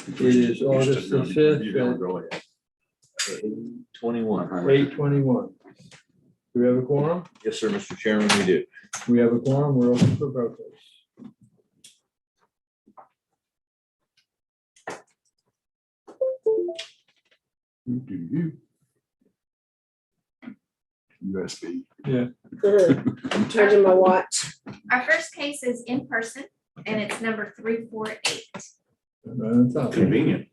It is August the 5th at 21. 8:21. Do we have a quorum? Yes, sir, Mr. Chairman, we do. We have a quorum. We're open for protest. USB. Yeah. I'm charging my watch. Our first case is in person and it's number 348. Right on top. Convenient.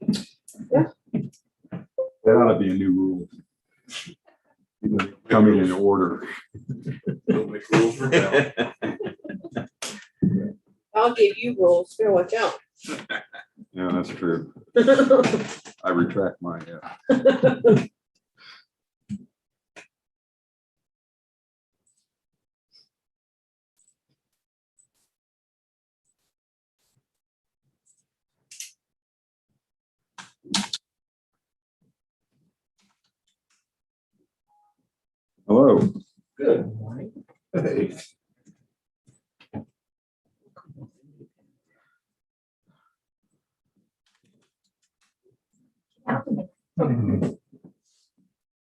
That ought to be a new rule. You know, coming in order. Don't make rules for now. I'll give you rules. Better watch out. Yeah, that's true. I retract my, Hello. Good morning. Hey.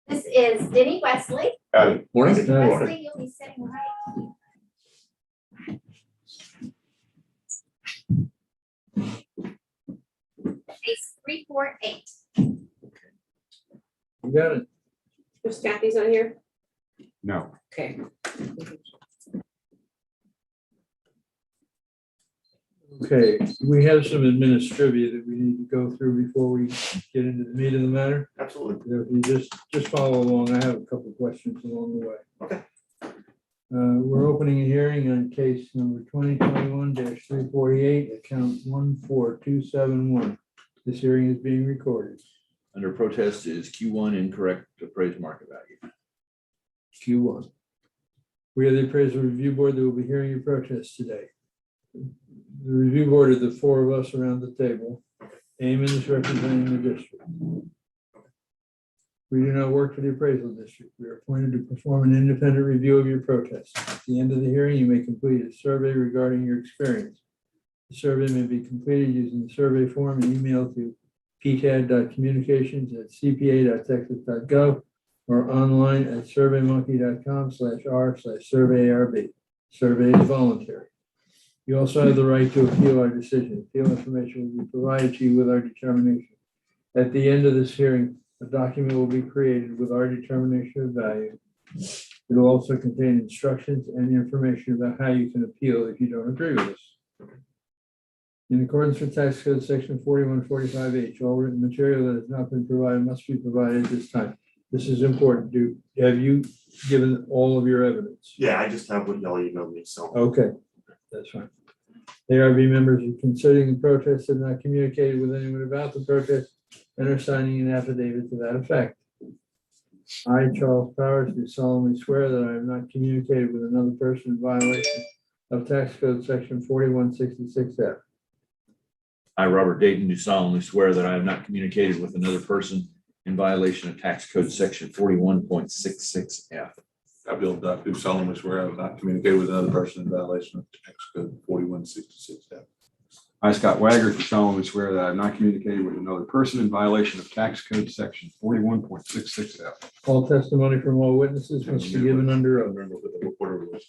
This is Denny Wesley. Morning. Wesley, you'll be sitting right. Case 348. You got it. If Kathy's not here. No. Okay. Okay, we have some administrivia that we need to go through before we get into the meat of the matter. Absolutely. If you just follow along, I have a couple of questions along the way. Okay. We're opening a hearing on case number 2021-348, account 14271. This hearing is being recorded. Under protest is Q1 incorrect appraised market value. Q1. We are the appraisal review board that will be hearing your protest today. The review board are the four of us around the table. Eamon is representing the district. We do not work for the appraisal district. We are appointed to perform an independent review of your protest. At the end of the hearing, you may complete a survey regarding your experience. The survey may be completed using the survey form and emailed to ptad.communications@cpa.texas.gov or online at surveymonkey.com/r/surveyarb. Survey is voluntary. You also have the right to appeal our decision. Appeal information will be provided to you with our determination. At the end of this hearing, a document will be created with our determination of value. It will also contain instructions and information about how you can appeal if you don't agree with us. In accordance with Tax Code Section 4145H, all written material that has not been provided must be provided at this time. This is important. Have you given all of your evidence? Yeah, I just have what y'all emailed me, so. Okay, that's fine. ARB members are considering the protest have not communicated with anyone about the protest and are signing an affidavit to that effect. I, Charles Powers, do solemnly swear that I have not communicated with another person in violation of Tax Code Section 4166F. I, Robert Dayton, do solemnly swear that I have not communicated with another person in violation of Tax Code Section 41.66F. I, Bill Duck, do solemnly swear I have not communicated with another person in violation of Tax Code 4166. I, Scott Wagger, do solemnly swear that I have not communicated with another person in violation of Tax Code Section 41.66F. All testimony from all witnesses must be given under oath. Whatever it was.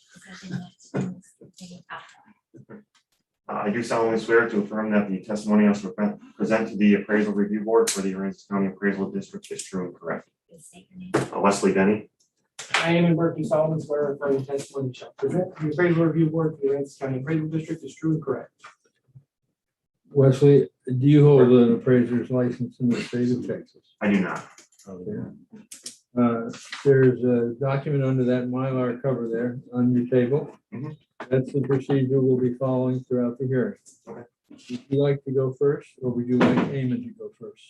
I do solemnly swear to affirm that the testimony I shall present to the appraisal review board for the Aransas County Appraisal District is true and correct. Wesley Denny. I am in Berkeley solemnly swear affirm the testimony shall present to the appraisal review board for the Aransas County Appraisal District is true and correct. Wesley, do you hold an appraiser's license in the state of Texas? I do not. There's a document under that Mylar cover there on your table. Mhm. That's the procedure we'll be following throughout the hearing. Okay. Would you like to go first, or would you like Eamon to go first?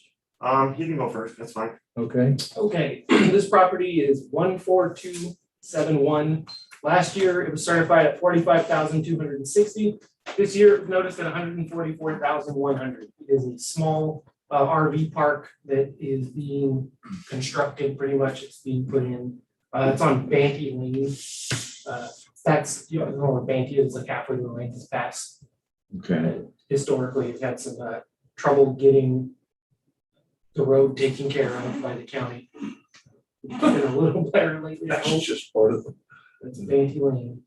He can go first, that's fine. Okay, Okay, this property is 14271. Last year, it was certified at 45,260. This year, it's noticed at 144,100. It is a small RV park that is being constructed, pretty much. It's being put in. It's on Banty Lane. That's, you know where Banty is, like halfway to the lane, it's past. Okay. Historically, it's had some trouble getting the road taken care of by the county. It's been a little better lately, I hope. That's just part of it. That's a dainty lane.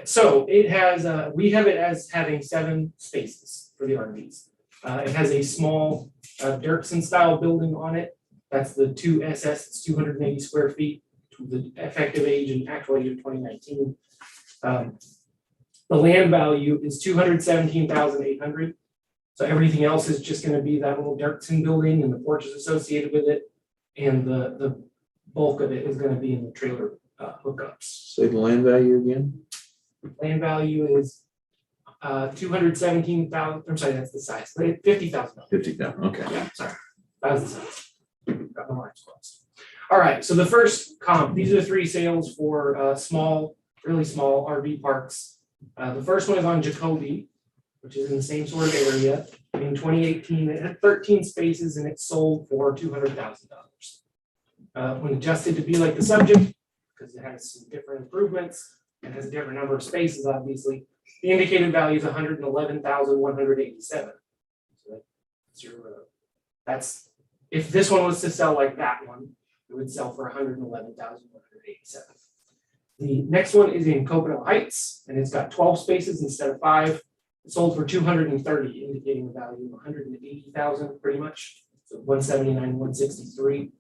So it has, we have it as having 7 spaces for the RVs. It has a small Dirksen style building on it. That's the 2SS, it's 280 square feet, to the effective age and actual age of 2019. The land value is 217,800. So everything else is just gonna be that little Dirksen building and the porches associated with it. And the bulk of it is gonna be in the trailer hookups. Say the land value again? Land value is 217,000, I'm sorry, that's the size, $50,000. 50,000, okay. Yeah, sorry, that was the size. Got the lines crossed. All right, so the first comp, these are the 3 sales for small, really small RV parks. The first one is on Jacoby, which is in the same sort of area. In 2018, it had 13 spaces and it sold for $200,000. When adjusted to be like the subject, because it has some different improvements and has a different number of spaces, obviously, the indicated value is 111,187. So that's your, that's, if this one was to sell like that one, it would sell for 111,187. The next one is in Coconut Heights, and it's got 12 spaces instead of 5. It sold for 230, indicating a value of 180,000, pretty much. So 179, 163.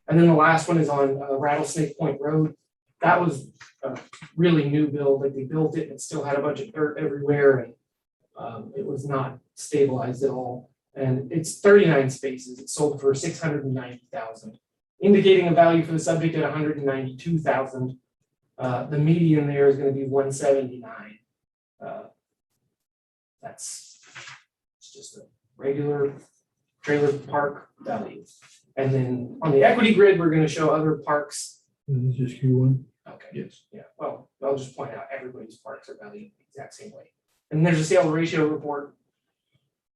And then the last one is on Rattlesnake Point Road. That was a really new build, like they built it and it still had a bunch of dirt everywhere, and it was not stabilized at all. And it's 39 spaces. It sold for 690,000, indicating a value for the subject at 192,000. The median there is going to be 179. That's just a regular trailer park value. And then on the equity grid, we're going to show other parks. This is just Q1. Okay. Yes. Yeah, well, I'll just point out everybody's parks are valued the exact same way. And there's a sale ratio report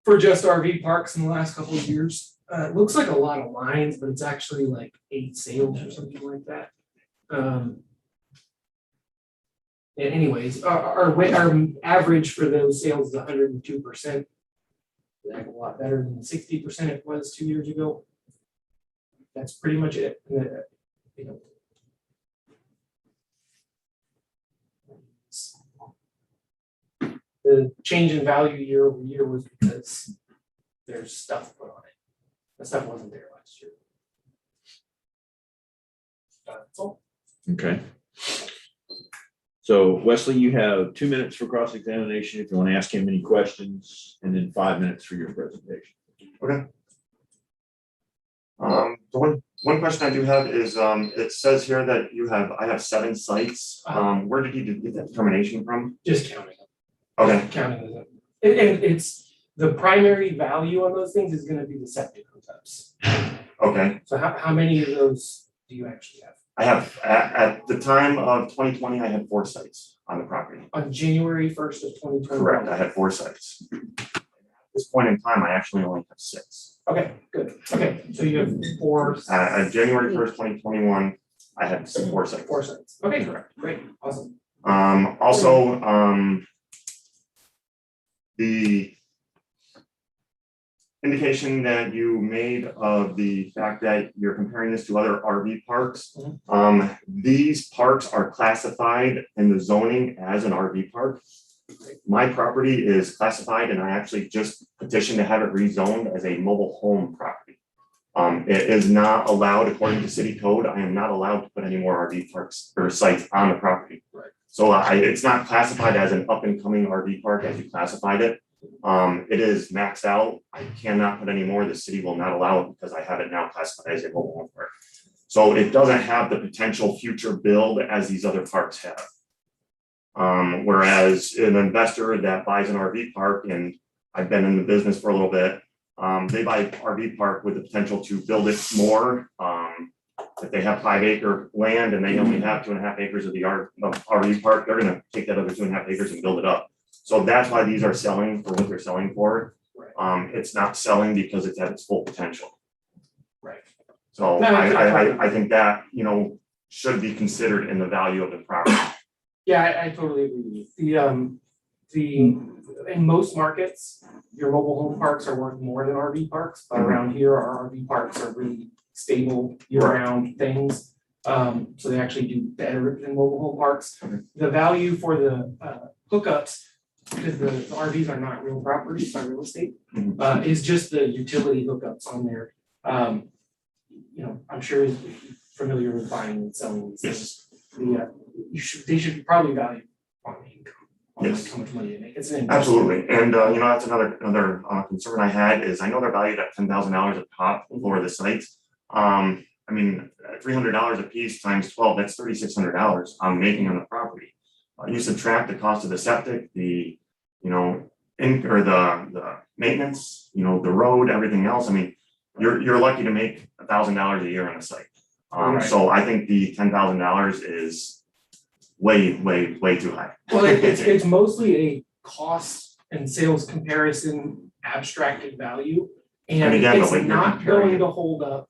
for just RV parks in the last couple of years. It looks like a lot of lines, but it's actually like 8 sales or something like that. Anyways, our average for those sales is 102%. That's a lot better than the 60% it was 2 years ago. That's pretty much it. You know, the change in value year over year was because there's stuff put on it. That stuff wasn't there last year. That's all. Okay. So Wesley, you have 2 minutes for cross-examination if you want to ask him any questions, and then 5 minutes for your presentation. Okay. The one question I do have is, it says here that I have 7 sites. Where did you get that determination from? Just counting them. Okay, Counting them. And it's the primary value on those things is going to be the septic hookups. okay. So how many of those do you actually have? I have, at the time of 2020, I had 4 sites on the property. On January 1st of 2020. Correct, I had 4 sites. At this point in time, I actually only have 6. Okay, good. Okay, so you have 4. At January 1st, 2021, I had 4 sites. 4 sites. Okay, Correct. great, awesome. Also, the indication that you made of the fact that you're comparing this to other RV parks. These parks are classified in the zoning as an RV park. My property is classified, and I actually just petitioned to have it rezoned as a mobile home property. It is not allowed, according to city code, I am not allowed to put any more RV parks or sites on the property. Right. So it's not classified as an up and coming RV park as you classified it. It is maxed out. I cannot put any more. The city will not allow it because I have it now classified as a mobile home park. So it doesn't have the potential future build as these other parks have. Whereas an investor that buys an RV park, and I've been in the business for a little bit, they buy an RV park with the potential to build it more. If they have 5-acre land and they only have 2.5 acres of the RV park, they're going to take that other 2.5 acres and build it up. So that's why these are selling for what they're selling for. Right. It's not selling because it's at its full potential. Right. So No, I think that, should be considered in the value of the property. Yeah, I totally agree with you. in most markets, your mobile home parks are worth more than RV parks, but around here, our RV parks are really stable year-round things. So they actually do better than mobile home parks. The value for the hookups, because the RVs are not real property, it's not real estate, is just the utility hookups on there. You know, I'm sure you're familiar with buying and selling these things. They should be probably valued on the income, on like Yes. how much money they make. It's an investment. Absolutely, and you know, that's another concern I had is I know they're valued at $10,000 a pop for the sites. I mean, $300 a piece times 12, that's $3,600 I'm making on the property. You subtract the cost of the septic, the, you know, or the maintenance, you know, the road, everything else. I mean, you're lucky to make $1,000 a year on a site. Right. So I think the $10,000 is way too high. Well, it's mostly a cost and sales comparison abstracted value. And And again, it's but when you're not comparing going it- to hold up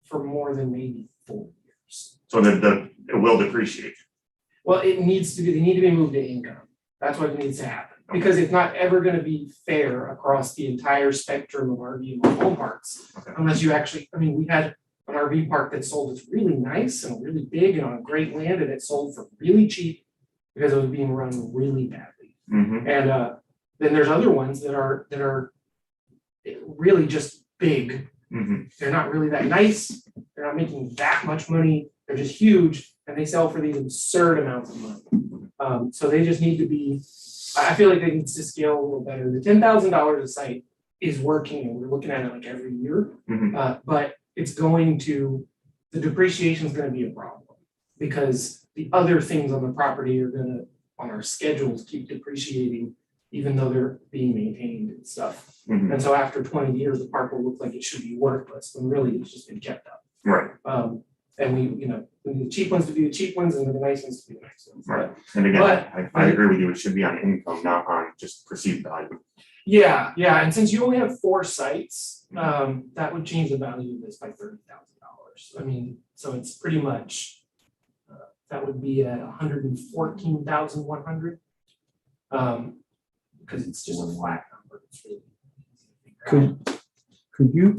for more than maybe 4 years. So it will depreciate. Well, they need to be moved to income. That's what needs to happen. Because it's not ever gonna be fair across the entire spectrum of RV and mobile home parks. Okay. Unless you actually, I mean, we had an RV park that sold, it's really nice and really big and on great land, and it sold for really cheap because it was being run really badly. Mhm. And then there's other ones that are really just big. Mhm. They're not really that nice. They're not making that much money. They're just huge and they sell for these absurd amounts of money. So they just need to be, I feel like they need to scale a little better. The $10,000 a site is working and we're looking at it like every year. Mhm. But it's going to, the depreciation is gonna be a problem. Because the other things on the property are gonna, on our schedules, keep depreciating, even though they're being maintained and stuff. Mhm. And so after 20 years, the park will look like it should be worthless, when really it's just been kept up. Right, And we need the cheap ones to be the cheap ones and the nice ones to be the nice ones. right. And again, But- I agree with you. It should be on income, not on just perceived value. Yeah, and since you only have 4 sites, that would change the value of this by $30,000. I mean, so it's pretty much, that would be at $114,100. Because it's just a flat number. It's really easy to figure out. Could you?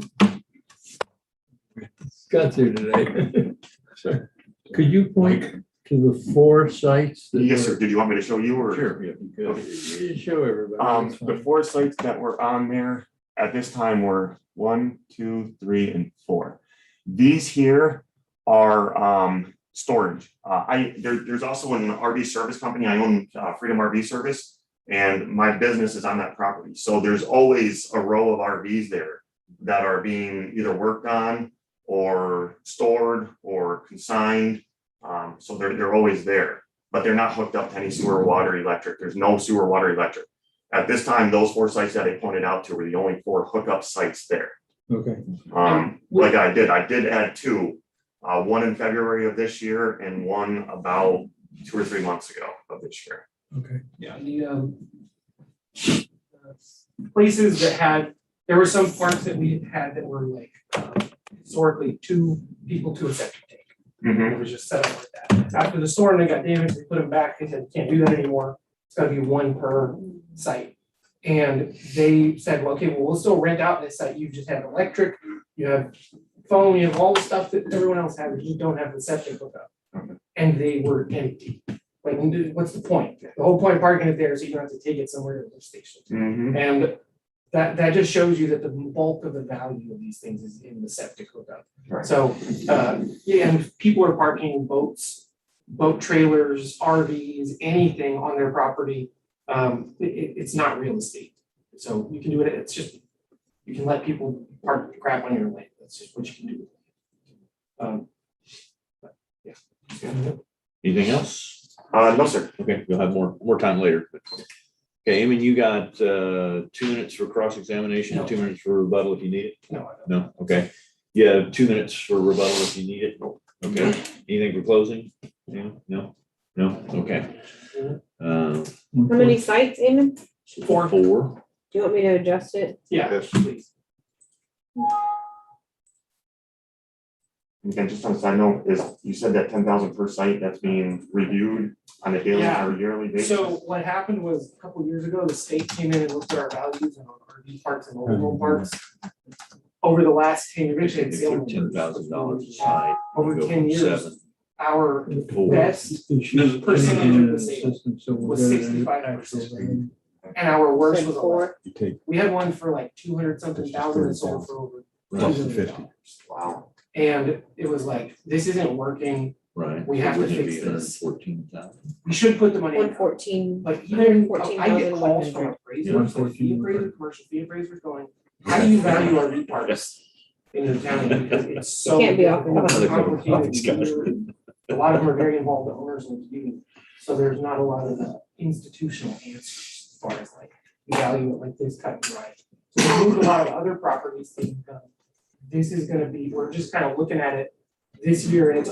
Scott's here today. Sorry. Could you point to the 4 sites? that Yes, were- sir. Did you want me to show you or? Sure, yeah, you could. You Show everybody. that's The fine. 4 sites that were on there at this time were 1, 2, 3, and 4. These here are storage. There's also an RV service company. I own Freedom RV Service, and my business is on that property. So there's always a row of RVs there that are being either worked on or stored or consigned. So they're always there, but they're not hooked up to any sewer, water, electric. There's no sewer, water, electric. At this time, those 4 sites that I pointed out to were the only 4 hookup sites there. Okay, Like I did add 2, one in February of this year and one about 2 or 3 months ago of this year. okay. Yeah, the places that had, there were some parks that we had that were like historically 2 people to a septic tank. It was just set up like that. After the storm, they got damaged, they put them back, they said, can't do that anymore. It's gotta be 1 per site. And they said, well, okay, well, we'll still rent out this site. You just have electric, you have phone, you have all the stuff that everyone else has, you don't have the septic hookup. And they were empty. Like, what's the point? The whole point of parking it there is so you don't have to take it somewhere to the station. Mhm. And that just shows you that the bulk of the value of these things is in the septic hookup. Right. So, yeah, and people are parking boats, boat trailers, RVs, anything on their property. It's not real estate. So you can do it, it's just, you can let people park crap on your land. That's just what you can do. But, yeah. Anything else? No, sir. Okay, we'll have more time later. Okay, Eamon, you got 2 minutes for cross-examination, No. 2 minutes for rebuttal if you need it? No, I don't. No, okay. You have 2 minutes for rebuttal if you need it? Okay, anything for closing? No, okay. How many sites, Eamon? 4. 4. Do you want me to adjust it? Yeah, Yes. please. And again, just on a side note, is you said that 10,000 per site that's being reviewed on a daily Yeah. or yearly basis? So what happened was a couple years ago, the state came in and looked at our values and our RV parks and mobile home parks. Over the last 10 years, If they're $10,000 a side. Over you go 10 from years. 7 our to 4. best Issues percentage of the system, so we'll was get it 65%. And our worst was 11. Four. You take We had one for like 200 something thousand and sold for over Less $2 than million. 50. Wow. And it was like, this isn't working. Right. We have to Wouldn't it fix be this. 114,000? We should put the money in. 114. Like even, I get 114,100. calls from appraisers, like fee 114. appraisers, commercial fee appraisers going, how do you value our parks in your town? Because it's so. Can't be off. complicated. A lot of them are very involved owners and community, so there's not a lot of institutional answers as far as like value it like this cut and dry. So we moved a lot of other properties to, this is gonna be, we're just kind of looking at it this year and it's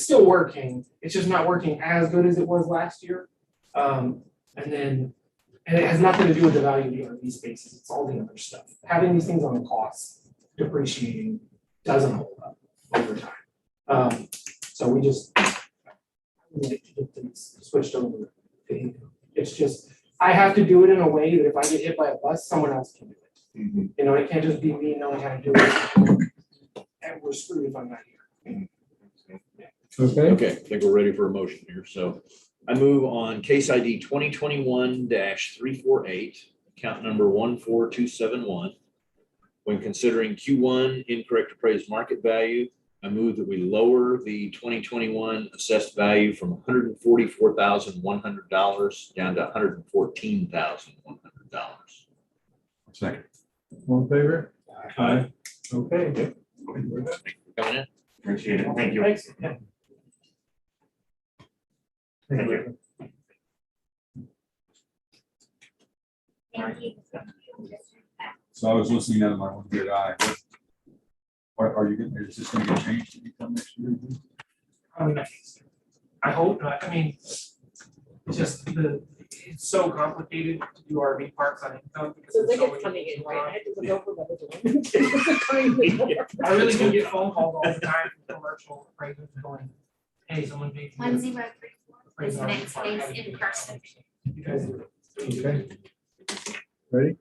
still working. It's just not working as good as it was last year. And it has nothing to do with the value of the RV spaces. It's all the other stuff. Having these things on the costs, depreciating doesn't hold up over time. So we just need to get things switched over to income. It's just, I have to do it in a way that if I get hit by a bus, someone else can do it. Mhm. You know, it can't just be me knowing how to do it. And we're screwed if I'm not here. Okay, Okay, I think we're ready for a motion here. So I move on case ID 2021-348, account number 14271. When considering Q1 incorrect appraised market value, I move that we lower the 2021 assessed value from $144,100 down to $114,100. Second. all in favor? Aye. Okay. Coming in? Appreciate it. Thank you. Thanks. Yeah. Thank you. Thank you. So I was listening at my one good eye. Are you getting, is this gonna get changed to become next year? I hope not. I mean, it's just it's so complicated to do RV parks on income. because So there's they so get many coming in, things right? going I on. had to look over the door. I really do get phone calls all the time from commercial appraisers going, hey, someone paid. me to 1034 is appraise the our next park. case in person. You guys do it. Okay. Ready?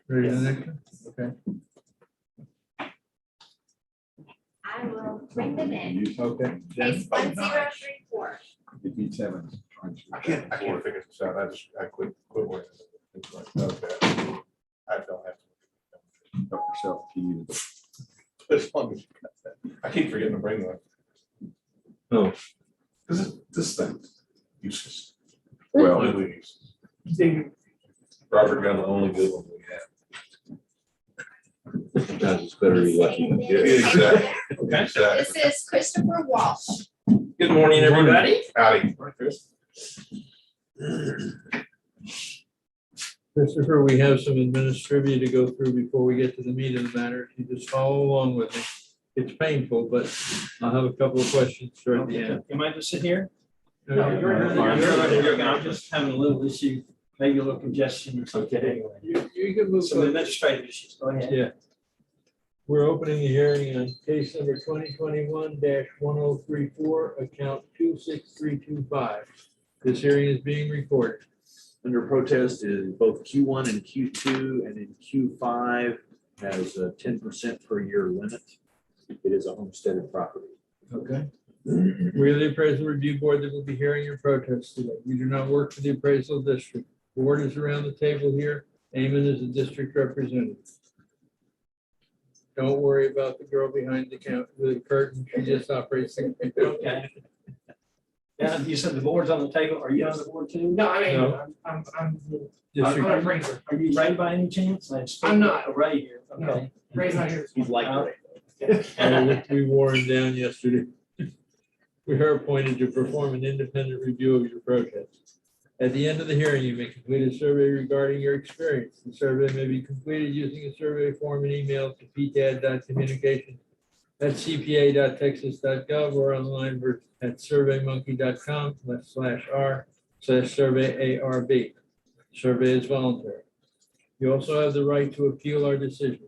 Ready for the next one? Okay. I will bring them in. Okay. Case 1034. It beats Evans. I can't figure this out. I quit working. It's like, okay. I don't have to. Help yourself if you need it. As long as you got that. I keep forgetting to bring one. Oh. This thing, useless. Well, Completely useless. Robert got the only good one we have. Sometimes it's better to be lucky. Yeah, exactly. Exactly. This is Christopher Walsh. Good morning, everybody. Howdy. Chris. Christopher, we have some administrivia to go through before we get to the meat of the matter. If you just follow along with me. It's painful, but I'll have a couple of questions toward the end. You might just sit here? No, you're I'm just having a little issue, maybe a little congestion or something. Anyway, You can move. some forward. administrative issues. Go ahead. Yeah. We're opening the hearing on case number 2021-1034, account 26325. This hearing is being recorded. Under protest is both Q1 and Q2, and in Q5 has a 10% per year limit. It is a homesteaded property. Okay. We are the appraisal review board that will be hearing your protest today. We do not work for the appraisal district. Board is around the table here. Eamon is the district representative. Don't worry about the girl behind the curtain. She just operates. Okay. Yeah, you said the board's on the table. Are you on the board too? No, I mean, No. I'm an District- appraiser. Are you Ray by any chance? I'm not. Ray here. No. Okay. Ray's not here. He's like, We wore him down yesterday. We are appointed to perform an independent review of your protest. At the end of the hearing, you may complete a survey regarding your experience. The survey may be completed using a survey form and email to ptad.communication@cpa.texas.gov or online at surveymonkey.com/r/survey ARB. Survey is voluntary. You also have the right to appeal our decision.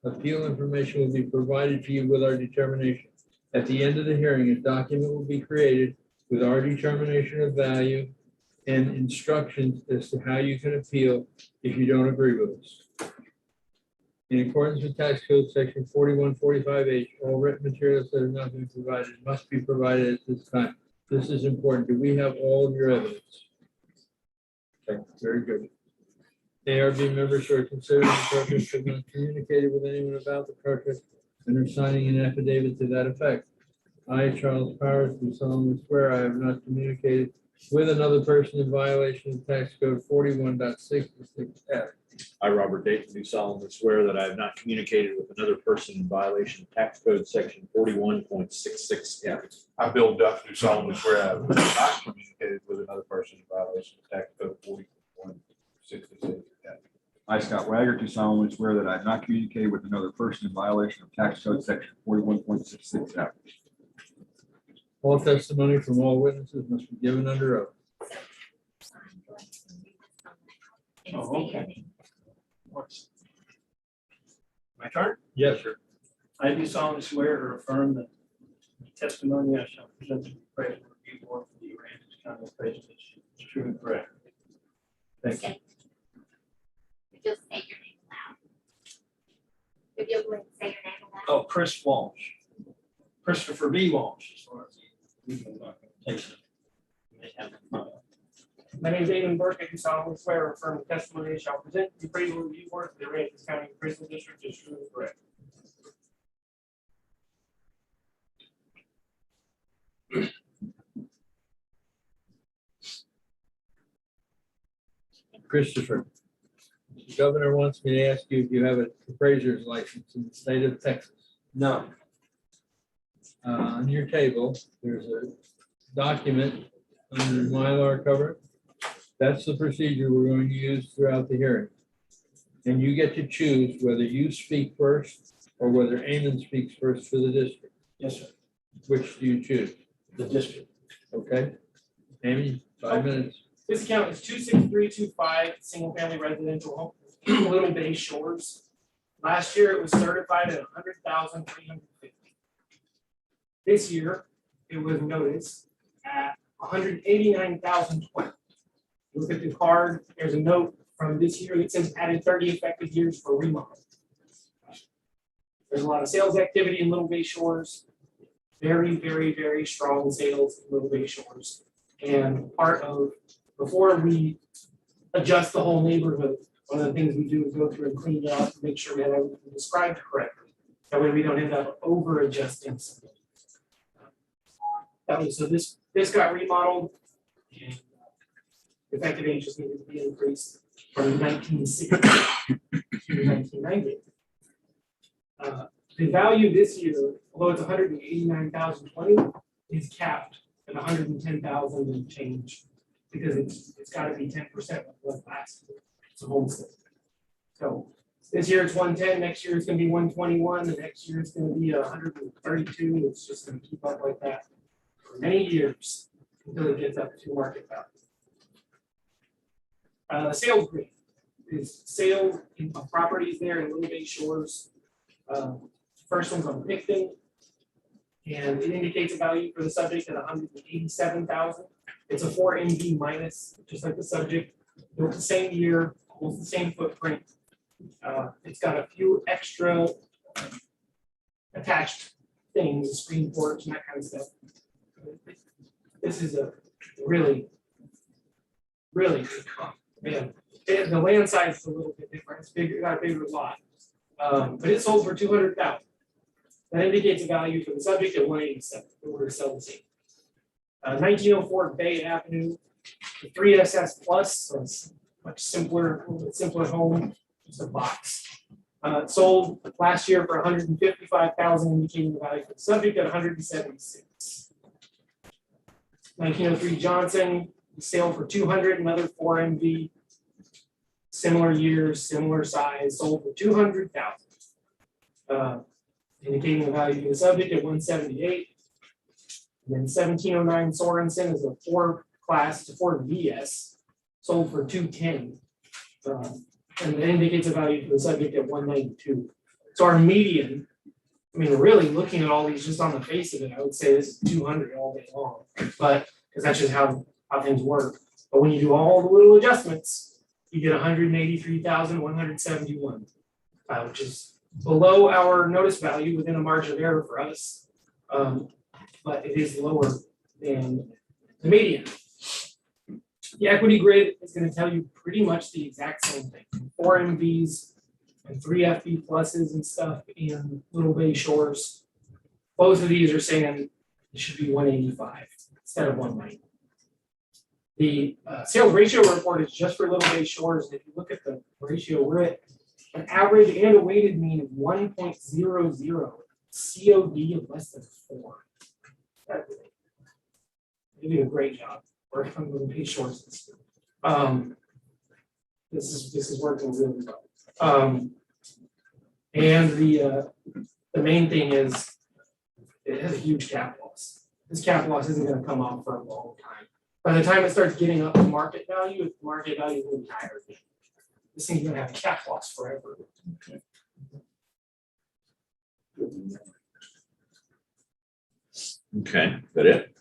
Appeal information will be provided to you with our determination. At the end of the hearing, a document will be created with our determination of value and instructions as to how you can appeal if you don't agree with us. In accordance with tax code section 4145H, all written materials that have not been provided must be provided at this time. This is important. Do we have all of your evidence? Okay, very good. ARB members who are considering the protest have not communicated with anyone about the protest and are signing an affidavit to that effect. I, Charles Powers, do solemnly swear I have not communicated with another person in violation of tax code 41.66F. I, Robert Dayton, do solemnly swear that I have not communicated with another person in violation of tax code section 41.66F. I, Bill Duff, do solemnly swear I have not communicated with another person in violation of tax code 41.66. I, Scott Waggart, do solemnly swear that I have not communicated with another person in violation of tax code section 41.66F. All testimony from all witnesses must be given under oath. Oh, okay. My turn? Yes, sir. I do solemnly swear or affirm that the testimony I shall present to the President Review Board for the Aransas County President is true and correct. Thank you. If you'll say your name aloud. If you'll go ahead and say your name aloud. Oh, Chris Walsh. Christopher B. Walsh, as far as the legal documentation. They have in front of them. My name is Aidan Burke. I do solemnly swear or affirm the testimony I shall present to the appraisal review board for the Aransas County Appraisal District is true and correct. Christopher, the governor wants me to ask you if you have an appraiser's license in the state of Texas. No. On your table, there's a document under Mylar cover. That's the procedure we're going to use throughout the hearing. And you get to choose whether you speak first or whether Eamon speaks first for the district. Yes, sir. Which do you choose? The district. Okay? Amy, 5 minutes. This account is 26325, single family residential home, Little Bay Shores. Last year it was certified at 100,350. This year it was noticed at 189,020. Look at the card, there's a note from this year that says added 30 effective years for remodel. There's a lot of sales activity in Little Bay Shores. Very, very, very strong sales in Little Bay Shores. And part of, before we adjust the whole neighborhood, one of the things we do is go through and clean it up, and make sure we have everything described correctly. That way we don't end up over adjusting something. That was, so this got remodeled and effective age just needed to be increased from 1960 to 1990. The value this year, although it's 189,020, is capped at 110,000 and change because it's got to be 10% of what last year. It's a homestead. So this year it's 110, next year it's going to be 121, the next year it's going to be 132. It's just going to keep up like that for many years until it gets up to market value. Sales grid is sales of properties there in Little Bay Shores. First one's on Picton, and it indicates a value for the subject at 187,000. It's a 4 MB minus, just like the subject. Built the same year, almost the same footprint. It's got a few extra attached things, screen porch and that kind of stuff. This is a really, really good comp. Man, the land size is a little bit different. It's bigger, got a bigger lot. But it sold for 200,000. That indicates a value for the subject at 187 in order to sell the same. 1904 Bay Avenue, the 3SS Plus, so it's much simpler, a little bit simpler home, just a box. It sold last year for 155,000, indicating the value for the subject at 176. 1903 Johnson, sale for 200, another 4 MV. Similar years, similar size, sold for 200,000. Indicating the value of the subject at 178. And then 1709 Sorensen is a 4-class, it's a 4 VS, sold for 210. And it indicates a value for the subject at 192. So our median, I mean, really looking at all these just on the face of it, I would say this is 200 all day long. But because that's just how things work. But when you do all the little adjustments, you get 183,171, which is below our notice value within a margin of error for us. But it is lower than the median. The equity grid is going to tell you pretty much the exact same thing. 4 MVs and 3 FB pluses and stuff in Little Bay Shores. Both of these are saying it should be 185 instead of 190. The sales ratio report is just for Little Bay Shores. And if you look at the ratio, we're at an average and a weighted mean of 1.00, COD of less than 4. They do a great job working on Little Bay Shores this year. This is working really well. And the main thing is it has a huge cap loss. This cap loss isn't going to come off for a long time. By the time it starts getting up to market value, the market value will be higher again. This thing's going to have a cap loss forever. Okay, is that it?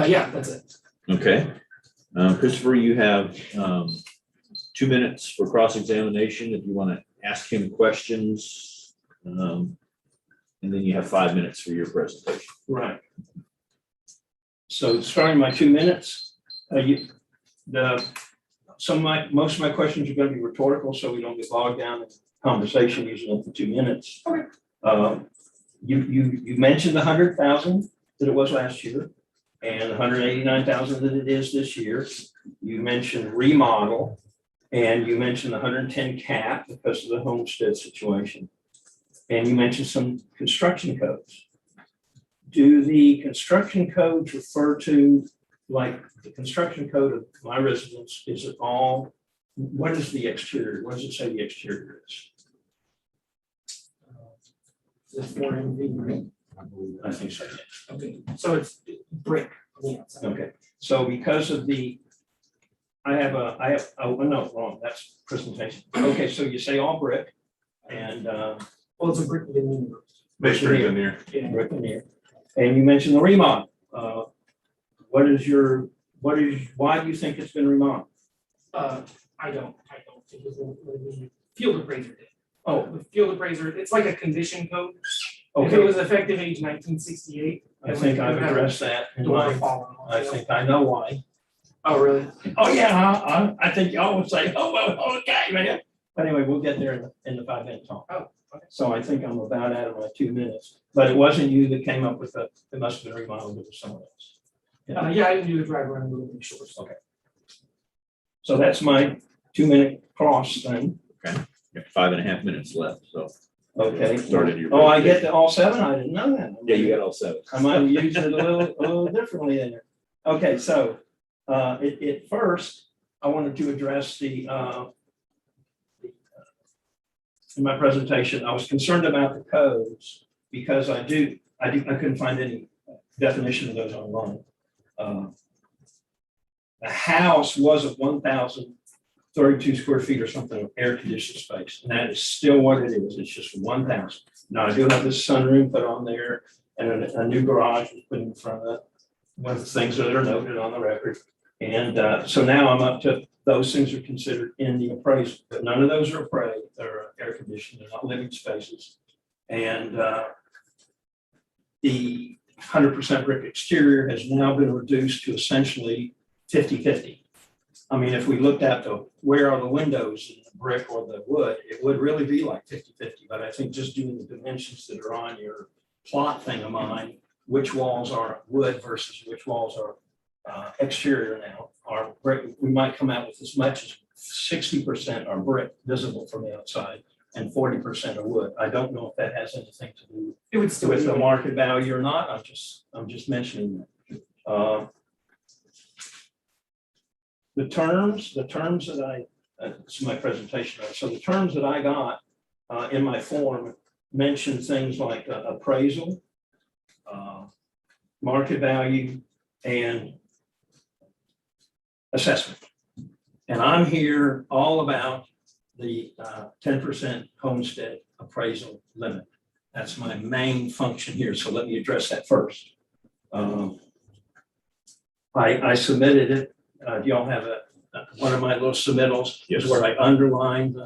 Yeah, that's it. Okay. Christopher, you have 2 minutes for cross-examination if you want to ask him questions. And then you have 5 minutes for your presentation. Right. So starting my 2 minutes, most of my questions are going to be rhetorical, so we don't get bogged down in conversation using up for 2 minutes. Okay. You mentioned the 100,000 that it was last year and 189,000 that it is this year. You mentioned remodel and you mentioned the 110 cap because of the homestead situation. And you mentioned some construction codes. Do the construction codes refer to, like the construction code of my residence, is it all, what is the exterior? What does it say the exterior is? The 4 MV, right? I think so, yeah. Okay, so it's brick on the outside. Okay, so because of the, oh, no, wrong, that's presentation. Okay, so you say all brick and, Well, it's a brick veneer. Masonry veneer. Yeah. brick veneer. And you mentioned the remodel. Why do you think it's been remodeled? I don't think it's the field appraiser did. Oh, The field appraiser, it's like a condition code. If it okay, was effective age 1968. I think I've addressed that in Door my, falling off. I think I know why. Oh, really? Oh, yeah, I think y'all would say, oh, well, okay, man. But anyway, we'll get there in the 5-minute talk. Oh, okay. So I think I'm about out of my 2 minutes, but it wasn't you that came up with it must have been remodeled, it was someone else. Yeah, I didn't do the drive around a little bit short. Okay. So that's my 2-minute cross thing. You have 5.5 minutes left, so. Okay. Started your. Oh, I get to all 7? I didn't know that. Yeah, you got all 7. I might have used it a little differently in there. Okay, so at first, I wanted to address in my presentation, I was concerned about the codes because I couldn't find any definition of those online. The house was of 1,032 square feet or something of air conditioned space, and that is still what it is. It's just 1,000. Now I do have this sunroom put on there, and a new garage was put in front of it. One of the things that are noted on the record, and so now I'm up to those things are considered in the appraisal, but none of those are appraised. They're air conditioned. They're not living spaces, and the 100% brick exterior has now been reduced to essentially 50-50. I mean, if we looked at where are the windows in the brick or the wood, it would really be like 50-50. But I think just doing the dimensions that are on your plot thing of mine, which walls are wood versus which walls are exterior now, are brick, we might come out with as much as 60% are brick visible from the outside and 40% are wood. I don't know if that has anything to do It would still with be the market value or not. I'm just mentioning that. The terms that this is my presentation. So the terms that I got in my form mention things like appraisal, market value, and assessment. And I'm here all about the 10% homestead appraisal limit. That's my main function here, so let me address that first. I submitted it, do y'all have one of my little submittals? Yes. Is where I underlined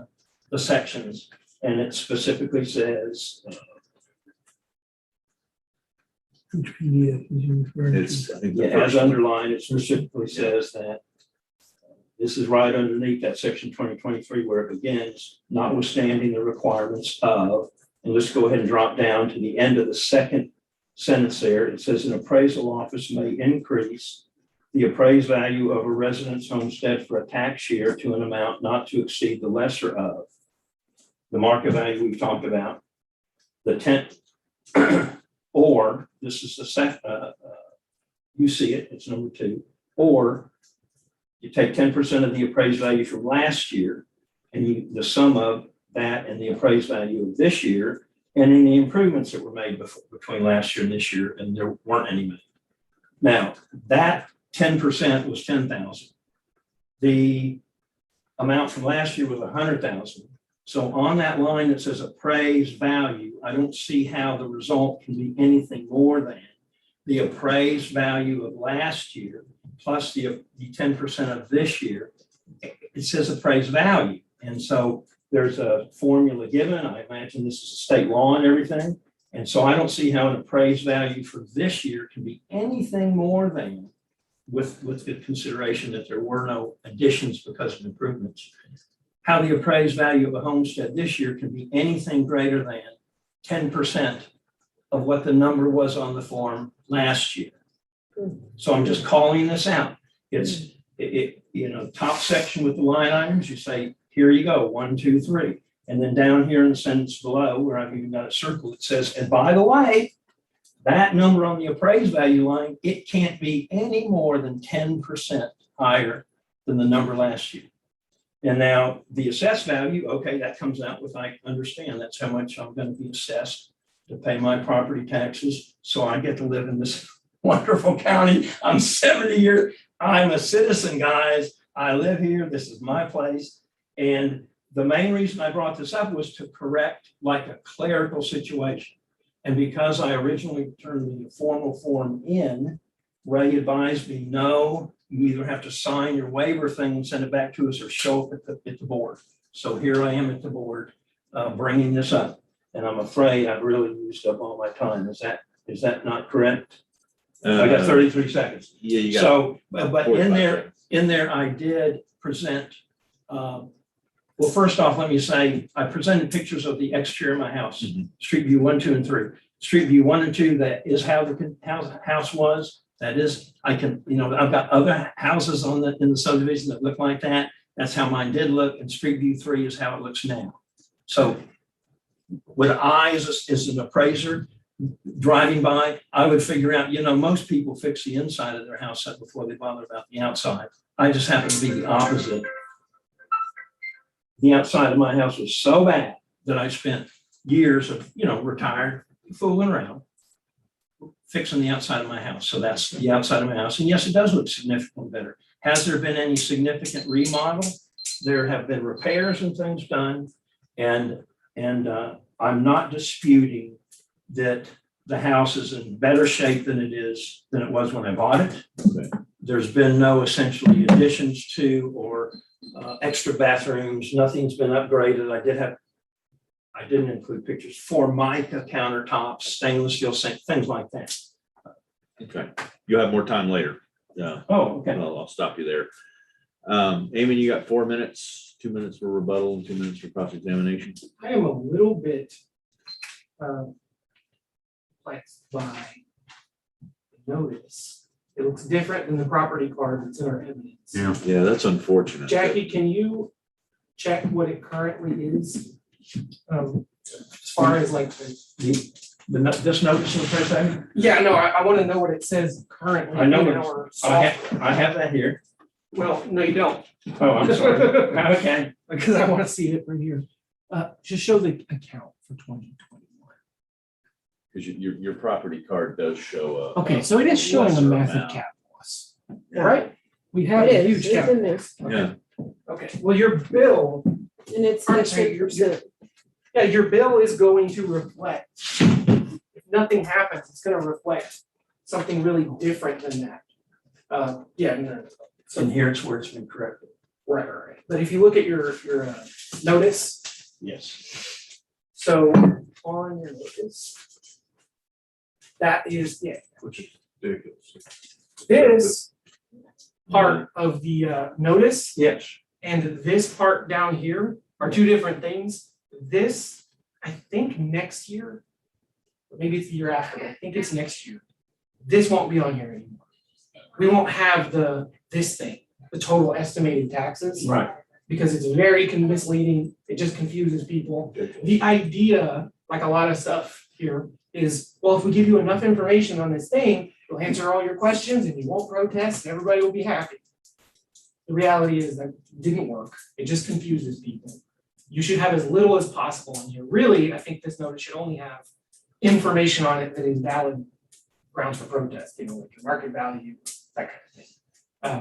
the sections, and it specifically says, Which PDF is you referring to? It's, I think the yeah, as first one. underlined, it specifically says that this is right underneath that section 2023 where it begins, notwithstanding the requirements of, and let's go ahead and drop down to the end of the second sentence there. It says an appraisal office may increase the appraised value of a residence homestead for a tax year to an amount not to exceed the lesser of the market value we've talked about, the 10, or this is the you see it, it's number 2, or you take 10% of the appraised value from last year and the sum of that and the appraised value of this year and any improvements that were made between last year and this year, and there weren't any made. Now, that 10% was 10,000. The amount from last year was 100,000. So on that line that says appraised value, I don't see how the result can be anything more than the appraised value of last year plus the 10% of this year. It says appraised value. And so there's a formula given. I imagine this is a state law and everything. And so I don't see how an appraised value for this year can be anything more than, with the consideration that there were no additions because of improvements, how the appraised value of a homestead this year can be anything greater than 10% of what the number was on the form last year. So I'm just calling this out. It's, top section with the line items, you say, here you go, 1, 2, 3. And then down here in the sentence below, where I've even got a circle, it says, and by the way, that number on the appraised value line, it can't be any more than 10% higher than the number last year. And now the assessed value, okay, that comes out with, I understand that's how much I'm going to be assessed to pay my property taxes. So I get to live in this wonderful county. I'm 70 years, I'm a citizen, guys. I live here, this is my place. And the main reason I brought this up was to correct like a clerical situation. And because I originally turned the formal form in, Ray advised me, no, you either have to sign your waiver thing and send it back to us or show up at the board. So here I am at the board bringing this up. And I'm afraid I've really used up all my time. Is that not correct? I got 33 seconds. Yeah, you got. So, but 45 in there, I did present, well, first off, let me say, I presented pictures of the exterior of my house, Street View 1, 2, and 3. Street View 1 and 2, that is how the house was. That is, I can, I've got other houses in the subdivision that look like that. That's how mine did look. And Street View 3 is how it looks now. So would I, as an appraiser, driving by, I would figure out, most people fix the inside of their house up before they bother about the outside. I just happen to be the opposite. The outside of my house was so bad that I spent years of, retired, fooling around, fixing the outside of my house. So that's the outside of my house. And yes, it does look significantly better. Has there been any significant remodel? There have been repairs and things done. And I'm not disputing that the house is in better shape than it was when I bought it. Okay. There's been no essentially additions to or extra bathrooms. Nothing's been upgraded. I didn't include pictures. Formica countertops, stainless steel sink, things like that. Okay, you'll have more time later. Yeah. Oh, okay. I'll stop you there. Amy, you got 4 minutes, 2 minutes for rebuttal and 2 minutes for cross-examination. I am a little bit perplexed by the notice. It looks different than the property card that's in our evidence. Yeah, that's unfortunate. Jackie, can you check what it currently is? As far as like This notice in the press, Amy? yeah, no, I want to know what it says currently. I know in it. our I software. have that here. Well, no, you don't. Oh, I'm sorry. Okay. Because I want to see it from here. Just show the account for 2021. Because your property card does show up. Okay, so it is showing a lesser massive amount. cap loss, right? We have It a is, huge it's cap. in there. Yeah, Okay, well, your bill, And it's Aren't extra they- percent. Yeah, your bill is going to reflect. If nothing happens, it's gonna reflect something really different than that. Yeah, no, so, And here's where it's been corrected. right. But if you look at your notice, Yes. so on your notice, that is, yeah, Which is ridiculous. this part of the notice Yes. and this part down here are two different things. This, I think next year, or maybe it's the year after, but I think it's next year. This won't be on here anymore. We won't have this thing, the total estimated taxes. Right. Because it's very misleading, it just confuses people. The idea, like a lot of stuff here, is, well, if we give you enough information on this thing, you'll answer all your questions and you won't protest, and everybody will be happy. The reality is that didn't work, it just confuses people. You should have as little as possible in here. Really, I think this notice should only have information on it that is valid grounds for protest, like your market value, that kind of thing.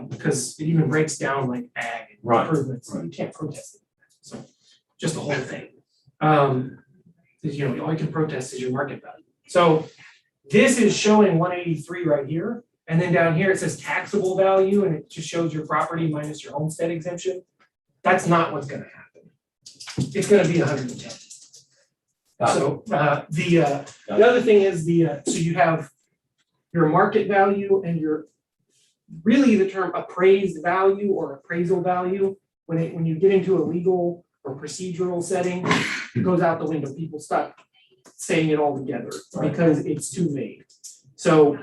Because it even breaks down like ag and Right, improvements, right. you can't protest it. So just the whole thing. All you can protest is your market value. So this is showing 183 right here. And then down here it says taxable value, and it just shows your property minus your homestead exemption. That's not what's gonna happen. It's gonna be 110. So the other thing is so you have your market value and your, really the term appraised value or appraisal value, when you get into a legal or procedural setting, it goes out the window. People stop saying it all together because it's too vague. So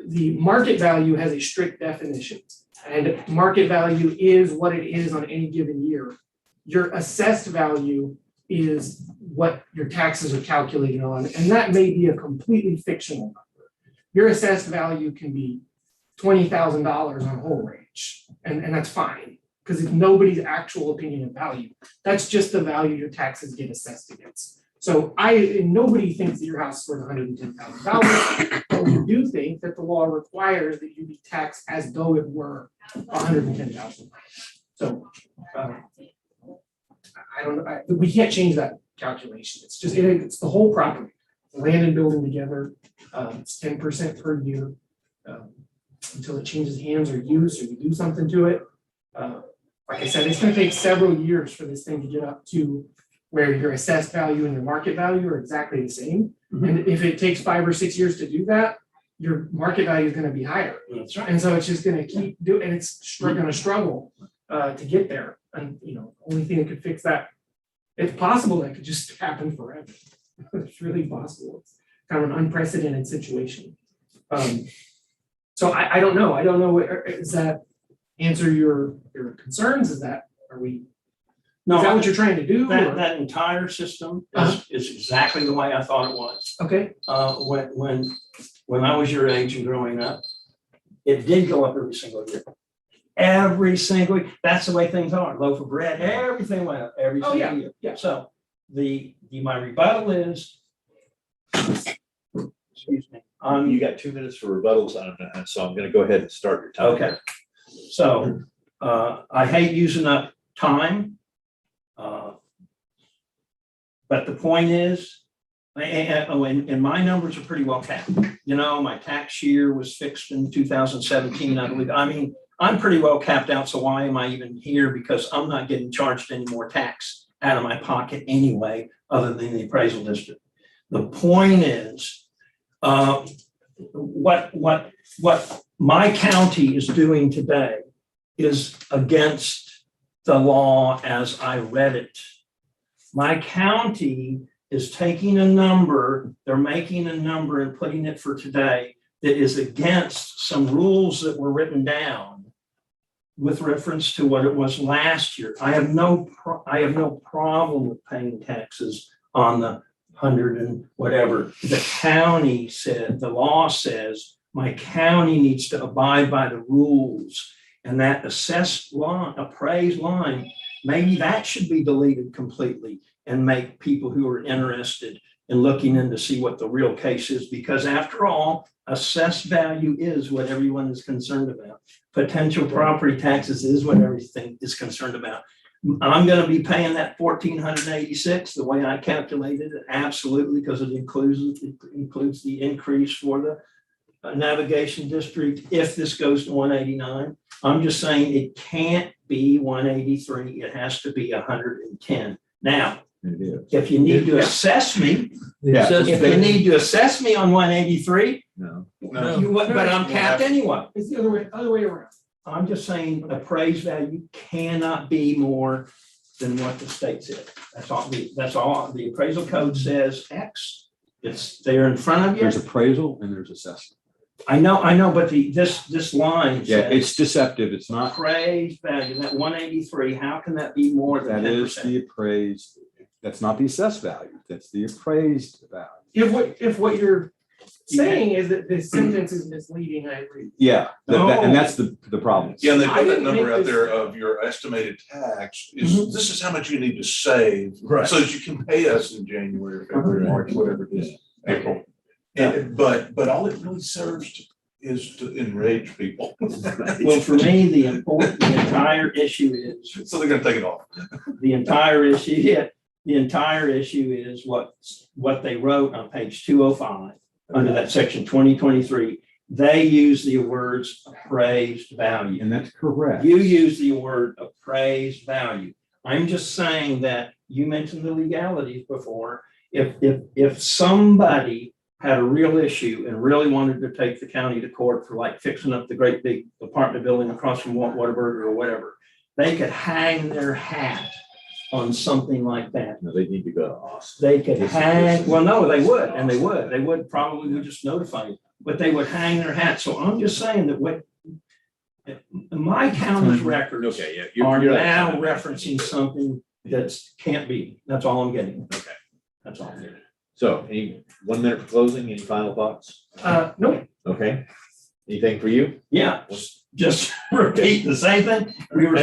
the market value has a strict definition, and market value is what it is on any given year. Your assessed value is what your taxes are calculated on, and that may be a completely fictional number. Your assessed value can be $20,000 on whole range, and that's fine, because it's nobody's actual opinion of value. That's just the value your taxes get assessed against. So nobody thinks that your house is worth $110,000, but we do think that the law requires that you be taxed as though it were $110,000. So I don't know, we can't change that calculation. It's just, it's the whole property, land and building together. It's 10% per year until it changes hands or use, or you do something to it. Like I said, it's going to take several years for this thing to get up to where your assessed value and your market value are exactly the same. And if it takes 5 or 6 years to do that, your market value is going to be higher. That's right. And so it's just going to keep doing, and it's going to struggle to get there. And only thing that could fix that, it's possible that could just happen forever. It's really possible. It's kind of an unprecedented situation. So I don't know. I don't know. Does that answer your concerns? Is that, is that what you're trying to do? That entire system is exactly the way I thought it was. Okay. When I was your age and growing up, it did go up every single year. Every single, that's the way things are. Loaf of bread, everything went up every single year. Yeah. So my rebuttal is, excuse me. You got 2 minutes for rebuttals, so I'm gonna go ahead and start your time. Okay. So I hate using up time. But the point is, and my numbers are pretty well capped. My tax year was fixed in 2017, I believe. I mean, I'm pretty well capped out, so why am I even here? Because I'm not getting charged any more tax out of my pocket anyway, other than the appraisal district. The point is, what my county is doing today is against the law as I read it. My county is taking a number, they're making a number and putting it for today that is against some rules that were written down with reference to what it was last year. I have no problem with paying taxes on the 100 and whatever. The county said, the law says, my county needs to abide by the rules, and that assessed line, appraised line, maybe that should be deleted completely and make people who are interested in looking in to see what the real case is, because after all, assessed value is what everyone is concerned about. Potential property taxes is what everything is concerned about. I'm gonna be paying that 1,486, the way I calculated it, absolutely, because it includes the increase for the navigation district if this goes to 189. I'm just saying it can't be 183, it has to be 110. Now, It is. if you need to assess me, The Yeah. if you assessment- need to assess me on 183, No. you would, but I'm capped anyway. It's the other way around. I'm just saying appraised value cannot be more than what the state said. That's all. The appraisal code says X. It's there in front of There's you. appraisal and there's assessment. I know, but this line Yeah, says it's deceptive. It's not. appraised value, that 183, how can that be more than That is 10%? the appraised, that's not the assessed value. That's the appraised value. If what you're saying is that this sentence is misleading, I agree. Yeah, and that's the problem. Yeah, and they I put that didn't number make out this- there of your estimated tax is, this is how much you need to save. Right. So that you can pay us in January, February, March, whatever it is, April. But all it really serves is to enrage people. Well, for me, the entire issue is, So they're gonna take it off. the entire issue is what they wrote on page 205, under that section 2023. They use the words appraised value. And that's correct. You use the word appraised value. I'm just saying that you mentioned the legalities before. If somebody had a real issue and really wanted to take the county to court for like fixing up the great big apartment building across from Whataburger or whatever, they could hang their hat on something like that. No, they need to go to Austin. They could hang, well, no, they would probably would just notify you, but they would hang their hat. So I'm just saying that what my county's records Okay, yeah. are you're now out of time. referencing something that's can't be. That's all I'm getting. Okay. That's all I'm getting. So, any 1 minute for closing, any final thoughts? Nope. Okay. Anything for you? Yeah, just repeat the same thing. We were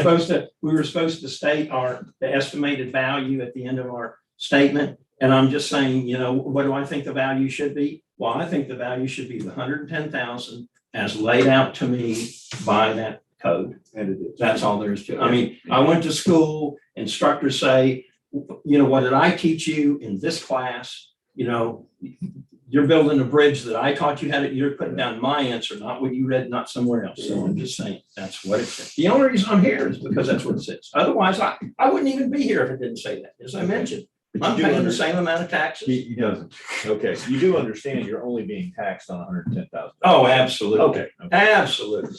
supposed to state the estimated value at the end of our statement. And I'm just saying, what do I think the value should be? Well, I think the value should be the 110,000 as laid out to me by that code. And it is. That's all there is to it. I mean, I went to school, instructors say, what did I teach you in this class? You're building a bridge that I taught you you're putting down my answer, not what you read, not somewhere else. So I'm just saying, that's what it says. The only reason I'm here is because that's what it says. Otherwise, I wouldn't even be here if it didn't say that. As I mentioned, I'm paying the same amount of taxes. He doesn't. Okay, so you do understand you're only being taxed on 110,000. Oh, absolutely. Okay. Absolutely.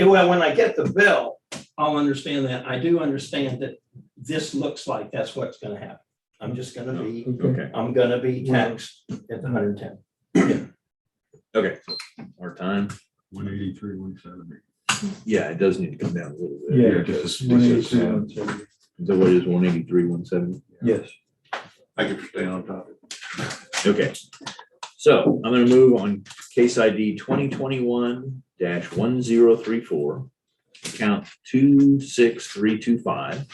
Well, when I get the bill, I'll understand that. I do understand that this looks like that's what's gonna happen. I'm just gonna be, Okay, I'm gonna be taxed at the 110. okay. Our time, 183, 170. yeah, it does need to come down a little bit. Yeah, just- 183, 170. So what is 183, 170? Yes. Thank you for staying on topic. Okay, so I'm gonna move on case ID 2021-1034, account 26325.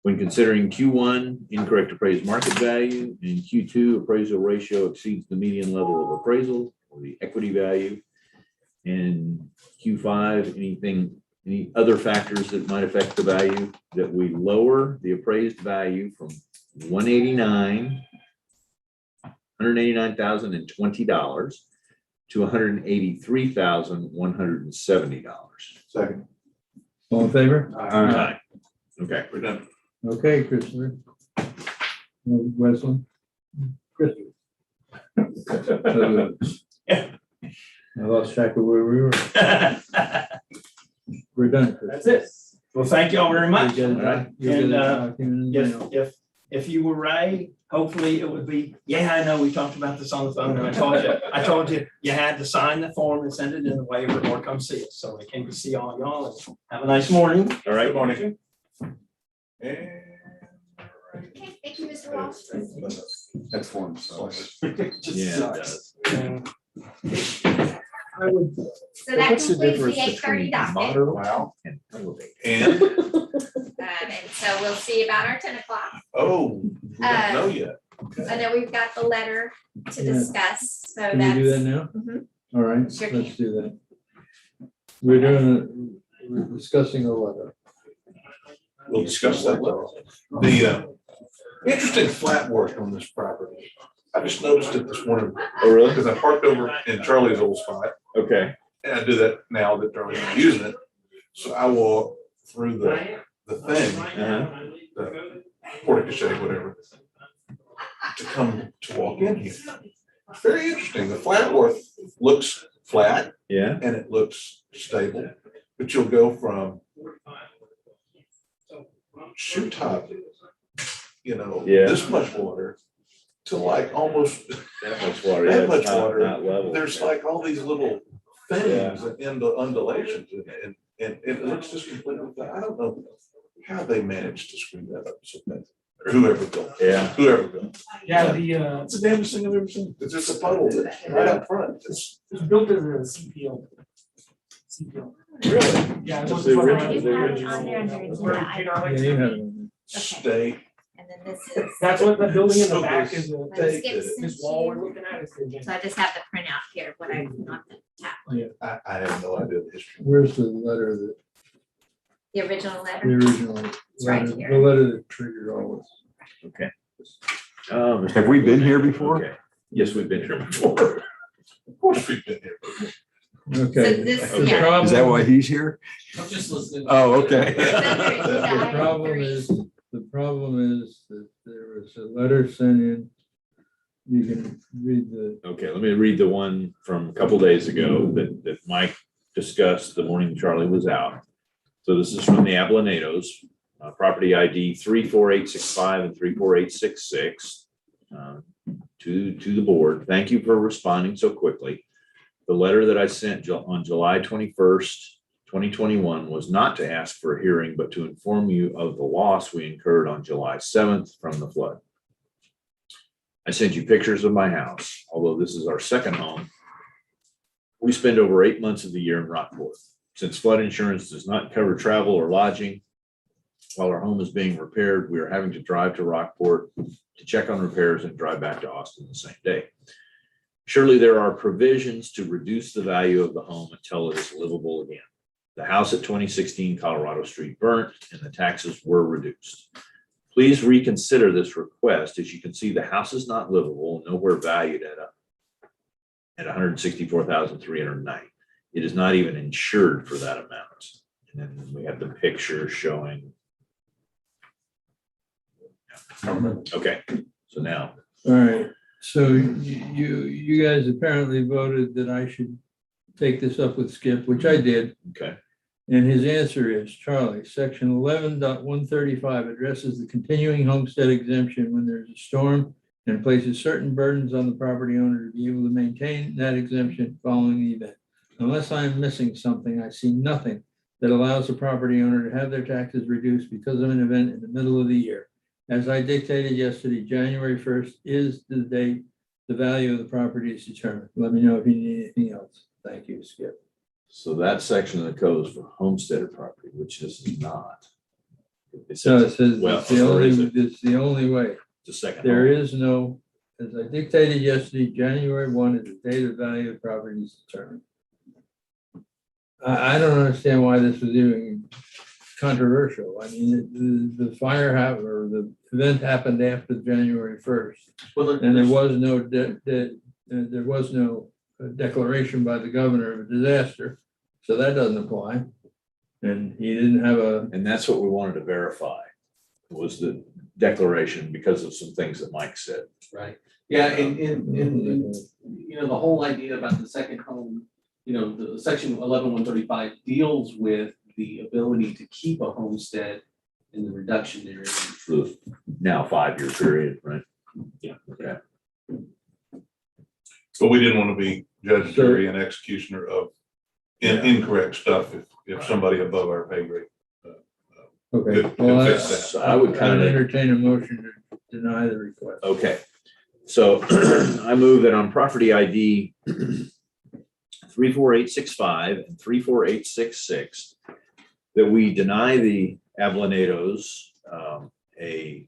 When considering Q1 incorrect appraised market value and Q2 appraisal ratio exceeds the median level of appraisal or the equity value. And Q5, any other factors that might affect the value, that we lower the appraised value from $189,020 to $183,170. Second. All in favor? Aye. Okay. We're done. Okay, Christopher. Wesley? Christopher. I lost track of where we were. We're done. Chris. That's it. Well, thank you all very much. You get it, you get it documented now. If you were Ray, hopefully it would be, I know we talked about this on the phone and I told you you had to sign the form and send it in the waiver or come see us. So I came to see all y'all and have a nice morning. All right. Good morning. And. Okay, thank you, Mr. Walsh. That form sucks. Yeah, it does. I would, So that What's the concludes difference the 8:30 between docket. model Wow. and elevate? And, And so we'll see about our 10 o'clock. oh, we don't know yet. And then we've got the letter to Yeah. discuss, so Can we do that that's. now? Mhm. All right, Sure let's do that. We're discussing a letter. we'll discuss that later. The interesting flat work on this property. I just noticed it this morning Oh, really? because I parked over in Charlie's old spot. Okay. And I do that now that Charlie's not using it. So I walk through the thing, Uh-huh. the portico, whatever, to come to walk in here. Very interesting. The flat work looks flat Yeah. and it looks stable, but you'll go from shoe top, Yeah. this much water to like almost That much water. that yeah, much it's not- water. Not level. There's like all these little things and undulations and it looks just completely flat. I don't know how they managed to screw that up so bad. Or whoever built it. Yeah. Whoever built it. Yeah, It's the damnest thing I've ever seen. It's just a puddle right up front. It's built as a CPO. CPO. Really? Yeah. it That's was the one of original- the the original- on there under That's agenda where, item. you know, like- Yeah, you have it on State. And then this is, That's what the building in the So back this- is, But They skip did it. this wall we're looking at is the so agenda. I just have the printout here, what I, not the tap, I have no idea the history. Where's the letter that, the original the letter. original right letter, here. the letter that triggered all this? Okay. Have we been here before? Okay. Yes, we've been here before. Of course we've been here. Okay. So this, The yeah. problem- Is that why he's here? I'm just listening. Oh, okay. It's under agenda The item problem 3. is, that there was a letter sent in. You can read the, Okay, let me read the one from a couple days ago that Mike discussed the morning Charlie was out. So this is from the Ablanados, property ID 34865 and 34866. To the board, thank you for responding so quickly. The letter that I sent on July 21st, 2021 was not to ask for a hearing, but to inform you of the loss we incurred on July 7th from the flood. I sent you pictures of my house. Although this is our second home, we spend over 8 months of the year in Rockport. Since flood insurance does not cover travel or lodging, while our home is being repaired, we are having to drive to Rockport to check on repairs and drive back to Austin the same day. Surely there are provisions to reduce the value of the home until it is livable again. The house at 2016 Colorado Street burnt and the taxes were reduced. Please reconsider this request. As you can see, the house is not livable, nowhere valued at $164,390. It is not even insured for that amount. And then we have the picture showing. Okay, so now, all right, so you guys apparently voted that I should take this up with Skip, which I did. okay, And his answer is, Charlie, section 11.135 addresses the continuing homestead exemption when there's a storm and places certain burdens on the property owner to be able to maintain that exemption following the event. Unless I'm missing something, I see nothing that allows the property owner to have their taxes reduced because of an event in the middle of the year. As I dictated yesterday, January 1st is the date the value of the property is determined. Let me know if you need anything else. Thank you, Skip. so that section of the code is for homesteaded property, which this is not. It So says, it says well, it's the or is only, it? it's the only way. The second. There home. is no, as I dictated yesterday, January 1 is the date of value of property is determined. I don't understand why this was even controversial. I mean, the fire happened, or the event happened after January 1st. And there was no declaration by the governor of a disaster, so that doesn't apply. And he didn't have a, And that's what we wanted to verify, was the declaration because of some things that Mike said. Right, yeah, and, the whole idea about the second home, the section 11.135 deals with the ability to keep a homestead in the reduction area. For the now 5-year period, right? Yeah. Okay. But we didn't want to be judge, jury, and executioner of incorrect stuff if somebody above our pay grade. okay. Could Well, fix that. So I would kind of. entertain a motion to deny the request. Okay, so I move that on property ID 34865 and 34866, that we deny the Ablanados a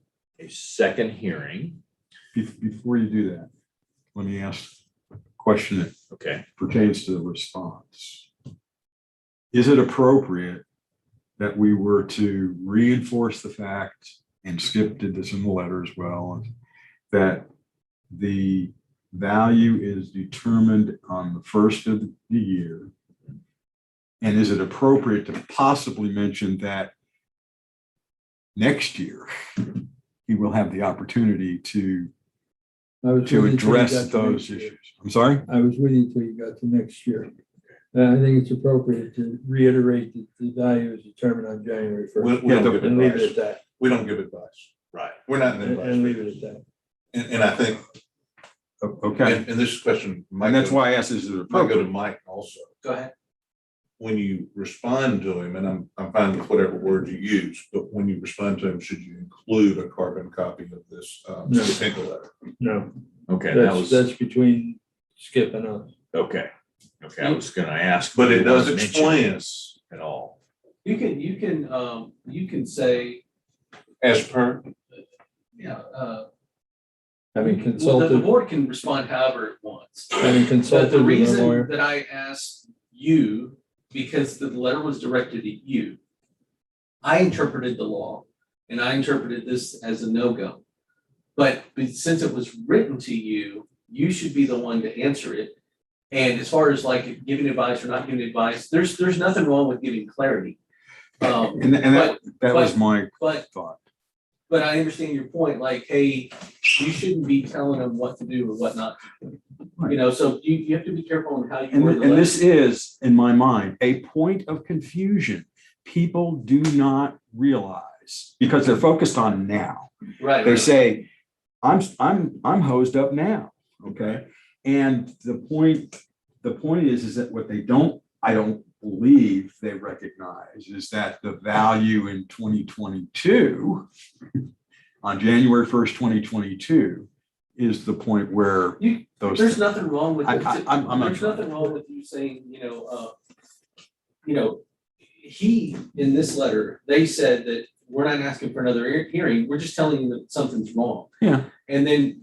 second hearing. Before you do that, let me ask a question that Okay, pertains to the response. Is it appropriate that we were to reinforce the fact, and Skip did this in the letter as well, that the value is determined on the first of the year. And is it appropriate to possibly mention that next year he will have the opportunity to I was with you till you address got to those next year. issues? I'm sorry? I was with you till you got to next year. I think it's appropriate to reiterate that the value is determined on January We first. we don't give And leave it at advice. that, We don't give advice. Right. We're not in the and advice. leave it business. at that. And I think, Okay. and this question might And that's go, why I asked, is it might go to appropriate? Mike also. Go ahead. When you respond to him, and I'm fine with whatever word you use, but when you respond to him, should you include a carbon copy of this No. Pinker letter? No, Okay, that was, that's between Skip and us. okay. Okay, I was gonna ask. But it if you does wanted to mention explain. this At all. You can say, As per, yeah, Having well, the consulted, board can respond however it wants. having But consulted the with our reason lawyer. that I asked you, because the letter was directed at you, I interpreted the law and I interpreted this as a no-go. But since it was written to you, you should be the one to answer it. And as far as like giving advice or not giving advice, there's nothing wrong with giving clarity. And that was my But thought. But I understand your point, like, hey, you shouldn't be telling them what to do or what not to do. You know, so you have to be careful on how you And, word the and this letter. is, in my mind, a point of confusion. People do not realize, because they're focused on now. Right. They say, I'm hosed up now, okay? And the point is that what I don't believe they recognize is that the value in 2022, on January 1st, 2022, is the point where those. There's nothing wrong with it. I'm not There's trying. nothing wrong with you saying, he, in this letter, they said that we're not asking for another hearing, we're just telling you that something's wrong. Yeah. And then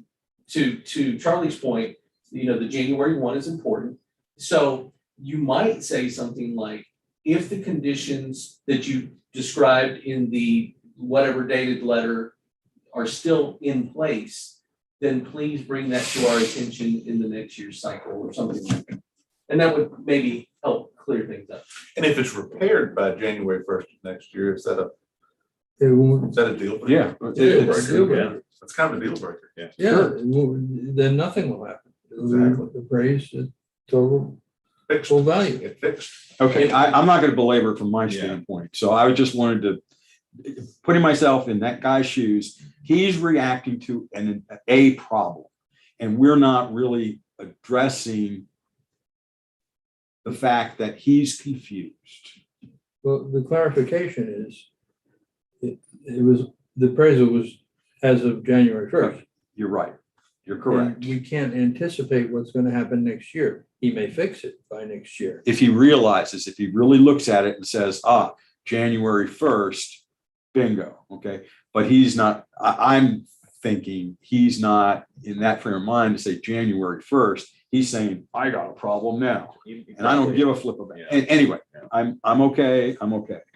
to Charlie's point, the January 1 is important. So you might say something like, if the conditions that you described in the whatever dated letter are still in place, then please bring that to our attention in the next year's cycle or something like that. And that would maybe help clear things up. and if it's repaired by January 1st of next year, is that It won't, a deal breaker? Yeah. it's- Yeah. It's kind of a deal breaker. Yeah. yeah, it won't- then nothing will happen. Exactly. The price, the total Fixed. full value. It fixed. Okay, I'm not gonna belabor from my Yeah. standpoint, so I just wanted to, putting myself in that guy's shoes, he's reacting to a problem. And we're not really addressing the fact that he's confused. Well, the clarification is, it was, the appraisal was as of January first. You're right, you're correct. We can't anticipate what's gonna happen next year. He may fix it by next year. If he realizes, if he really looks at it and says, January 1st, bingo, okay? But he's not, I'm thinking he's not in that frame of mind to say January 1st. He's saying, I got a problem now, and I don't give a flip about it. Yeah. Anyway, I'm okay.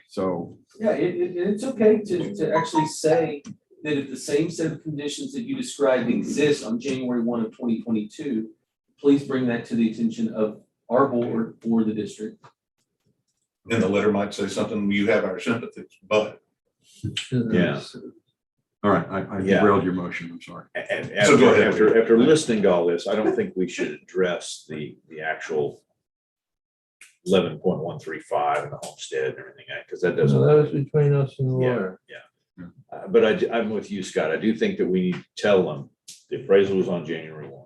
So, Yeah, it's okay to actually say that if the same set of conditions that you described exist on January 1 of 2022, please bring that to the attention of our board or the district. And the letter might say something, you have our sympathies, but Yeah. all right, I Yeah. derailed your motion, I'm sorry. And So go ahead. after listening to all this, I don't think we should address the actual 11.135 and the homestead and everything, because that doesn't. So that was between us and the Yeah, lawyer. yeah. But I'm with you, Scott. I do think that we need to tell them the appraisal was on January 1.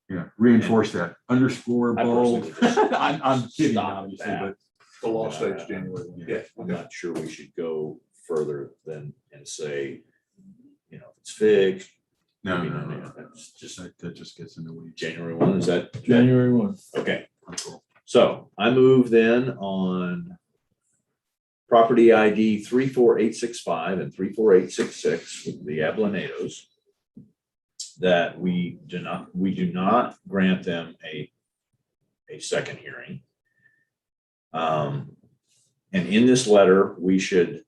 Yeah, reinforce that, underscore, I bold. personally would I'm kidding, stop obviously, that. but the law states January. Yeah, I'm not sure we should go further than and say, it's fixed. no, I mean, no, no. That's just That just gets in the weeds. January 1. Is that January 1. okay? Cool. So I move then on property ID 34865 and 34866 with the Ablonados, that we do not grant them a second hearing. And in this letter, we should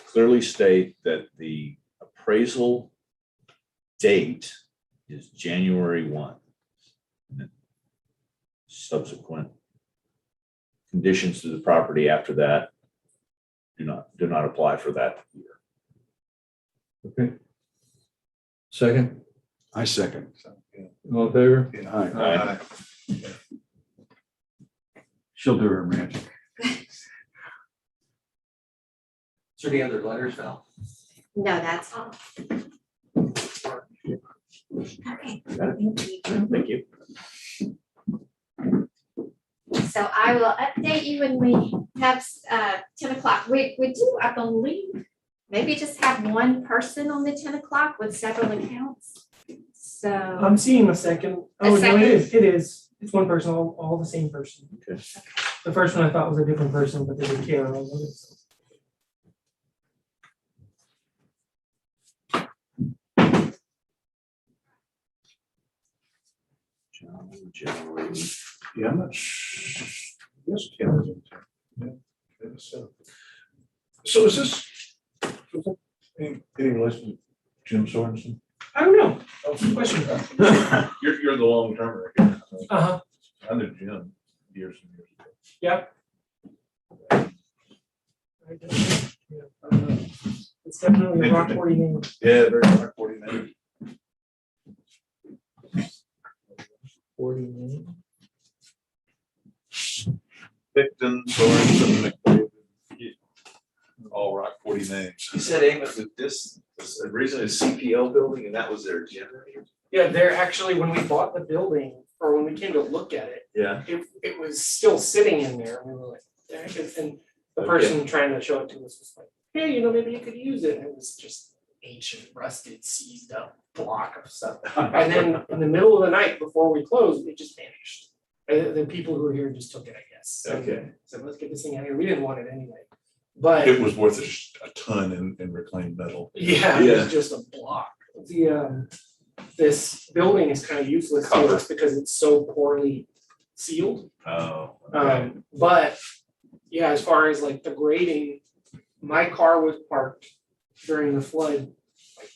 clearly state that the appraisal date is January 1. Subsequent conditions to the property after that do not apply for that year. Okay. Second, I second. all in favor? Aye. She'll do her magic. Is there any other letters, Val? No, that's all. Okay. Thank you. So I will update you when we have 10 o'clock. We do, I believe, maybe just have one person on the 10 o'clock with several accounts. So, I'm seeing the second. Oh, no, second? it is. It's one person, all the same person. Okay. The first one I thought was a different person, but they did care of it. January. Yeah, I'm not yes, Ken is in town. Yeah, yeah, so is this any relation to Jim Sorensen? I don't know. That's a question. You're the long termer again. Uh-huh. I knew Jim years and years ago. Yep. It's definitely a Rockport name. Yeah, very hard 49. 49. Picton, Sorensen, McDavid, all Rock 40 names. You said Amos that this was originally a CPL building and that was their generator? Yeah, they're actually, when we bought the building, or when we came to look at it, Yeah. it was still sitting in there. And we were like, "The heck is-" and the person trying to show it to us was like, hey, maybe you could use it. And it was just ancient, rusted, seized up block of stuff. And then in the middle of the night before we closed, it just vanished. And the people who were here just took it, I guess. Okay. So let's get this thing out of here. We didn't want it anyway. But It was worth a ton in reclaimed metal. yeah, it was just a block. This building is kind of useless to us because it's so poorly sealed. Oh. Okay. But yeah, as far as like the grading, my car was parked during the flood, like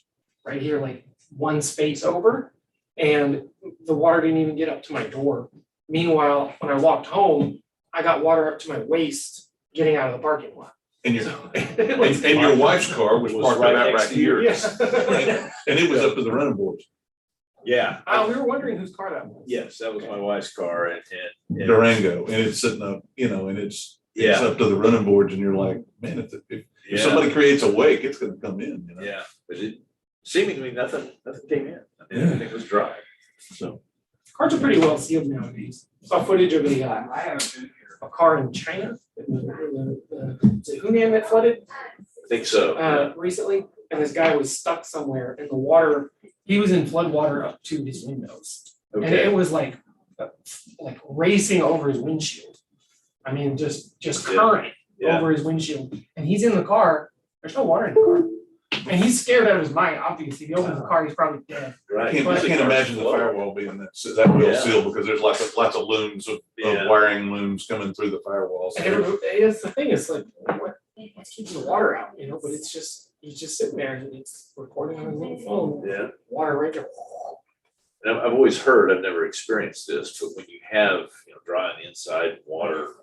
right here, like one space over, and the water didn't even get up to my door. Meanwhile, when I walked home, I got water up to my waist getting out of the parking lot. And your, So, and your wife's car was parked right right next back to here. yeah. And it was up to the running boards. Yeah. We were wondering whose car that was. Yes, that was my wife's car and Durango, and it's sitting up, and it's yeah, up to the running boards, and you're like, man, if yeah, somebody creates a wake, it's gonna come in, yeah, but it seemingly nothing came in. I mean, everything was dry. So Cars are pretty well sealed nowadays. Saw footage of a car in China, is it Hunan that flooded I think so. recently, and this guy was stuck somewhere in the water. He was in flood water up to his windows, and Okay. it was like racing over his windshield. I mean, just current Yeah. over his windshield, and he's in the car. There's no water in the car, and he's scared out of his mind. Obviously, he opens the car, he's probably dead. I Right. can't imagine the firewall being that well Yeah. sealed, because there's lots of looms of Yeah. wiring looms coming through the firewalls. And it's the thing, it's like, what's keeping the water out, but it's just, he's just sitting there and it's recording on his little phone. Yeah. Water right there. And I've always heard, I've never experienced this, but when you have, dry on the inside, water,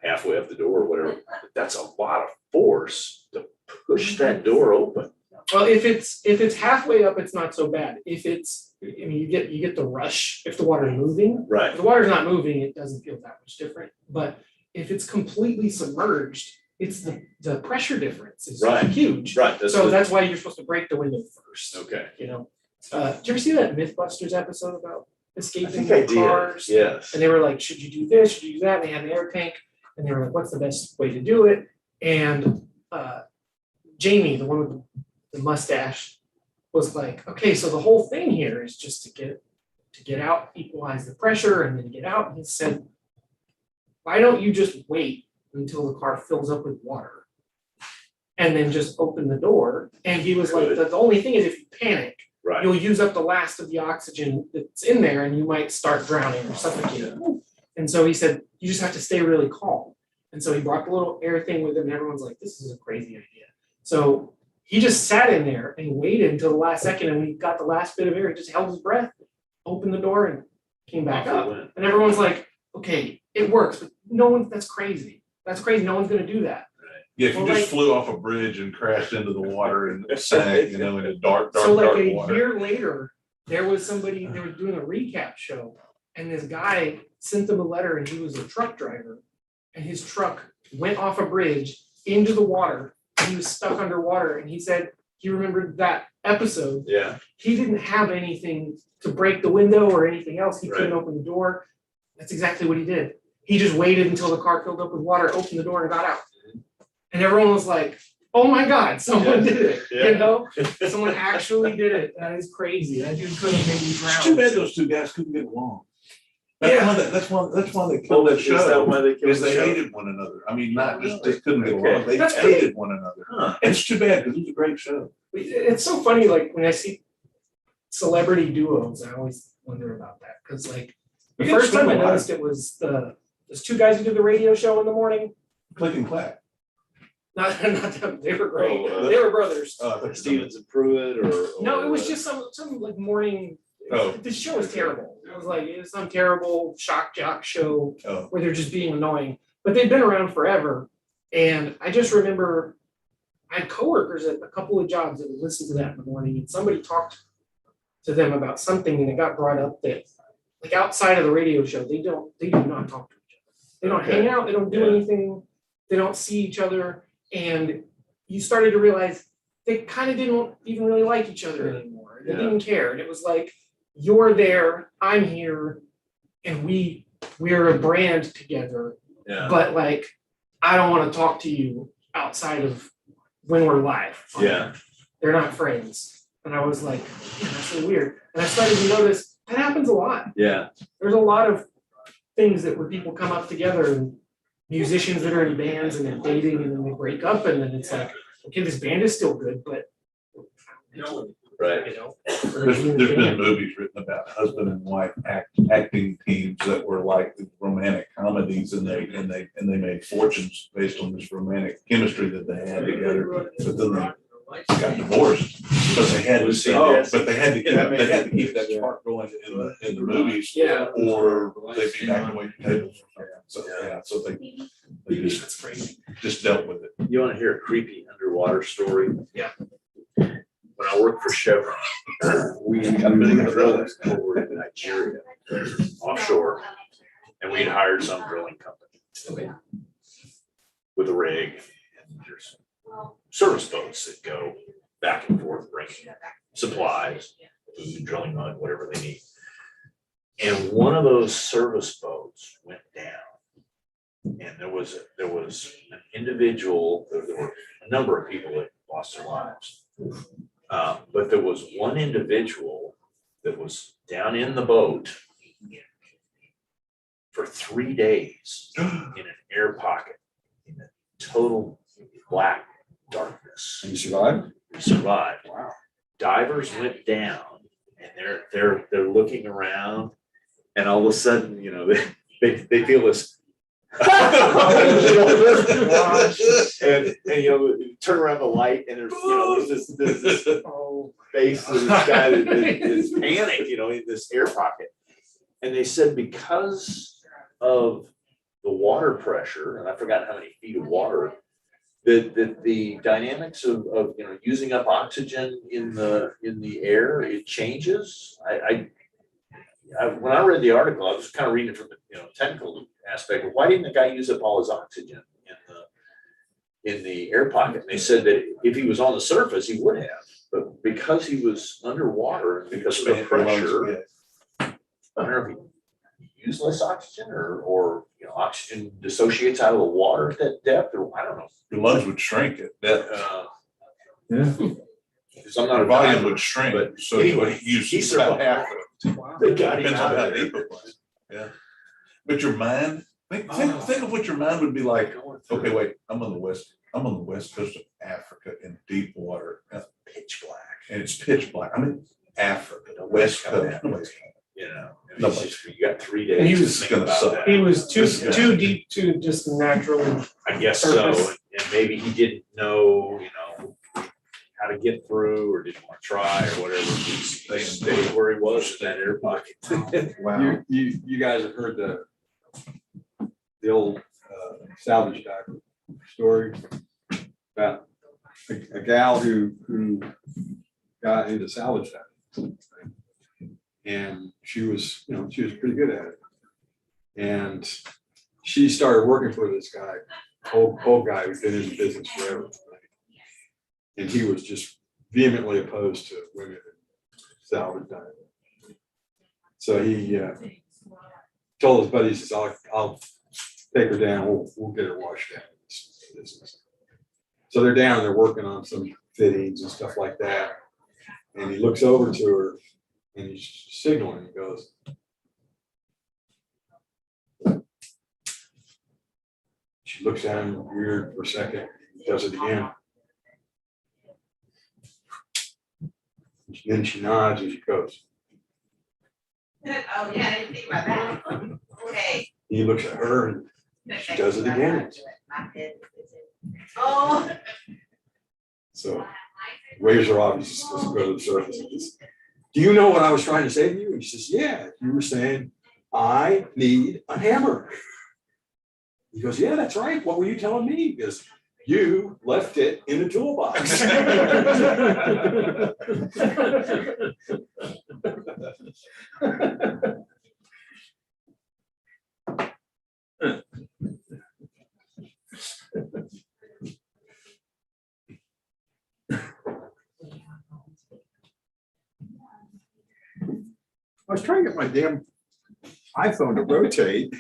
halfway up the door or whatever, that's a lot of force to push that door open. Well, if it's halfway up, it's not so bad. If it's, you get the rush if the water is moving. If Right. the water's not moving, it doesn't feel that much different. But if it's completely submerged, it's the pressure difference is Right. huge. Right. So that's why you're supposed to break the window first. Okay. Did you ever see that Mythbusters episode about I escaping think I did. cars? Yes. And they were like, should you do this? Should you do that? And they had an air tank, and they were like, what's the best way to do it? And Jamie, the one with the mustache, was like, okay, so the whole thing here is just to get out, equalize the pressure, and then get out. And he said, why don't you just wait until the car fills up with water and then just open the door? And he was like, the only thing is if you panic, Right. you'll use up the last of the oxygen that's in there and you might start drowning or suffocating. And so he said, you just have to stay really calm. And so he brought the little air thing with him, and everyone's like, this is a crazy idea. So he just sat in there and waited until the last second, and when he got the last bit of air, he just held his breath, opened the door, and came back up. And everyone's like, okay, it works, but no one, that's crazy. That's crazy. No one's gonna do that. Yeah, if you Well, just like- flew off a bridge and crashed into the water and sank, in a dark, So like dark a water. year later, there was somebody, they were doing a recap show, and this guy sent them a letter, and he was a truck driver. And his truck went off a bridge into the water, and he was stuck underwater, and he said he remembered that episode. Yeah. He didn't have anything to break the window or anything else, he couldn't open the door. That's exactly what he did. He just waited until the car filled up with water, opened the door, and got out. And everyone was like, oh my God, someone did it, you know? Someone actually did it. That is crazy. That dude could have maybe It's too drowned. bad those two guys couldn't get along. Yeah. That's why they killed that Is that show, why they killed is the they show? hated one another. I mean, not just, they couldn't get Okay. along, they That's hated one another. Huh. And it's too bad, because it was a great show. It's so funny, like when I see celebrity duos, I always wonder about that. Cause like the You can first time I spend a lot. noticed it was there's two guys who did the radio show in the morning. Click and clack. Not them, they were great. Oh, They were brothers. Stevens and Pruitt or? No, it was just some like morning. Oh. The show was terrible. It was some terrible shock jock show Oh. where they're just being annoying. But they've been around forever. And I just remember I had coworkers at a couple of jobs that would listen to that in the morning, and somebody talked to them about something, and it got brought up that like outside of the radio show, they do not talk to each other. They don't hang out, they don't do anything, they don't see each other. And you started to realize they kind of didn't even really like each other anymore. They didn't care. And it was like, you're there, I'm here, and we're a brand together. Yeah. But like, I don't want to talk to you outside of when we're live. Yeah. They're not friends. And I was like, yeah, that's so weird. And I started to notice that happens a lot. Yeah. There's a lot of things that where people come up together, and musicians that are in bands and they're dating and then they break up, and then it's like, okay, this band is still good, but Right. you know. There's been movies written about husband and wife acting teams that were like romantic comedies, and they made fortunes based on this romantic chemistry that they had together. But then they got divorced, but they had to keep that spark going in the movies. Yeah. Or they'd be back away from tables. So they That's crazy. just dealt with it. You want to hear a creepy underwater story? Yeah. When I worked for Chevron, we drilled over in Nigeria, offshore, and we'd hired some drilling company with a rig, and there's service boats that go back and forth bringing supplies, food, drilling mud, whatever they need. And one of those service boats went down, and there was an individual. There were a number of people that lost their lives. But there was one individual that was down in the boat for 3 days in an air pocket in a total black darkness. And you survived? He survived. Wow. Divers went down, and they're looking around, and all of a sudden, you know, they feel this. and you know, turn around the light, and there's this face of this guy that is panicked, you know, in this air pocket. And they said because of the water pressure, and I forgot how many feet of water, that the dynamics of you know, using up oxygen in the air, it changes. When I read the article, I was kind of reading it from the technical aspect of why didn't the guy use up all his oxygen in the air pocket? And they said that if he was on the surface, he would have, but because he was underwater and because of the pressure, I don't know if he used less oxygen or you know, oxygen dissociates out of the water at that depth, or I don't know. Your lungs would shrink at that. Yeah. Because I'm not a volume diver, would shrink, but so anyway, you he use about survived. half of it. They got him Depends out on how of deep there. it was. Yeah. But your mind, think of what your mind would be like. Okay, wait, I'm on the west coast of Africa in deep water, Pitch black. and it's pitch black. I'm in Africa, the west coast. Nobody's you know, and it's just, you got 3 And he days to was think gonna about suck. that. He was This is too deep to just naturally. I guess so, Surface. and maybe he didn't know, you know, how to get through, or didn't want to try, or whatever. He stayed where he was in that air pocket. Wow. You guys have heard the old salvage diver story about a gal who got into salvage diving. And she was pretty good at it. And she started working for this guy, old guy who'd been in the business forever. Right? And he was just vehemently opposed to women in salvage diving. So he told his buddies, he says, I'll take her down, we'll get her washed down. So they're down, they're working on some fittings and stuff like that. And he looks over to her and he's signaling, he goes, she looks at him weird for a second, he does it again. And then she nods and she goes. Oh, yeah, I didn't think about that. Okay. He looks at her and she does it again. Oh. So waves are obvious, supposed to go to the surface. He says, do you know what I was trying to say to you? And she says, yeah, you were saying, I need a hammer. He goes, yeah, that's right. What were you telling me? He goes, you left it in the toolbox. I was trying to get my damn iPhone to rotate.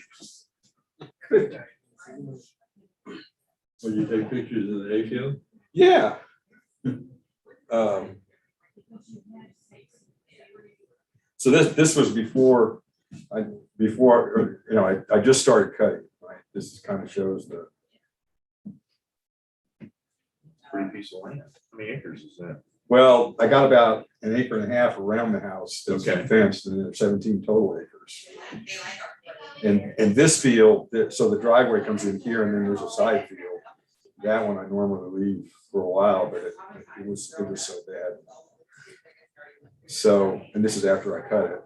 Will you take pictures of the hayfield? Yeah. So this was before I just started cutting, right? This kind of shows the Pretty piece of land. How many acres is that? well, I got about an acre and a half around the house that's Okay. fenced, and there's 17 total acres. And this field, so the driveway comes in here, and then there's a side field. That one I normally leave for a while, but it was so bad. So, and this is after I cut it,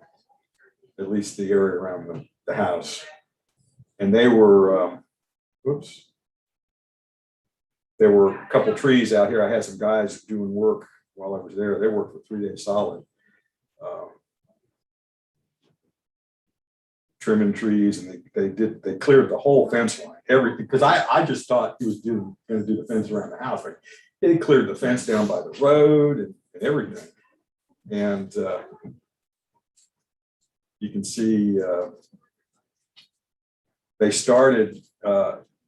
at least the area around the house. And they were, there were a couple trees out here. I had some guys doing work while I was there. They worked for 3 days solid. Trimming trees, and they cleared the whole fence line, everything, because I just thought he was going to do the fence around the house. Like, they cleared the fence down by the road and everything. And you can see they started,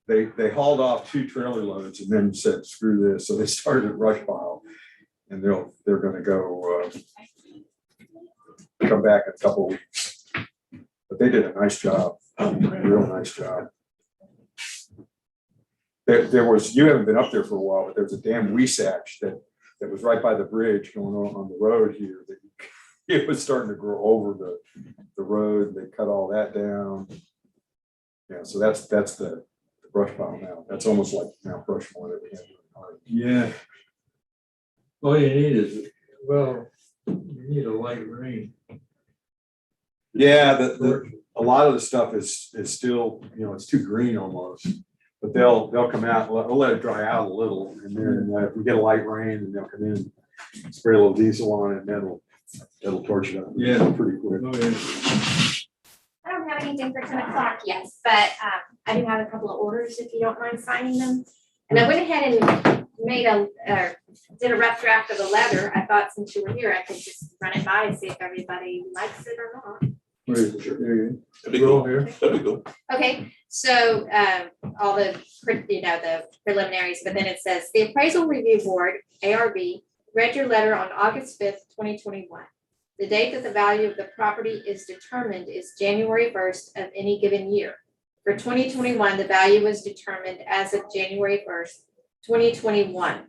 they hauled off 2 trailer loads and then said, screw this. So they started a brush pile, and they're going to go come back in a couple of weeks. But they did a nice job, real nice job. There was, you haven't been up there for a while, but there was a damn Weesach that was right by the bridge going on the road here. That it was starting to grow over the road. They cut all that down. Yeah, so that's the brush pile now. That's almost like Mount Rushmore that we have. Yeah. All you need is, well, you need a light rain. Yeah, a lot of the stuff is still, it's too green almost. But they'll come out, we'll let it dry out a little, and then if we get a light rain, and they'll come in, spray a little diesel on it, and that'll torch it up. Yeah. Pretty quick. Oh, yeah. I don't have anything for 10 o'clock yet, but I do have a couple of orders if you don't mind signing them. And I went ahead and did a rough draft of a letter. I thought since you were here, I could just run it by and see if everybody likes it or not. Where is it? There you That'd be go. Roll cool. here. That'd be cool. Okay, so all the preliminaries, but then it says, the Appraisal Review Board, ARB, read your letter on August 5th, 2021. The date that the value of the property is determined is January 1st of any given year. For 2021, the value was determined as of January 1st, 2021.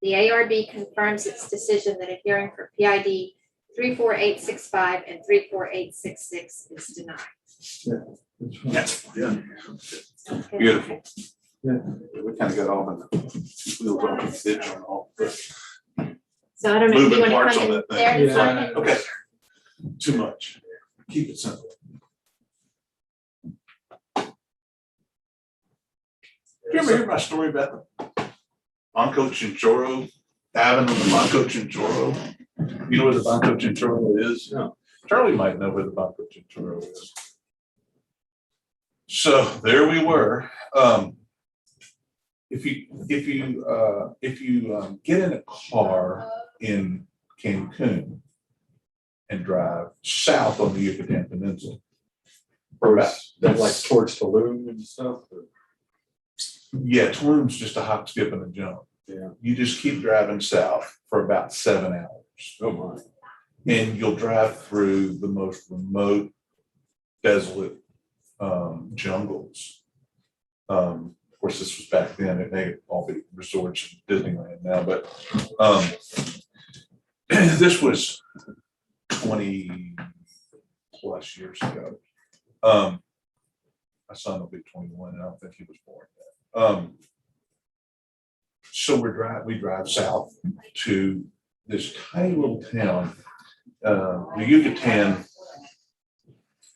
The ARB confirms its decision that a hearing for PID 34865 and 34866 is denied. That's fine. Yeah, Okay. beautiful. Yeah. We kind of got all the wheels on the ditch on all, but So I don't know if you moving want parts to on come in that thing. there and Yeah. sign it. Okay. Too much. Keep it simple. Do you ever hear my story about the Banco Chinchorro, diving on the Banco Chinchorro? You know where the Banco Chinchorro is? No. Charlie might know where the Banco Chinchorro is. So there we were. If you get in a car in Cancun and drive south on the Yucatan Peninsula, for about, That's like towards Tulum and stuff. yeah, Tulum's just a hop, skip, and a jump. Yeah. You just keep driving south for about 7 hours. Oh my. And you'll drive through the most remote, desolate jungles. Of course, this was back then. It may all be resorts and Disneyland now, but this was 20 plus years ago. My son will be 21. I don't think he was born yet. So we drive south to this tiny little town. The Yucatan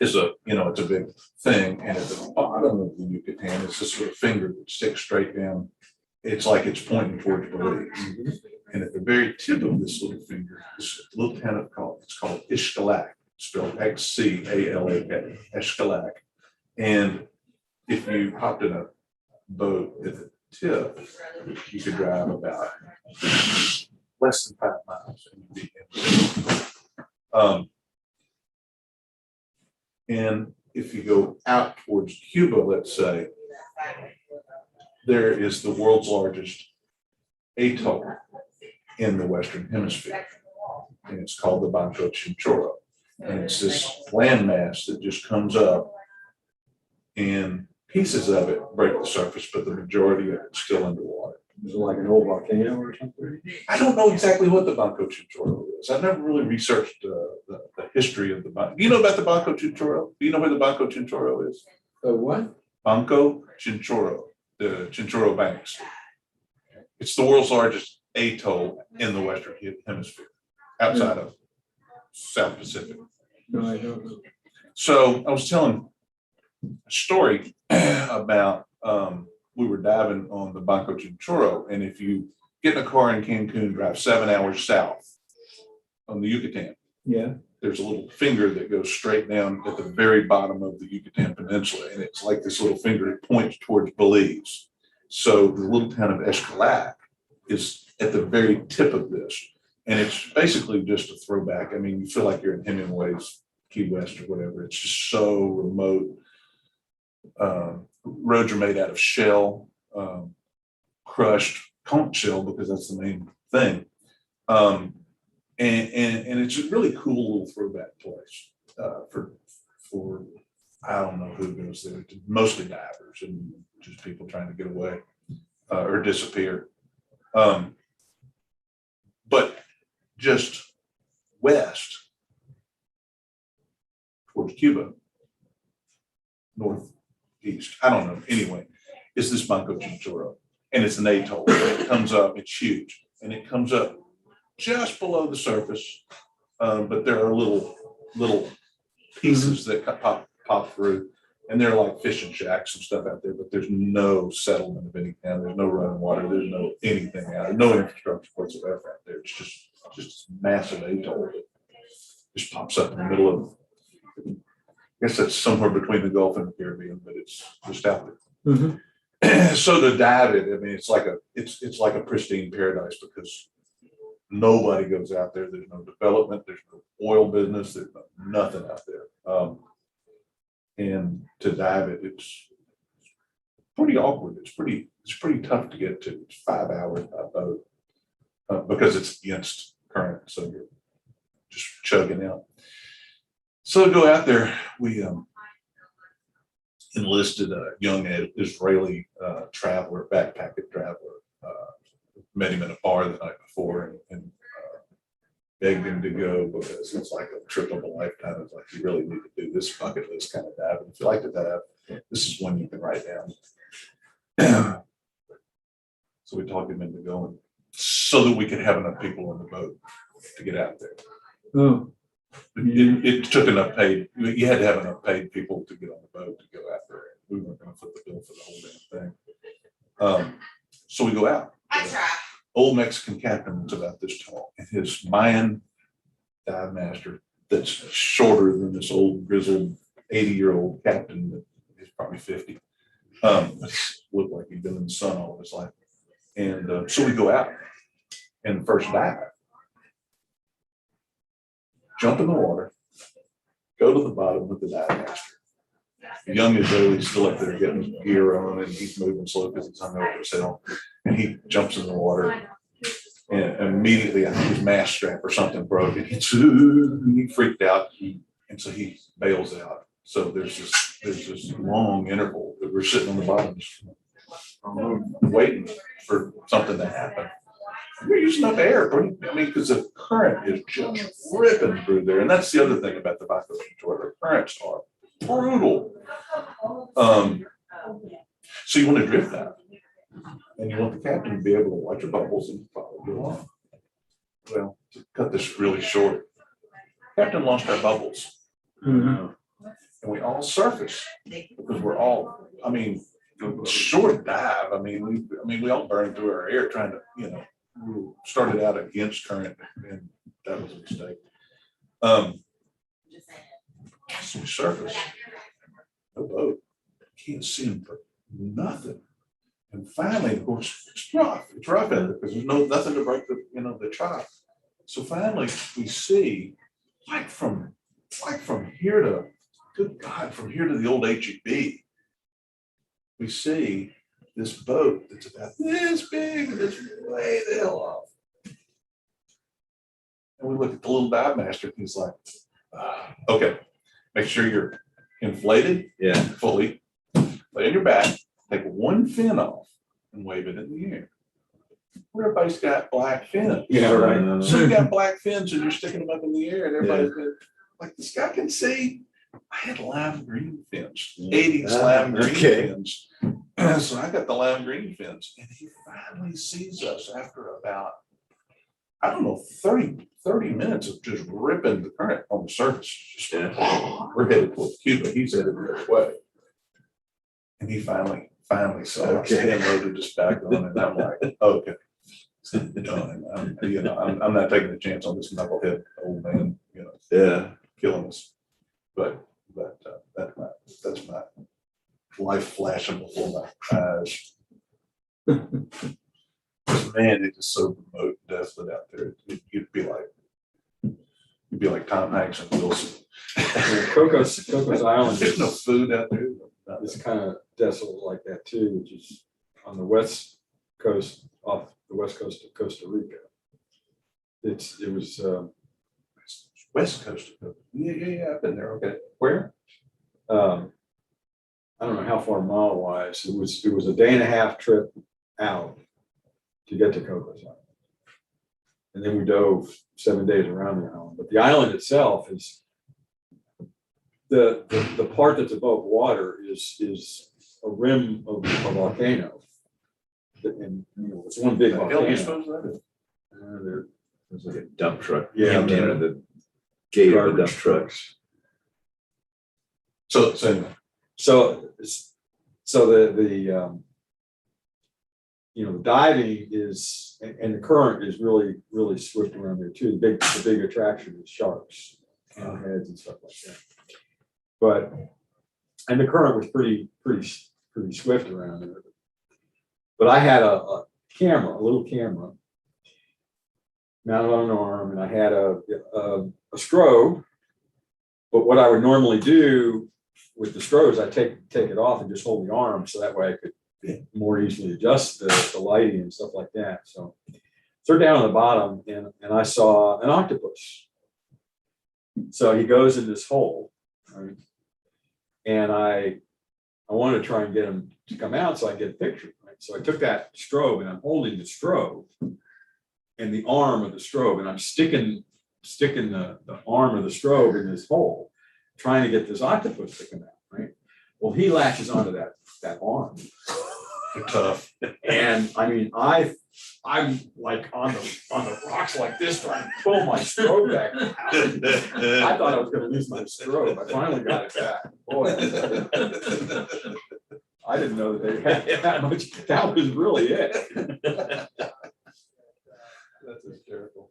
is it's a big thing, and at the bottom of the Yucatan is this little finger that sticks straight down. It's like it's pointing towards Belize. And at the very tip of this little finger, this little town it's called Xcalak, spelled Xcalak, Xcalak. And if you hopped in a boat at the tip, you could drive about less than 5 miles and you'd be in. And if you go out towards Cuba, let's say, there is the world's largest atoll in the Western Hemisphere. And it's called the Banco Chinchorro. And it's this landmass that just comes up, and pieces of it break the surface, but the majority of it's still underwater. Is it like an old volcano or something? I don't know exactly what the Banco Chinchorro is. I've never really researched the history of the Banco. Do you know about the Banco Chinchorro? Do you know where the Banco Chinchorro is? The what? Banco Chinchorro, the Chinchorro Banks. It's the world's largest atoll in the Western Hemisphere, outside of South Pacific. No, I don't know. So I was telling a story about we were diving on the Banco Chinchorro, and if you get in a car in Cancun, drive 7 hours south on the Yucatan, Yeah. there's a little finger that goes straight down at the very bottom of the Yucatan Peninsula, and it's like this little finger that points towards Belize. So the little town of Xcalak is at the very tip of this, and it's basically just a throwback. I mean, you feel like you're in Hemingway's Key West or whatever. It's just so remote. Roads are made out of shell, crushed conch shell, because that's the main thing. And it's a really cool little throwback place for I don't know who goes there, mostly divers and just people trying to get away or disappear. But just west towards Cuba, northeast, I don't know, anyway, is this Banco Chinchorro. And it's an atoll, and it comes up, it's huge, and it comes up just below the surface. But there are little pieces that pop through, and they're like fishing shacks and stuff out there, but there's no settlement of any kind. There's no running water, there's no anything out there, no infrastructure whatsoever out there. It's just massive atoll that just pops up in the middle of, I guess that's somewhere between the Gulf and the Caribbean, but it's just out there. Mhm. So to dive it, I mean, it's like a pristine paradise, because nobody goes out there. There's no development, there's no oil business, there's nothing out there. And to dive it, it's pretty awkward. It's pretty tough to get to. It's 5 hours by boat because it's against current, so you're just chugging out. So to go out there, we enlisted a young Israeli traveler, backpacking traveler. Met him in a bar the night before, and begged him to go because it's like a trip of a lifetime. It's like, you really need to do this bucket list kind of dive. And if you like to dive, this is one you can write down. So we talked him into going so that we could have enough people on the boat to get out there. Oh, It took enough paid, you had to have enough paid people to get on the boat to go out there. We weren't gonna foot the bill for the whole damn thing. So we go out. Old Mexican captain was about this tall, and his Mayan dive master that's shorter than this old grizzled 80-year-old captain that is probably 50. Looked like he'd been in the sun all of his life. And so we go out and first dive. Jump in the water, go to the bottom with the dive master. The young Israeli's still up there getting his gear on, and he's moving slow because he's hungover himself. And he jumps in the water, and immediately I think his mask strap or something broke, and he freaked out, and so he bails out. So there's this long interval that we're sitting on the bottom, waiting for something to happen. We're using up air, I mean, because the current is just ripping through there. And that's the other thing about the bicoastal shore. The currents are brutal. So you want to drift out. And you want the captain to be able to watch your bubbles and follow you along. Well, to cut this really short, captain lost our bubbles. And we all surface because we're all, I mean, short dive. I mean, we all burned through our air trying to, we started out against current, and that was a mistake. So we surface, no boat, can't see them for nothing. And finally, of course, it's rough out there because there's nothing to break the chop. So finally, we see, like from here to, good God, from here to the old HEB, we see this boat that's about this big and it's way the hell off. And we look at the little dive master and he's like, okay, make sure you're inflated fully, lay on your back, take one fin off and wave it in the air. Everybody's got black fins. Yeah, right. So you got black fins and you're sticking them up in the air and everybody's been like, this guy can see. I had lime green fins, 80s lime green fins. So I got the lime green fins, and he finally sees us after about, I don't know, 30 minutes of just ripping the current on the surface. Just we're headed for Cuba. He's headed the other way. And he finally saw us and loaded us back on, and I'm like, okay. Done. I'm not taking a chance on this knucklehead old man, killing us. But that's my life flashing before my eyes. Man, it is so remote and desolate out there. You'd be like Tom Hanks and Wilson. Cocos Island There's no food out there. It's kind of desolate like that too, which is on the west coast, off the west coast of Costa Rica. It was West Coast. Yeah, I've been there. Okay. where? I don't know how far mile wise. It was a day and a half trip out to get to Cocos Island. And then we dove 7 days around the island. But the island itself is the part that's above water is a rim of a volcano. And it's one big What the hell are you volcano. supposed to do? There's like a dump truck. Yeah, The gate of the dump Garbage trucks. So the diving is, and the current is really swift around there too. The big attraction is sharks, hammerheads and stuff like that. And the current was pretty swift around there. But I had a little camera mounted on an arm, and I had a strobe. But what I would normally do with the strobes, I take it off and just hold the arm, so that way I could more easily adjust the lighting and stuff like that. So they're down on the bottom, and I saw an octopus. So he goes in this hole, right? And I wanted to try and get him to come out so I get a picture. Right? So I took that strobe, and I'm holding the strobe and the arm of the strobe, and I'm sticking sticking the arm of the strobe in this hole, trying to get this octopus to come out, right? Well, he latches onto that arm. They're tough. And I mean, I'm like on the rocks like this, trying to pull my strobe back. I thought I was gonna lose my strobe. I finally got it back. Boy, I didn't know that they had that much. That was really it. That's hysterical.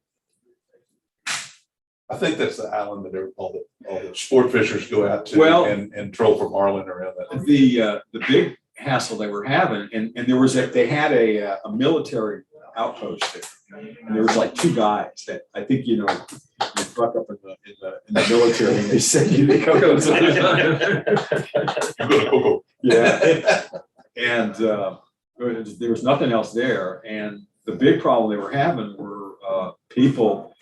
I think that's the island that all the sport fishers go out to Well- and troll for marlin around that. The big hassle they were having, and there was they had a military outpost there. And there was like two guys that I think, you fuck up in the military and they send you to go. Yeah. And there was nothing else there. And the big problem they were having were people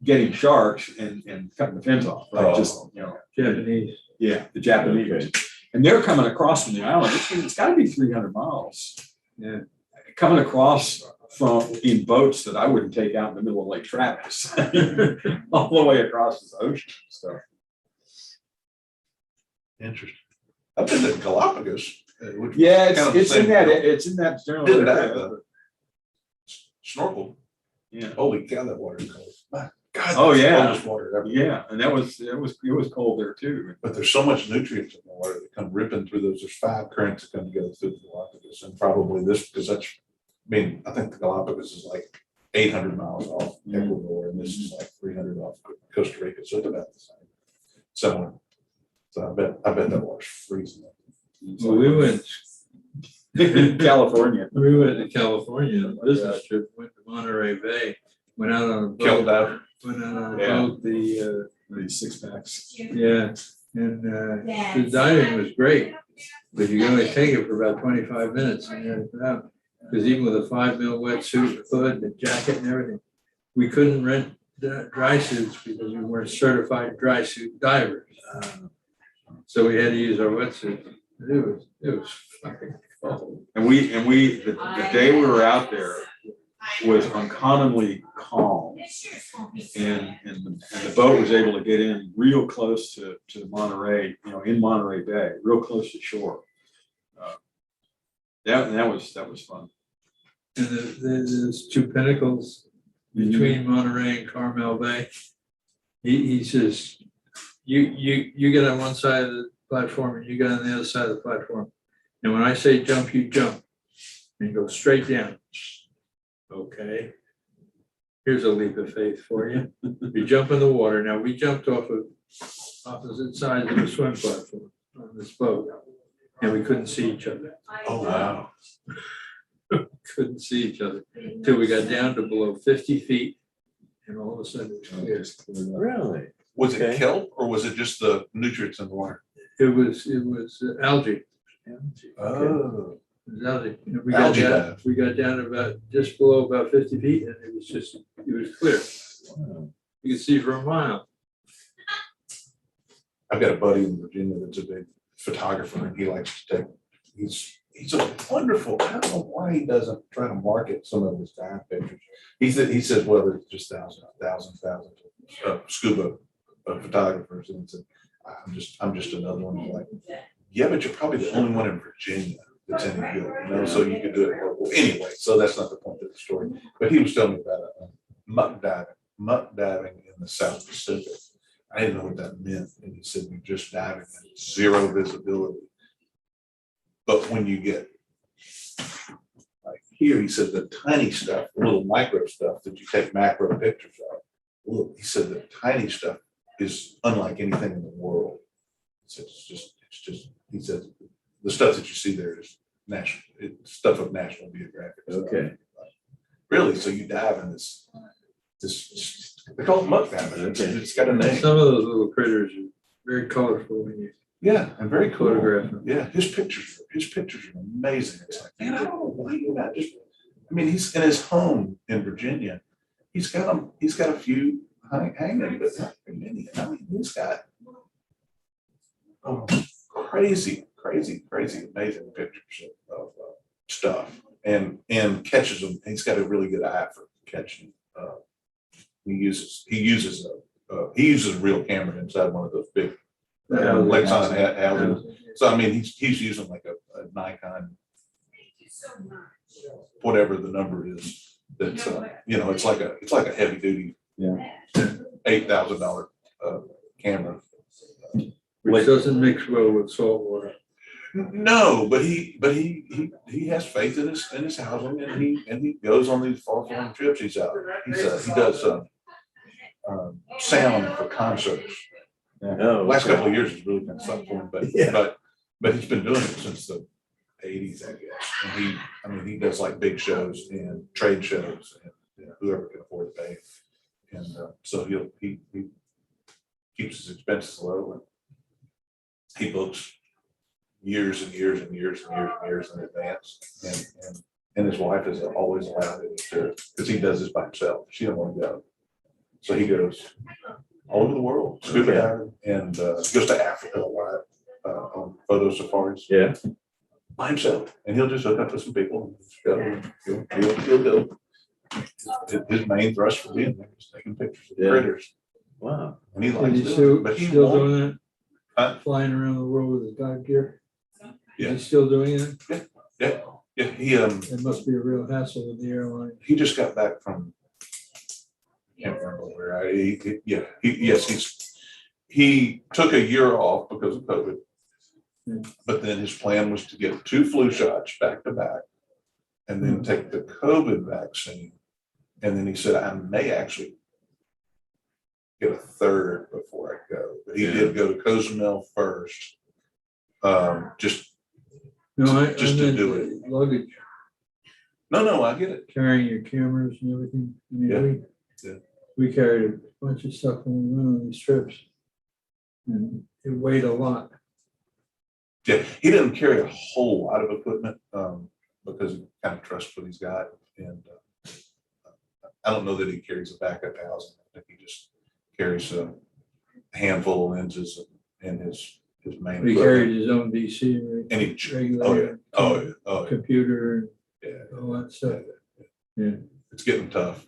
getting sharks and cutting the fins off, right? Oh. Just, Japanese. yeah, the Japanese. And they're coming across from the island. It's got to be 300 miles. Yeah. Coming across in boats that I wouldn't take out in the middle of Lake Travis, all the way across this ocean. So Interesting. I've been to Galapagos. Which yeah, is kind of the it's same in that deal. it's in that general. Didn't dive though. Snorkel. Yeah. Holy cow, that water is cold. My God. Oh, that's the yeah. coldest water ever. Yeah, and it was cold there too. But there's so much nutrients in the water that come ripping through those. There's 5 currents that come together through the Galapagos, and probably this, because I think the Galapagos is like 800 miles off Ecuador, and this is like 300 off Costa Rica, so it's about the same. So I bet that water's freezing. Well, we went California. We went to California on a business trip, went to Monterey Bay, went out on a Killed boat, out. went out on a Yeah. boat, the 6-packs. yeah, and the diving was great, but you can only take it for about 25 minutes and you're out. Because even with a 5 mil wetsuit, hood, and jacket and everything, we couldn't rent dry suits because we weren't certified dry suit divers. So we had to use our wetsuits. It was fucking cold. And the day we were out there was uncommonly calm. And the boat was able to get in real close to Monterey, in Monterey Bay, real close to shore. That was fun. And there's 2 pinnacles between Monterey and Carmel Bay. He says, you get on one side of the platform and you get on the other side of the platform. And when I say jump, you jump and you go straight down. Okay. Here's a leap of faith for you. You jump in the water. Now we jumped off of opposite sides of the swim platform on this boat and we couldn't see each other. Oh, wow. Couldn't see each other till we got down to below 50 feet and all of a sudden it was clear. Really? Was it kelp or was it just the nutrients in the water? It was algae. Oh. It was algae. Algae We dive. got down to about just below about 50 feet and it was clear. You could see for a mile. I've got a buddy in Virginia that's a big photographer and he likes to take, he's a wonderful, I don't know why he doesn't try to market some of his dive pictures. He says, well, there's just thousands of scuba photographers. And he said, I'm just another one. He's like, yeah, but you're probably the only one in Virginia that's any good, so you could do it. Well, anyway, so that's not the point of the story. But he was telling me about muck diving in the South Pacific. I didn't know what that meant. And he said, you're just diving at 0 visibility. But when you get like here, he said the tiny stuff, the little micro stuff that you take macro pictures of. Look, he said the tiny stuff is unlike anything in the world. He said it's just. He said the stuff that you see there is stuff of National Geographic. Okay. Really? So you dive in this. They call it muck diving. It's got a name. Some of those little critters are very colorful when you Yeah, and very cool. photograph them. Yeah, his pictures are amazing. It's like, man, I don't know why you not just. I mean, he's in his home in Virginia. He's got a few hanging, but not very many. I mean, he's got crazy, amazing pictures of stuff, and catches them. He's got a really good eye for catching he uses a real camera inside one of those big Lexon houses. So I mean, he's using like a Nikon, whatever the number is. That's it's like a heavy duty $8,000 camera. Which doesn't mix well with salt water. No, but he has faith in his housing, and he goes on these far-flung trips. He does sound for concerts. Last couple of years has really been something for him, but he's been doing it since the 80s, I guess. And he does like big shows and trade shows, and whoever can afford to pay. And so he keeps his expenses low, and he books years and years and years and years and years in advance. And his wife has always allowed it to, because he does this by himself. She don't want to go. So he goes all over the world, scuba diving, and goes to Africa a lot on photo safaris. Yeah. By himself. And he'll just hook up with some people and he'll go. His main thrust for being there is taking pictures of critters. Wow. And he And likes he's it. still, But he still won't. doing that? Flying around the world with his dive gear? Yeah. He's still doing it? Yeah, It must be a real hassle with the airline. he just got back from, I can't remember where he took a year off because of COVID. But then his plan was to get 2 flu shots back to back and then take the COVID vaccine. And then he said, I may actually get a 3rd before I go. But he did go to Cozumel first. Just No, Just I to meant do it. luggage, no, I get it. carrying your cameras and everything. I mean, Yeah. we carried a bunch of stuff when we went on these trips. And it weighed a lot. Yeah, he doesn't carry a whole lot of equipment because he kind of trusts what he's got. And I don't know that he carries a backup housing. I think he just carries a handful of lenses and his main. He equipment. carried his own DC, right? And he, Regulator, oh yeah. computer, Yeah. and all that stuff. Yeah, It's getting tough,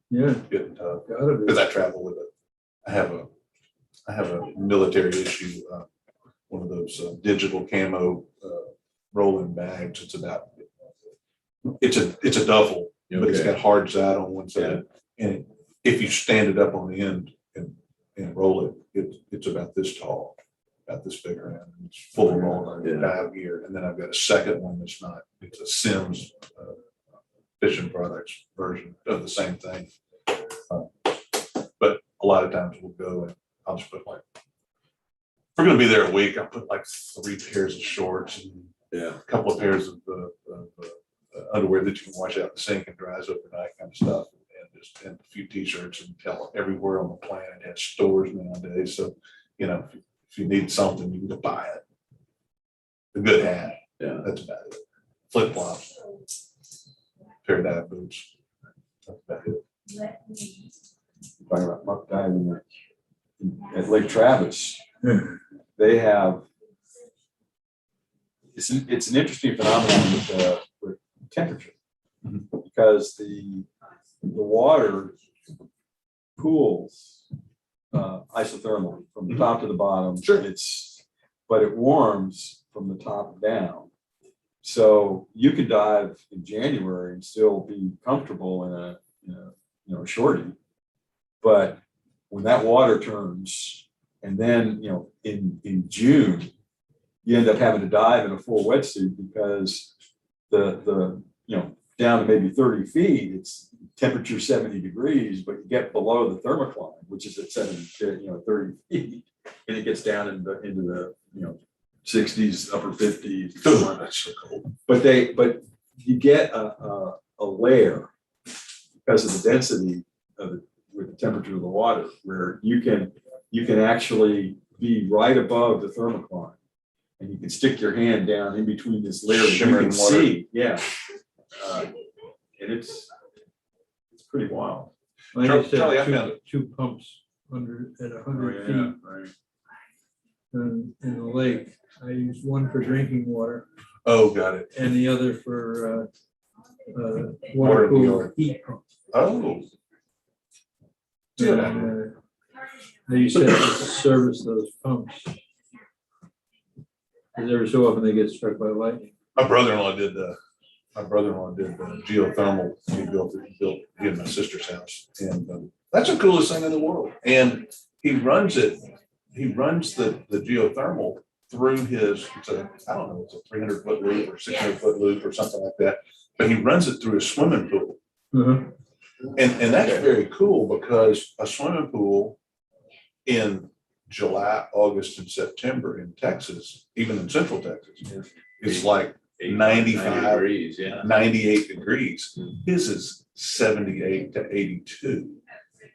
yeah, getting tough. gotta be. Because I travel with I have a military issue, one of those digital camo rolling bags. It's a duffel, but it's got hard side on one side. And if you stand it up on the end and roll it, it's about this tall, about this big around. It's full of roll dive gear. And then I've got a second one that's not, it's a Sims fishing products version of the same thing. But a lot of times we'll go and I'll just put if we're gonna be there a week, I'll put like 3 pairs of shorts and a couple of pairs of underwear that you can wash out in the sink and dries overnight kind of stuff. And a few t-shirts, and tell everywhere on the planet has stores nowadays. So, if you need something, you can go buy it. A good hat. Yeah, that's about it. Flip flops. Pair of dive boots. That's about it. Talking about muck diving at Lake Travis, they have, it's an interesting phenomenon with temperature. Because the water cools isothermally from the top to the bottom. Sure. But it warms from the top down. So you could dive in January and still be comfortable in a shorty. But when that water turns, and then in June, you end up having to dive in a full wetsuit because the down to maybe 30 feet, it's temperature 70 degrees, but you get below the thermocline, which is at 30 feet, and it gets down into the 60s, upper 50s. That's so cool. But you get a layer because of the density of it with the temperature of the water, where you can actually be right above the thermocline, and you can stick your hand down in between this layer that you Shimmering can water. see. Yeah. And it's pretty wild. I used to Charlie, I have found two pumps at 100 feet Right. in the lake. I used one for drinking water Oh, got it. and the other for Water water in the cooled yard. heat pump. Oh, Did I? You said to service those pumps. Because every so often they get struck by lightning. My brother-in-law did the geothermal. He built he and my sister's house. And that's the coolest thing in the world. And he runs the geothermal through his, I don't know, it's a 300-foot loop or 600-foot loop or something like that. But he runs it through a swimming pool. Mhm. And that's very cool because a swimming pool in July, August, and September in Texas, even in central Texas, is like 95 degrees, yeah. 98 degrees. His is 78 to 82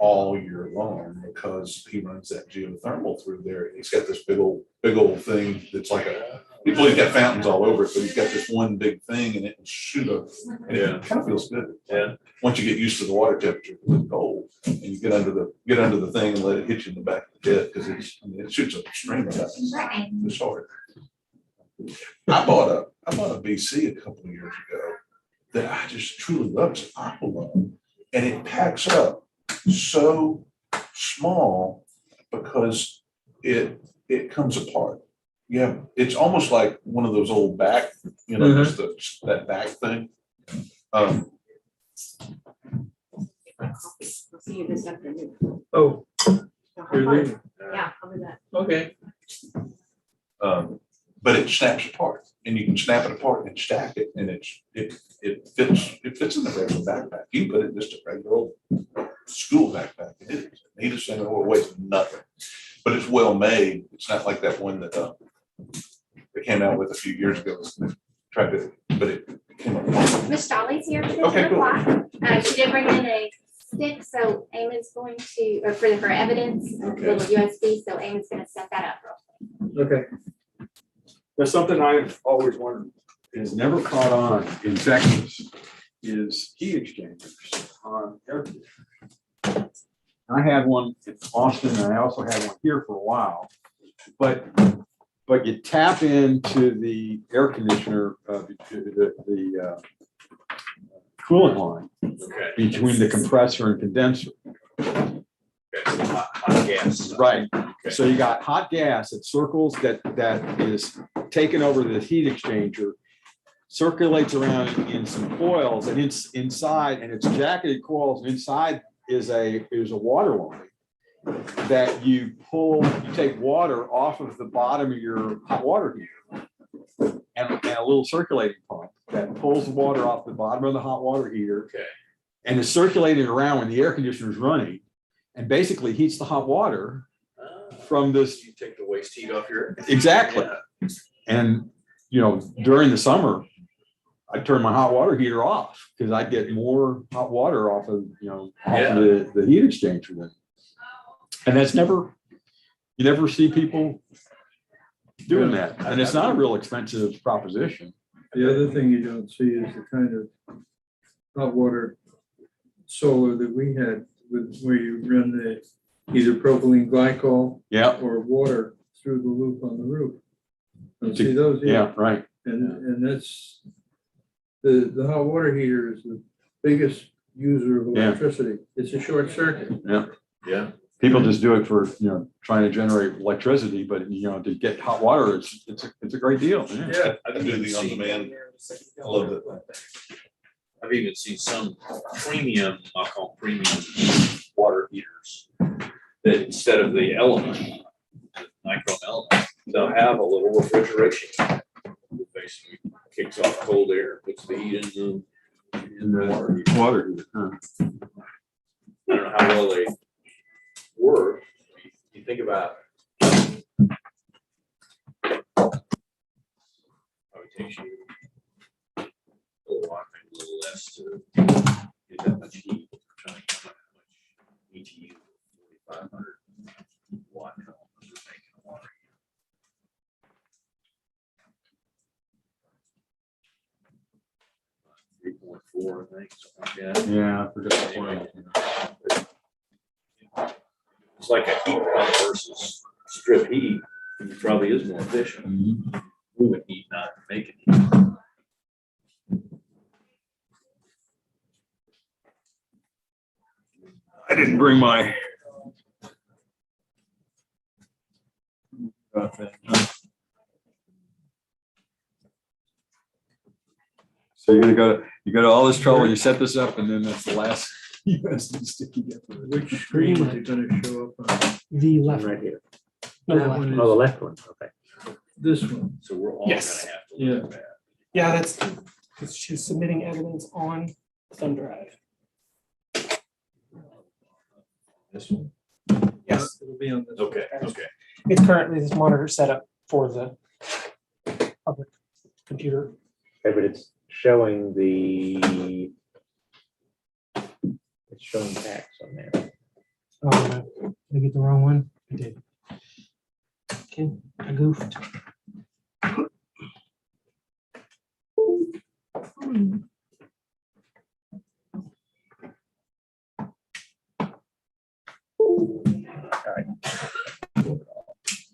all year long because he runs that geothermal through there. He's got this big old thing that's like he's got fountains all over it, but he's got this one big thing and it will shoot up. And it kind of feels good. Yeah. Once you get used to the water temperature, it's cold, and you get under the thing and let it hit you in the back of the head because it shoots a stream of that. It's hard. I bought a BC a couple of years ago that I just truly love. It's aqua, and it packs up so small because it comes apart. Yeah, it's almost like one of those old back, just that back thing. I'll see you this afternoon. Oh, you're Yeah, leaving. I'll do that. Okay. But it snaps apart, and you can snap it apart and stack it, and it fits in the regular backpack. You put it in just a regular old school backpack. It is the neatest thing in the world. It weighs nothing, but it's well made. It's not like that one that they came out with a few years ago. But it came up. Miss Dolly's here for the Okay, 10 cool. o'clock. She did bring in a stick, so Eamon's going to, or for her evidence, a little USB, so Eamon's gonna set that up real quick. Okay. There's something I've always wondered, is never caught on in Texas, is heat exchangers on air conditioners. I had one in Austin, and I also had one here for a while, but you tap into the air conditioner, the coolant line Okay. between the compressor and condenser. Okay, so hot gas. Right. Okay. So you got hot gas that circles that is taking over the heat exchanger, circulates around in some coils, and it's inside, and it's jacketed coils, and inside is a water line that you take water off of the bottom of your hot water heater, and a little circulating pump that pulls the water off the bottom of the hot water heater. Okay. And is circulating around when the air conditioner is running, and basically heats the hot water from this. You take the waste heat off your. Exactly. Yeah. And, during the summer, I turn my hot water heater off because I get more hot water off of the heat exchanger then. And you never see people doing that. And it's not a real expensive proposition. The other thing you don't see is the kind of hot water solar that we had where you run the either propylene glycol or water through the loop on the roof. Don't see those yet. Yeah, right. And that's the hot water heater is the biggest user of electricity. It's a short circuit. Yeah. Yeah. People just do it for, trying to generate electricity, but to get hot water, it's a great deal. Yeah. I do the on demand. I love it. I've even seen some premium, I'll call premium water heaters that instead of the element, the nichrome element, they'll have a little refrigeration. That basically kicks off cold air, puts the heat in the water heater. Huh. I don't know how well they work. You think about probably takes you a little while, maybe a little less to get that much heat. I'm trying to get how much BTU, 4,500 watt columns are making a water heater. 3.4, I think, something like that. Yeah, I forgot. It's like a heat pump versus strip heat. It probably is more efficient. Mhm. Moving heat, not making heat. I didn't bring my So you go to all this trouble, you set this up, and then that's the last USB stick you get for it. Which screen is it gonna show up on? The left. Right here. No, the That left. one Oh, the is, left one, okay. this one. So we're all gonna have Yes. to look at that. Yeah, that's, because she's submitting evidence on thumb drive. This one? Yes, It'll be on this. Okay, okay. it's currently this monitor set up for the public computer. Okay, but it's showing the. It's showing tax on there. Oh, did I get the wrong one? I did. Okay, I goofed.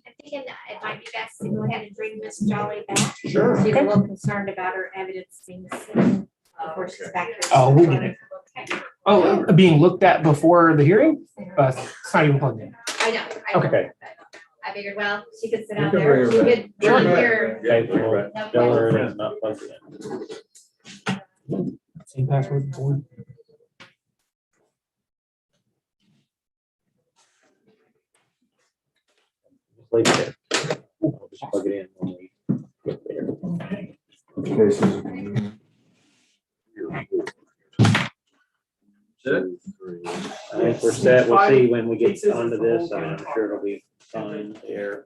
I think it might be best to go ahead and bring Miss Jolly back. Sure. She's a little concerned about her evidence being seen before she's back here. Oh, we'll get it. Okay. Oh, being looked at before the hearing? It's not even plugged in. I know. Okay. I figured, well, she could sit You out can there. bring She her could back. be here. Okay, well, No tell her question. it's not plugged in. Same password. Board. Just leave it there. I'll just plug it in when we get there. Okay, so I think we're set. We'll see when we get onto this. I'm sure it'll be fine there.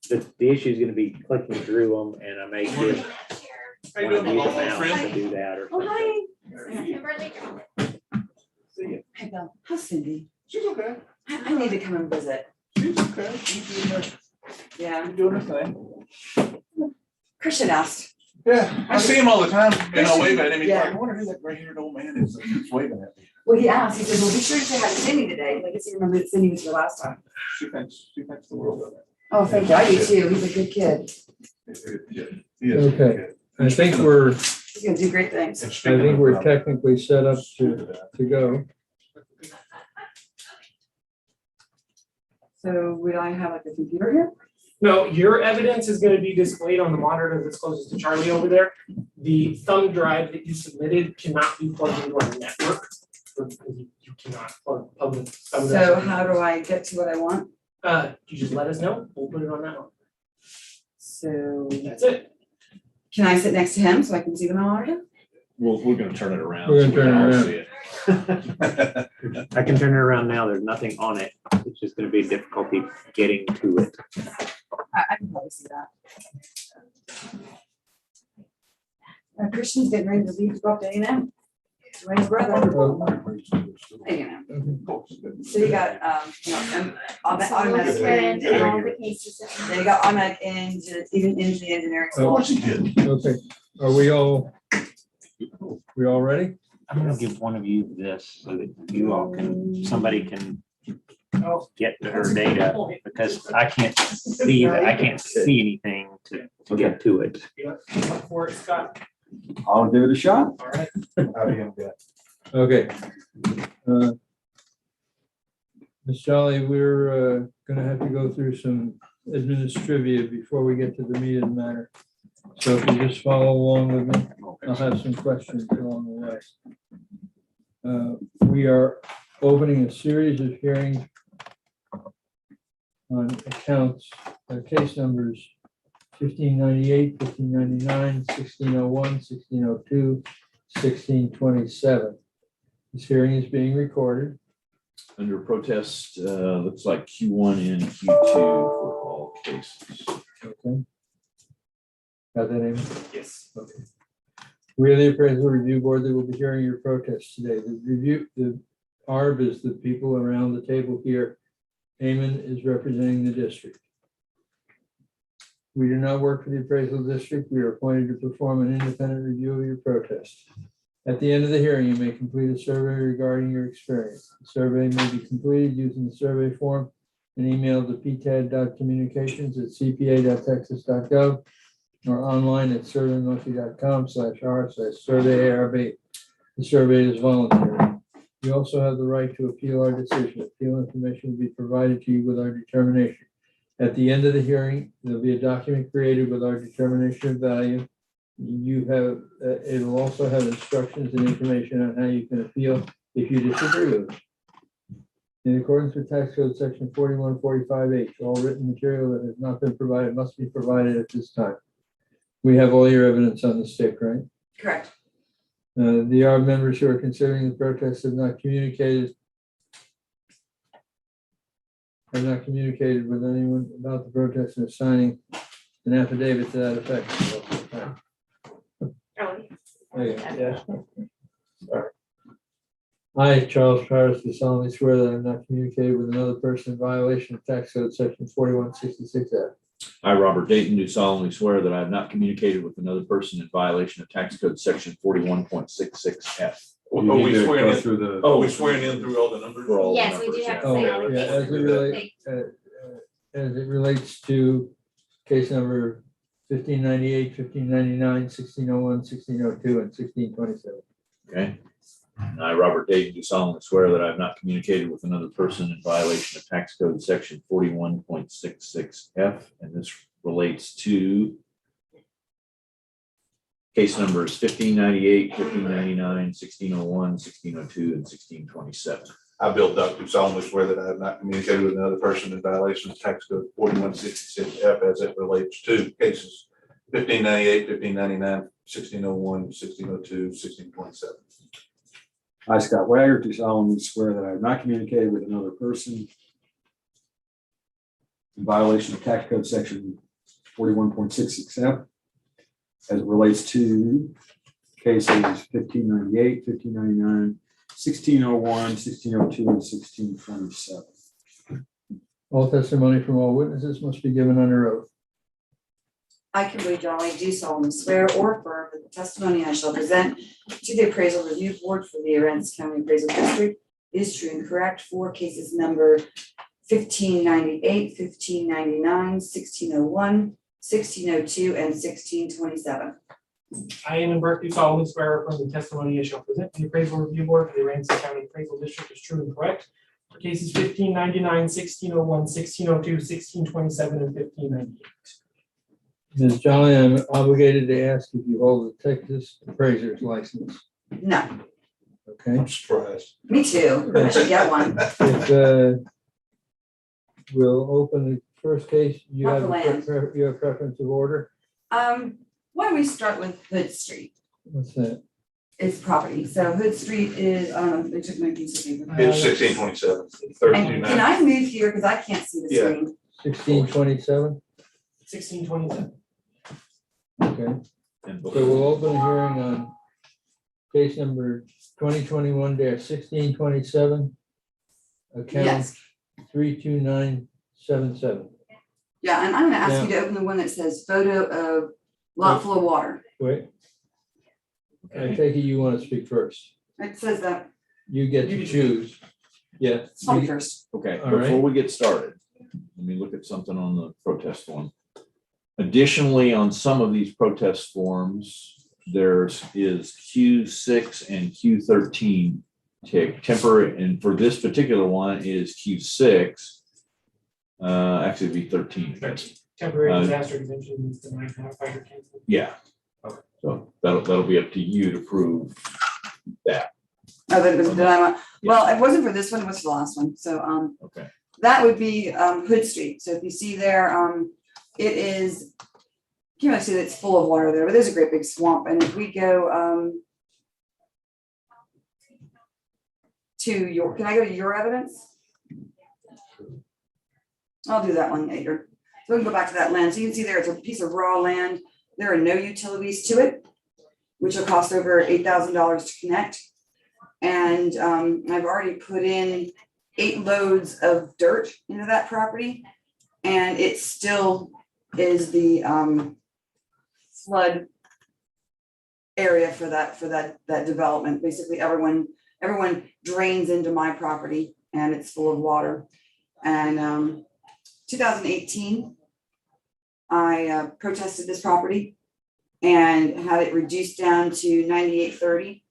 The issue is gonna be clicking through them, and I may get one of you to do that or Oh, something. hi. Kimberly. Hey, Bill, how's Cindy? She's okay. I need to come and visit. She's okay. She's doing her, Yeah. she's doing her thing. Christian asked. Yeah, I see him all the time, and I'll wave at him. He's Yeah. like, I wonder who that gray-haired old man is. And he's waving at me. Well, he asked, he said, well, be sure to say hi to Cindy today. I guess he remembered that Cindy was here last time. She thinks the world of it. Oh, thank you. I do too. He's a good kid. Yeah, he is. Okay. I think we're, He's gonna do great things. And I speaking think of, we're technically set up to go. So would I have like a computer here? No, your evidence is gonna be displayed on the monitor that's closest to Charlie over there. The thumb drive that you submitted cannot be plugged into our network. Because you cannot plug public thumb drive. So how do I get to what I want? You just let us know, we'll put it on that one. So That's it. can I sit next to him so I can see the monitor? We're gonna turn it around. We're so gonna we can turn it all around. see it. I can turn it around now. There's nothing on it. It's just gonna be difficulty getting to it. I can probably see that. Christian's getting ready to leave to go up to A&M. To raise his brother. A&M. So you got, automatic. And all the cases. Then you got automatic even into the engineering of school. course he did. Okay, are we all ready? I'm gonna give one of you this so that you all can, somebody can get to her data, because I can't see anything to get to it. Look for it, Scott. I'll give it a shot. All right. Okay. Ms. Jolly, we're gonna have to go through some administrivia before we get to the meat of the matter. So if you just follow along with me, I'll have some questions along the way. We are opening a series of hearings on accounts, case numbers 1598, 1599, 1601, 1602, 1627. This hearing is being recorded. Under protest, looks like Q1 and Q2 for all cases. Okay. Got that, Amy? Yes. Okay. We are the appraisal review board that will be hearing your protests today. The ARB is the people around the table here. Eamon is representing the district. We do not work for the appraisal district. We are appointed to perform an independent review of your protest. At the end of the hearing, you may complete a survey regarding your experience. The survey may be completed using the survey form and emailed to ptad.communications@cpa.texas.gov or online at surveymonkey.com/r/surveyarb. The survey is voluntary. You also have the right to appeal our decision. Appeal information will be provided to you with our determination. At the end of the hearing, there'll be a document created with our determination of value. You have, it'll also have instructions and information on how you can appeal if you disagree with it. In accordance with tax code section 4145H, all written material that has not been provided must be provided at this time. We have all your evidence on the stick, right? Correct. The ARB members who are considering the protest have not communicated with anyone about the protest and are signing an affidavit to that effect. Yeah. Sorry. I, Charles Paris, do solemnly swear that I have not communicated with another person in violation of tax code section 4166F. I, Robert Dayton, do solemnly swear that I have not communicated with another person in violation of tax code section 41.66F. Are You need we to swearing go in, through the. are we swearing in through all the numbers? For all the Yes, we do numbers, have to Oh, say yeah, all the as it relates to case number 1598, 1599, 1601, 1602, and 1627. Okay. And I, Robert Dayton, do solemnly swear that I have not communicated with another person in violation of tax code section 41.66F, and this relates to case numbers 1598, 1599, 1601, 1602, and 1627. I, Bill Duck, do solemnly swear that I have not communicated with another person in violation of tax code 4166F as it relates to cases 1598, 1599, 1601, 1602, 1627. I, Scott Wagger, do solemnly swear that I have not communicated with another person in violation of tax code section 41.66F as it relates to cases 1598, 1599, 1601, 1602, and 1627. All testimony from all witnesses must be given under oath. I, Kimberly Jolly, do solemnly swear or affirm that the testimony I shall present to the appraisal review board for the Aransas County Appraisal District is true and correct for cases number 1598, 1599, 1601, 1602, and 1627. I, Eamon Burke, do solemnly swear from the testimony I shall present to the appraisal review board for the Aransas County Appraisal District is true and correct for cases 1599, 1601, 1602, 1627, and 1598. Ms. Jolly, I'm obligated to ask if you hold the Texas appraiser's license, No, okay? I'm surprised. me too. I should get one. If, we'll open the first case. You Not have, the land. you have preference of order? Why don't we start with Hood Street? What's that? It's property. So Hood Street is, they took my piece of paper. It's 1627, And 13. can I move here? Because I can't see the Yeah. screen. 1627, 1627. okay? And So we'll open a hearing on case number 2021-1627, account Yes. 32977. Yeah, and I'm gonna ask you to open the one that says photo of lot full of water. Wait. I take it you want to speak first. It says that. You get to choose. Yeah. Tell me first. Okay, All right. before we get started, let me look at something on the protest form. Additionally, on some of these protest forms, there's Q6 and Q13 temporary, and for this particular one is Q6. Actually it'd be 13. Temporary disaster exemption needs to not fire cancel. Yeah. So that'll be up to you to prove that. Oh, well, it wasn't for this one, it was for the last one. So, Okay. that would be, Hood Street. So if you see there, it is, you can't see that it's full of water there, but there's a great big swamp. And if we go, to your, can I go to your evidence? I'll do that one later. So we can go back to that land. So you can see there, it's a piece of raw land. There are no utilities to it, which will cost over $8,000 to connect. And I've already put in 8 loads of dirt into that property. And it still is the flood area for that development. Basically, everyone drains into my property and it's full of water. And 2018, I protested this property and had it reduced down to 9830.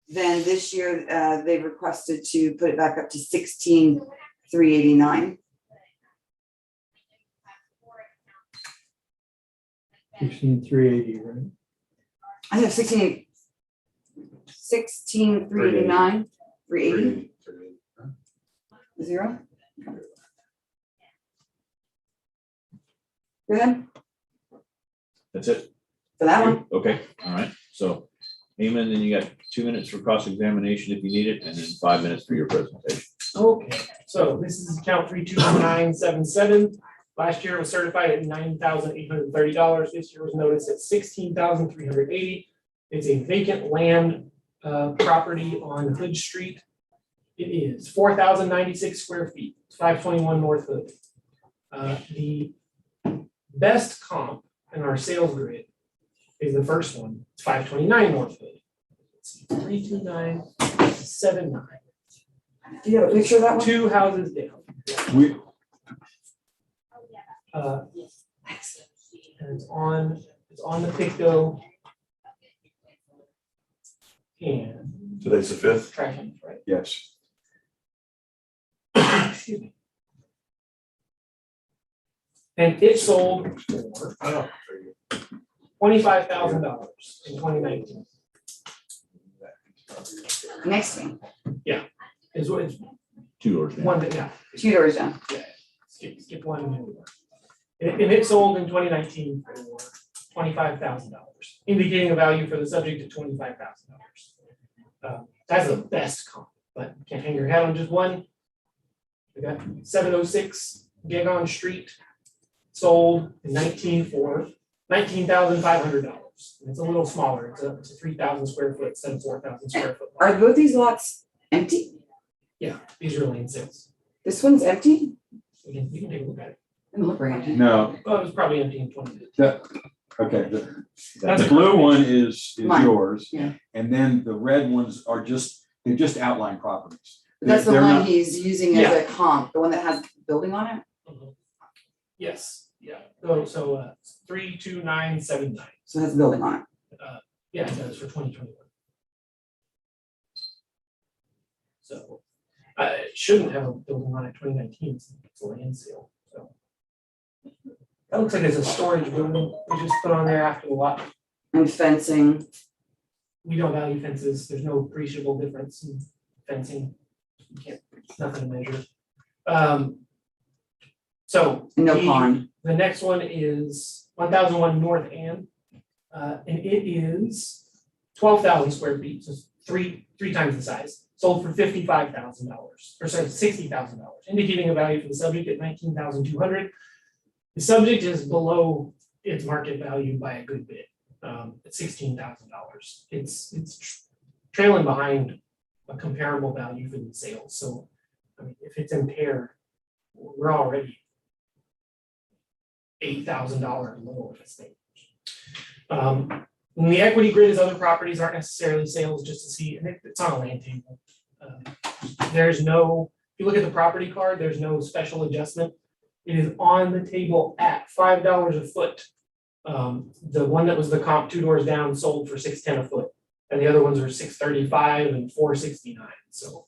Then this year, they requested to put it back up to 16389. 16,380, right? I have 16,389, 380, zero. Go ahead, That's it? for that one. Okay, all right. So, Eamon, then you got 2 minutes for cross-examination if you need it, and then 5 minutes for your presentation. Okay, so this is account 322977. Last year it was certified at $9,830. This year was noticed at $16,380. It's a vacant land property on Hood Street. It is 4,096 square feet, 521 North Hood. The best comp in our sales grid is the first one, 529 North Hood. It's 32979. Do you have a picture of that one? 2 houses down. We, And it's on the Picto. And Today's the 5th. tracking, right? yes, Excuse me. And it sold for $25,000 in 2019. Next thing, Is what it's 2 doors down. one that, yeah. 2 doors down. Skip one and then one. And it sold in 2019 for $25,000, indicating a value for the subject at $25,000. That's the best comp, but you can't hang your head on just one. We got 706 Gigon Street, sold in 19 for $19,500. It's a little smaller. It's a 3,000 square foot instead of 4,000 square foot. Are both these lots empty? Yeah, these are land sales. This one's empty? We can take a look at it. I'm looking at it. no, Oh, it was probably empty in 20. okay, That's the a- blue one is Mine, yours. yeah. And then the red ones are they're just outline properties. That's the They're one not- he's using as a comp, the one that has building on it? Yes, yeah. So 32979. So it has building on it. Yeah, it does for 2021. So it shouldn't have a building on it 2019, it's a land sale, so. That looks like it's a storage building we just put on there after the lot. And fencing, We don't value fences, there's no appreciable difference in fencing. You can't, it's nothing to measure. So. and no the- pond. The next one is 1001 North Ann. And it is 12,000 square feet, so it's three times the size. Sold for $55,000, or sorry, $60,000, indicating a value for the subject at $19,200. The subject is below its market value by a good bit, at $16,000. It's trailing behind a comparable value for the sales. So, I mean, if it's impaired, we're already $8,000 lower of a stage. And the equity grid is other properties aren't necessarily sales, just to see, and it's on a land table. There's no, if you look at the property card, there's no special adjustment. It is on the table at $5 a foot. The one that was the comp 2 doors down sold for $610 a foot, and the other ones are $635 and $469. So,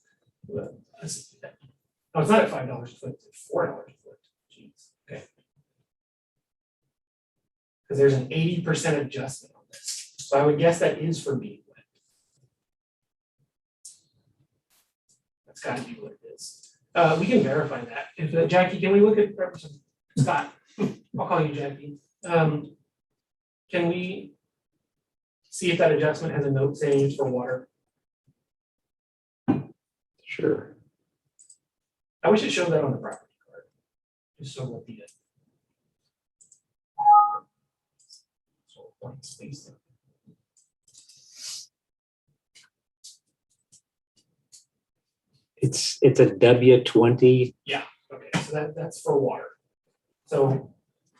no, it's not at $5 a foot, it's $4 a foot. Jeez, okay. Because there's an 80% adjustment on this. So I would guess that is for being wet. That's gotta be what it is. We can verify that. If Jackie, can we look at Representative Scott? I'll call you Jackie. Can we see if that adjustment has a note saying it's for water? Sure. I wish it showed that on the property card. Just so we'll be it. So blank space there. It's a W20. Okay, so that's for water. So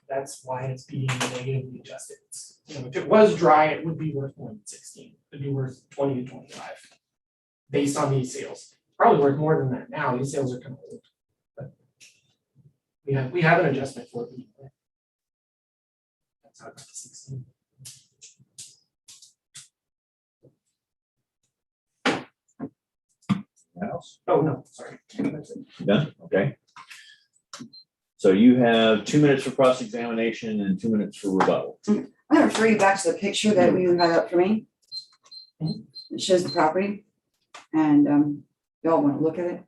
that's why it's being negatively adjusted. It's, you know, if it was dry, it would be worth more than 16. It'd be worth 20 to 25 based on these sales. Probably worth more than that now. These sales are kind of old. But we have an adjustment for it. That's how it got to 16. Anything else? Oh, no, sorry. That's it. Done? Okay. So you have 2 minutes for cross-examination and 2 minutes for rebuttal. I I refer you back to the picture that we had up for me. It shows the property, and y'all want to look at it?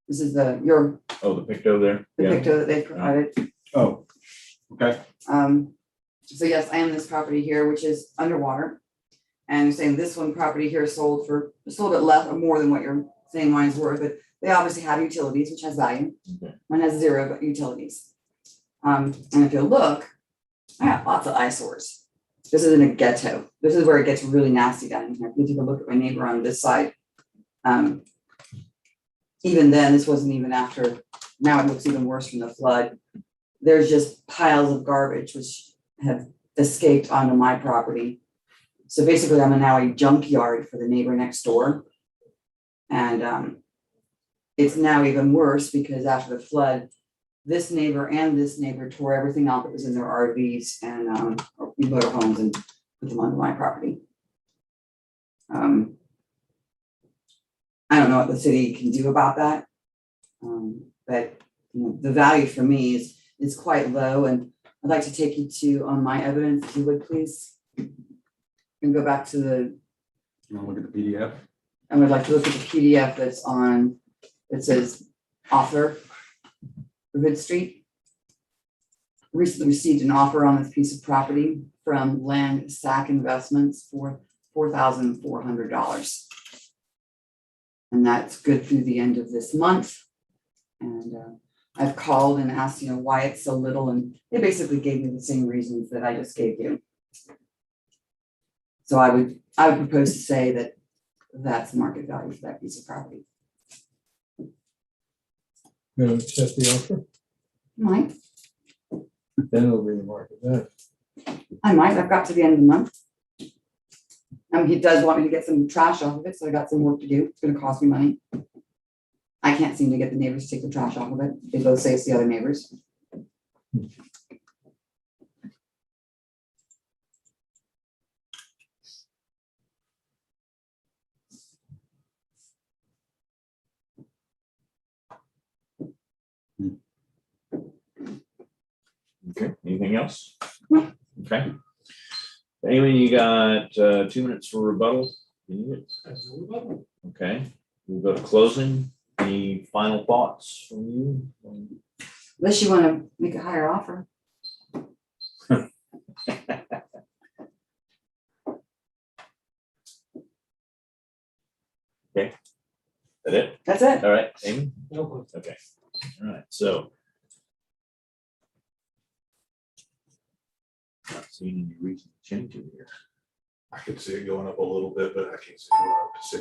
This is your Oh, the picto there? the Yeah. picture that they provided. Oh, okay. So yes, I am this property here, which is underwater. And you're saying this one property here sold for just a little bit less or more than what you're saying mine's worth, but they obviously have utilities, which has value. Okay. Mine has zero but utilities. And if you look, I got lots of eyesores. This isn't a ghetto. This is where it gets really nasty down in here. If you take a look at my neighbor on this side. Even then, this wasn't even after, now it looks even worse from the flood. There's just piles of garbage which have escaped onto my property. So basically, I'm now a junkyard for the neighbor next door. And it's now even worse because after the flood, this neighbor and this neighbor tore everything out that was in their RVs and motorhomes and put them onto my property. I don't know what the city can do about that. But you know, the value for me is quite low, and I'd like to take you to on my evidence, if you would please. And go back to the, You want to look at the PDF? I would like to look at the PDF that's on, it says author for Hood Street. Recently received an offer on this piece of property from Land Sack Investments for $4,400. And that's good through the end of this month. And I've called and asked, why it's so little, and they basically gave me the same reasons that I just gave you. So I would propose to say that that's the market value for that piece of property. Gonna accept the offer, Might, then it'll be the market value. I've got to the end of the month. He does want me to get some trash off of it, so I got some work to do. It's gonna cost me money. I can't seem to get the neighbors to take the trash off of it. They both say it's the other neighbors. Okay, anything else? No. Okay. Damon, you got 2 minutes for rebuttal? You need it? Okay, we'll go to closing. Any final thoughts from you? Unless you want to make a higher offer. Okay, that it? That's it. All right, Damon? No. Okay, all right, so. Not seeing any reason to change it here. I could see it going up a little bit, but I can't see it going up to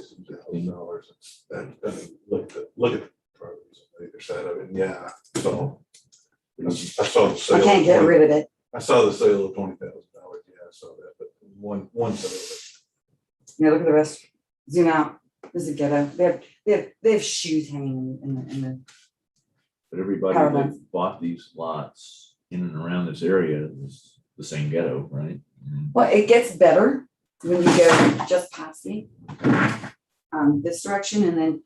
$60,000. I mean, look at the properties on either side of it. Yeah, so I saw the sale. I can't get rid of it. I saw the sale of $20,000. Yeah, I saw that, but one sale. Look at the rest. Zoom out. This is a ghetto. They have shoes hanging in the. But everybody Power that lines. bought these lots in and around this area is the same ghetto, right? Well, it gets better when you go just past me. This direction and then,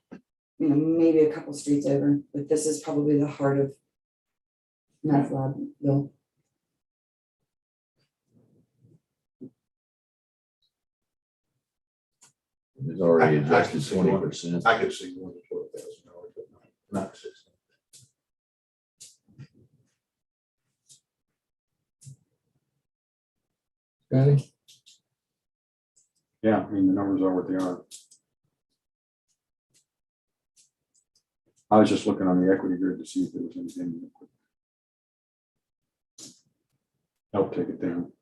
maybe a couple streets over, but this is probably the heart of meth labville. It's already I could adjusted see 20%. I could see $1,000 to $12,000, but not 60. Scotty? Yeah, I mean, the numbers are what they are. I was just looking on the equity grid to see if there was anything that could help take it down.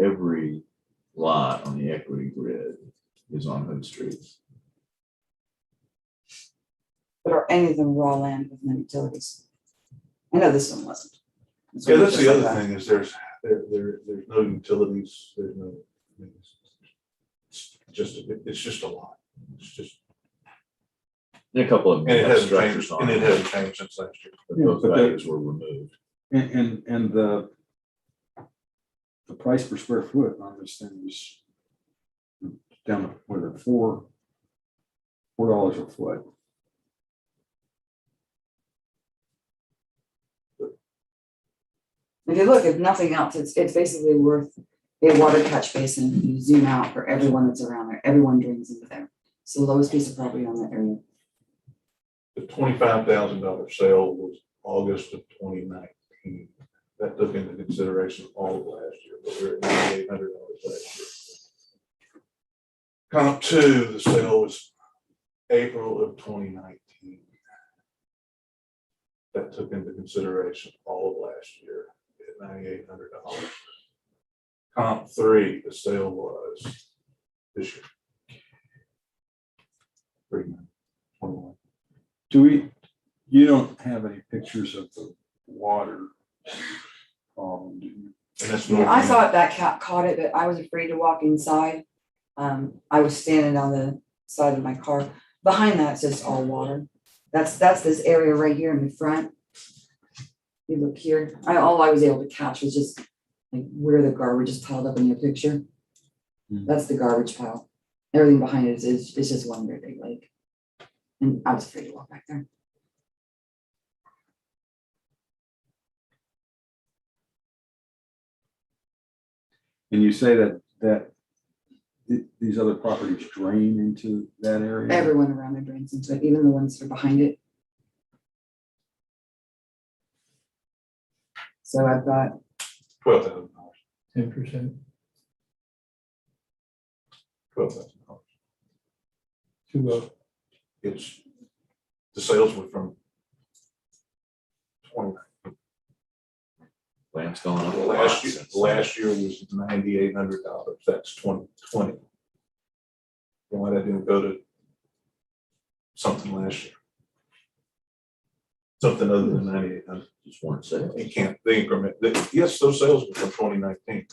Every lot on the equity grid is on Hood Street. But are any of them raw land with no utilities? I know this one wasn't. This Yeah, one was that's just the like other that. thing is there's no utilities, there's no, I mean, it's just a lot. It's just, And a couple of and it hasn't structures changed, on and it it, hasn't changed since last year. but Yeah, those but values were removed. And the price per square foot on this thing is down to, what is it, $4 a foot. If you look, if nothing else, it's basically worth a water catch basin. You zoom out for everyone that's around there, everyone drains into there. It's the lowest piece of property on that area. The $25,000 sale was August of 2019. That took into consideration all of last year, but we're at $9,800 last year. Comp two, the sale was April of 2019. That took into consideration all of last year at $9,800. Comp three, the sale was this year. 3,921. You don't have any pictures of the water problem, do you? And that's Yeah, I normally- thought that cat caught it, but I was afraid to walk inside. I was standing on the side of my car. Behind that's just all water. That's this area right here in the front. You look here, all I was able to catch was just like where the garbage is piled up in your picture. That's the garbage pile. Everything behind it is just one great big lake. And I was afraid to walk back there. And you say that these other properties drain into that area? Everyone around there drains into it, even the ones that are behind it. So I've got, $12,000. 10%, $12,000. two It's, the sales were from 2019. Land's going up a lot Last year, since- last year was $9,800. That's 2020. Why that didn't go to something last year? Something other than 9,800. Just weren't sales. They can't, they increment, yes, those sales were from 2019. Right,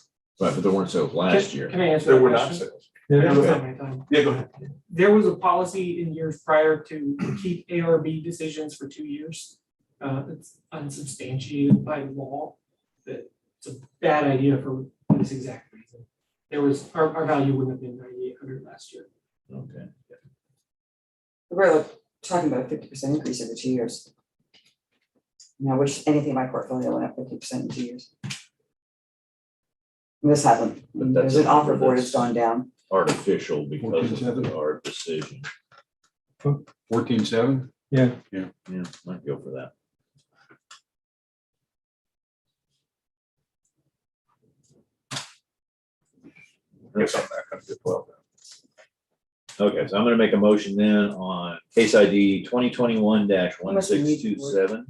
but there weren't sales last year. Can I answer There that were not question? sales. I Yeah, don't have my time. Yeah, go ahead. There was a policy in years prior to keep ARB decisions for 2 years. It's unsubstantiated by law, that it's a bad idea for this exact reason. There was, our value wouldn't have been 9,800 last year. Okay. we're talking about a 50% increase over 2 years. Now, which anything in my portfolio went up 50% in 2 years. And this happened, But that's there's an a offer number board, it's that's- gone down. Artificial because of 14.7. our decision. 14.7? yeah, Yeah, might go for that. I guess I'm not gonna get 12. Okay, so I'm gonna make a motion then on case ID 2021-1627.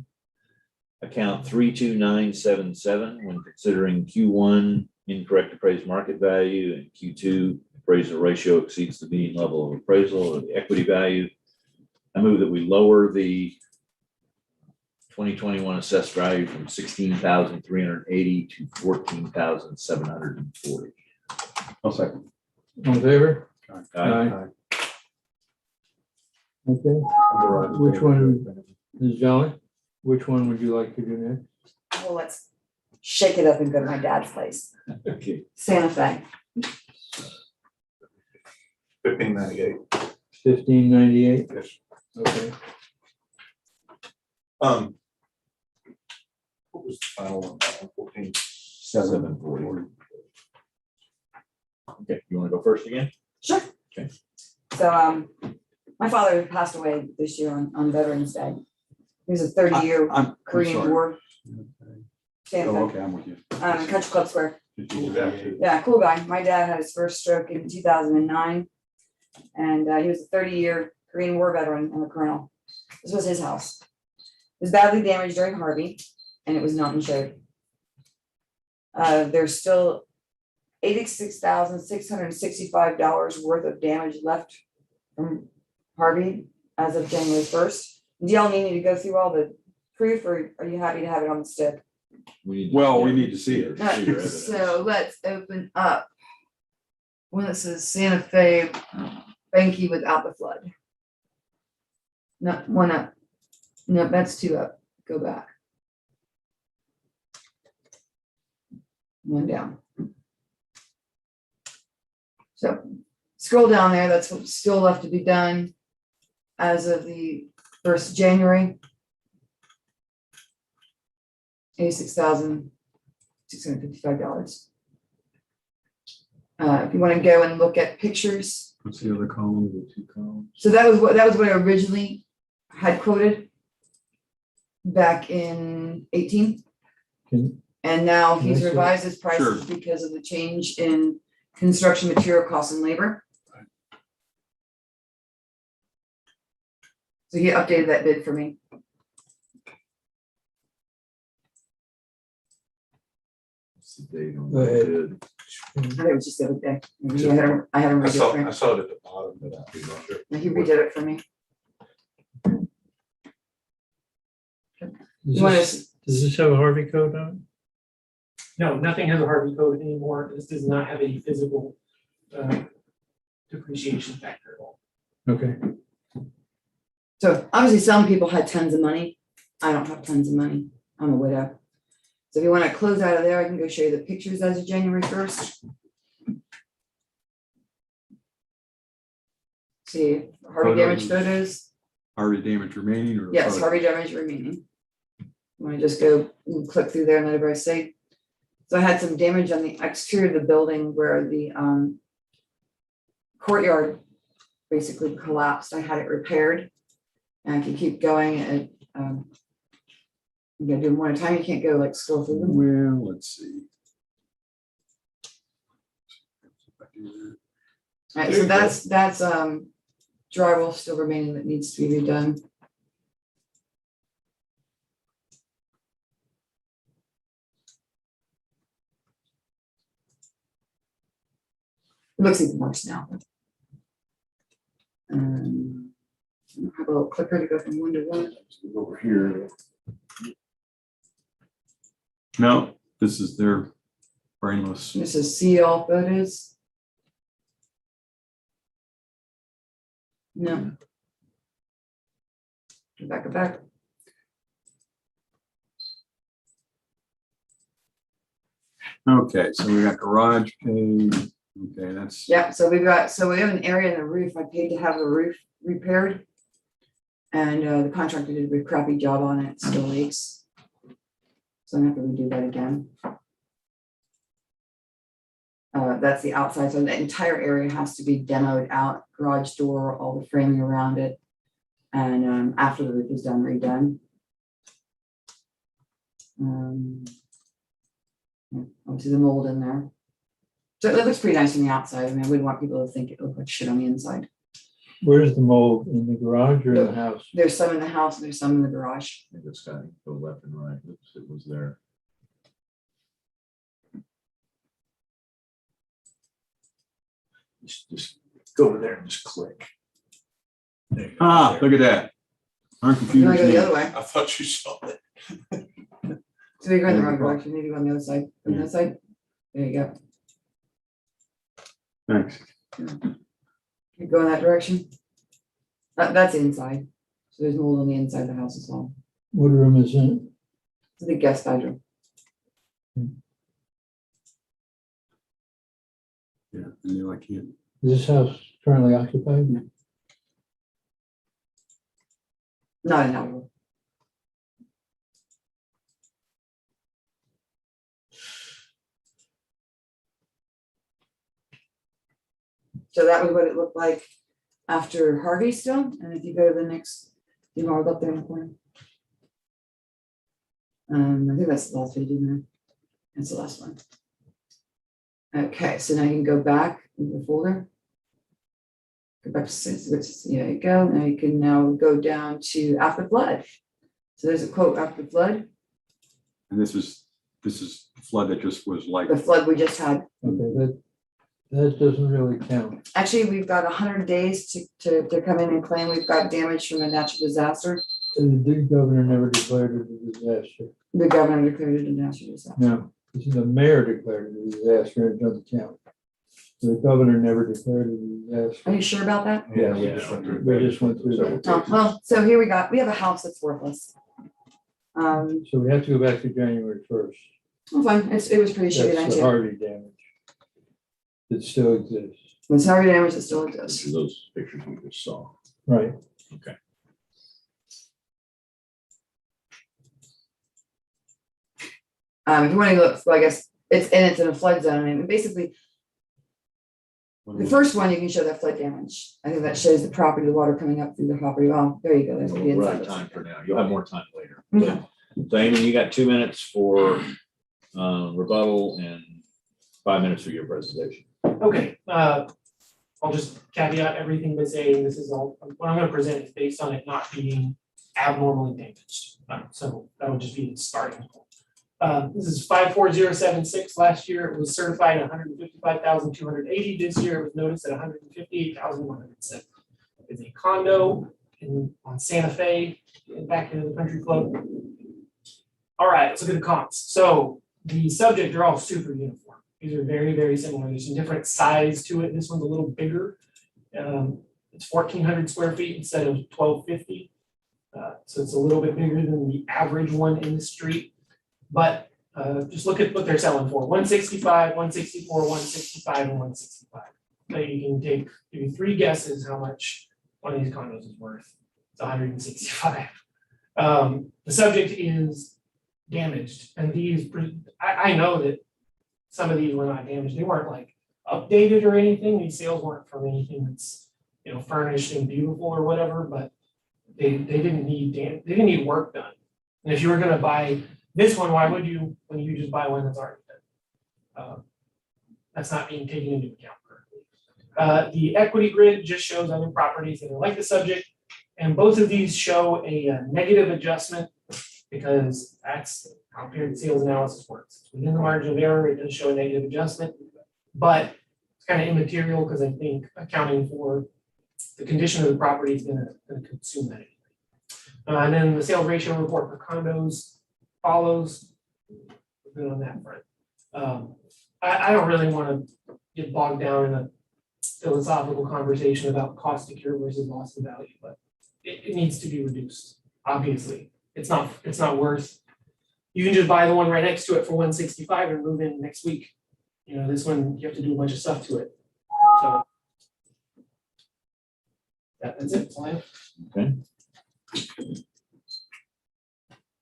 Account 32977, when considering Q1 incorrect appraised market value and Q2 appraisal ratio exceeds the mean level of appraisal or the equity value. I move that we lower the 2021 assessed value from 16,380 to 14,740. I'll second. all in favor? Aye. Okay, which one, Ms. Jolly, which one would you like to do next? Well, let's shake it up and go to my dad's place, Okay. Santa Fe. 1598. 1598, Yes. okay. What was the final one? 14. 740. Okay, you wanna go first again? Sure. Okay. So, my father passed away this year on Veterans Day. He was a 30-year I'm Korean sorry. War. Santa Oh, Fe, okay, I'm with you. Country Club Square. 15.7. Yeah, cool guy. My dad had his first stroke in 2009. And he was a 30-year Korean War veteran and a colonel. This was his house. It was badly damaged during Harvey, and it was not insured. There's still $86,665 worth of damage left from Harvey as of January 1st. Do y'all need me to go through all the proof, or are you happy to have it on the stick? Well, we need to see it. See your evidence. So let's open up. One that says Santa Fe Banky without the flood. No, one up. No, that's two up. Go back. One down. So scroll down there. That's what's still left to be done as of the 1st of January. 86,000. $655. If you want to go and look at pictures, What's the other column, the two columns? so that was what I originally had quoted back in 18. Can- And now Can I he's see it? revised his prices because of the change in construction material costs and labor. So he updated that bid for me. What's the date on Go ahead. that? I think it was just the other day. Maybe I had him I redo saw, it for I me. saw it at the bottom, but I'm not sure. No, he redid it for me. Does You want this, to, does this have a Harvey code on No, nothing has a Harvey code anymore. This does not have any physical depreciation factor at all. it? Okay. so obviously some people had tons of money. I don't have tons of money. I'm a widow. So if you want to close out of there, I can go show you the pictures as of January 1st. See, Harvey damage photos. Harvey damage remaining or? Yes, photos? Harvey damage remaining. You want to just go and click through there and let everybody see. So I had some damage on the exterior of the building where the courtyard basically collapsed. I had it repaired. And if you keep going, it, you gotta do them one at a time. You can't go like scroll through them. Well, let's see. All right, so that's drywall still remaining that needs to be redone. It looks even worse now. I have a little clicker to go from one to one. Over here. No, this is their brainless. This is see all photos. No. Go back. Okay, so we got garage page. Okay, that's. Yeah, so we have an area in the roof. I paid to have the roof repaired. And the contractor did a crappy job on it, it still leaks. So I'm gonna have to redo that again. That's the outside, so the entire area has to be demoed out, garage door, all the framing around it. And after the roof is done, redone. Yeah, obviously the mold in there. So it looks pretty nice from the outside. I mean, I wouldn't want people to think it looked like shit on the inside. Where's the mold, in the garage or in the house? There's some in the house and there's some in the garage. I think it's got to go left and right. It was there. Just go over there and just click. There you go. Ah, look at that. Aren't You wanna computers go the neat? other way? I thought you saw it. So you're going the wrong direction, maybe go on the other side, on that side. There you go. Thanks. Keep going that direction. That's inside. So there's mold on the inside of the house as well. What room is in it? It's the guest bedroom. Yeah, I knew I can't. Is this house currently occupied? Not in that room. So that was what it looked like after Harvey still, and if you go to the next, you know, up there in the corner. I think that's the last page, isn't it? That's the last one. Okay, so now you can go back into the folder. Go back to six, there you go. Now you can now go down to after flood. So there's a quote after flood, And this is the flood that just was like. the flood we just had. Okay, that doesn't really count. Actually, we've got 100 days to come in and claim we've got damage from a natural disaster. And the governor never declared it a disaster. The governor declared it a natural disaster. No, the mayor declared it a disaster and it doesn't count. The governor never declared it a Are disaster. you sure about that? Yeah, we just went through. we just went through that. Oh, well, so here we have a house that's worthless. So we have to go back to January 1st. Well, fine, it was pretty shitty then That's the too. Harvey damage. It still exists. It's Harvey damage that still exists. Those pictures we just saw. Right. Okay. If you wanna look, so I guess it's in a flood zone, and basically, the first one, you can show that flood damage. I think that shows the property, the water coming up through the property. Well, there you go. There's the We're inside out of looks time like for that. now. You'll have more time later. Okay. So Amy, you got 2 minutes for rebuttal and 5 minutes for your presentation. Okay, I'll just caveat everything by saying this is all, what I'm gonna present is based on it not being abnormally damaged. So that would just be the starting point. This is 54076. Last year it was certified at 155,280. This year it was noticed at 158,107. It's a condo on Santa Fe, back into the country club. All right, let's look at the cons. So the subject are all super uniform. These are very, very similar. There's some different size to it. This one's a little bigger. It's 1,400 square feet instead of 1,250. So it's a little bit bigger than the average one in the street. But just look at what they're selling for: 165, 164, 165, and 165. So you can give you 3 guesses how much one of these condos is worth. It's 165. The subject is damaged, and these, I know that some of these were not damaged. They weren't like updated or anything. These sales weren't from anything that's, you know, furnished and beautiful or whatever, but they didn't need work done. And if you were gonna buy this one, why would you, when you just buy one that's already done? That's not being taken into account currently. The equity grid just shows other properties that are like the subject, and both of these show a negative adjustment because that's how period sales analysis works. It's within the margin of error, it does show a negative adjustment, but it's kind of immaterial because I think accounting for the condition of the property is gonna consume that anyway. And then the sales ratio report for condos follows. We're good on that front. I don't really want to get bogged down in a philosophical conversation about cost to cure versus loss of value, but it needs to be reduced. Obviously, it's not worth. You can just buy the one right next to it for 165 and move in next week. You know, this one you have to do a bunch of stuff to it. So that's it. Okay.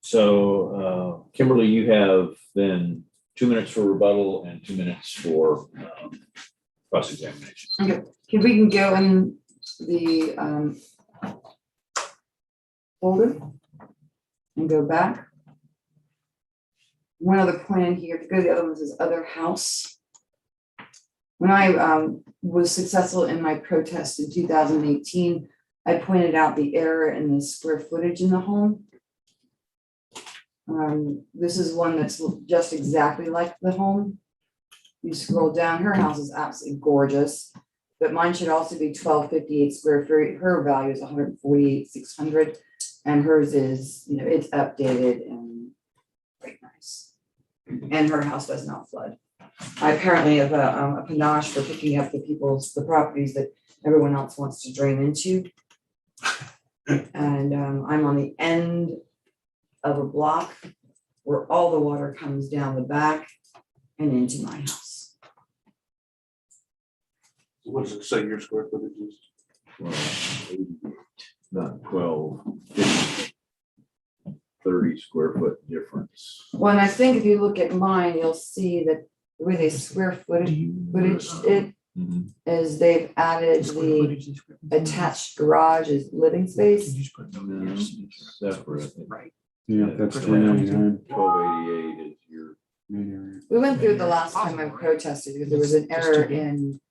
So Kimberly, you have then 2 minutes for rebuttal and 2 minutes for cross-examination. Okay, if we can go in the folder and go back. One other point in here, to go to the other one, is other house. When I was successful in my protest in 2018, I pointed out the error in the square footage in the home. This is one that's just exactly like the home. You scroll down, her house is absolutely gorgeous, but mine should also be 1,258 square feet. Her value is 148,600, and hers is, you know, it's updated and quite nice. And her house does not flood. I apparently have a panache for picking up the properties that everyone else wants to drain into. And I'm on the end of a block where all the water comes down the back and into my house. What does it say your square footage is? Not 12, 50, 30 square foot difference. Well, and I think if you look at mine, you'll see that the way they square footage it is they've added the attached garage as living space. No, separate. Right. Yeah, that's 399. 1288 is your. We went through it the last time I protested because there was an error in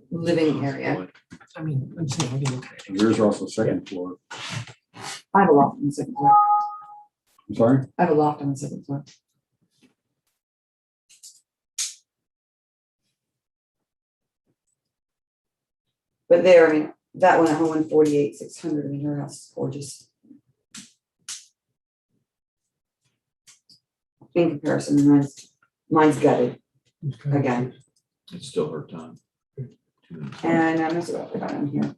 living area. I mean, I'm saying, we can look at it. Yours are also second floor. I have a loft on the second floor. I'm sorry? I have a loft on the second floor. But there, I mean, that one at 148,600, I mean, her house is gorgeous. In comparison, mine's gutted again. It's still her time. And that's what I got on here.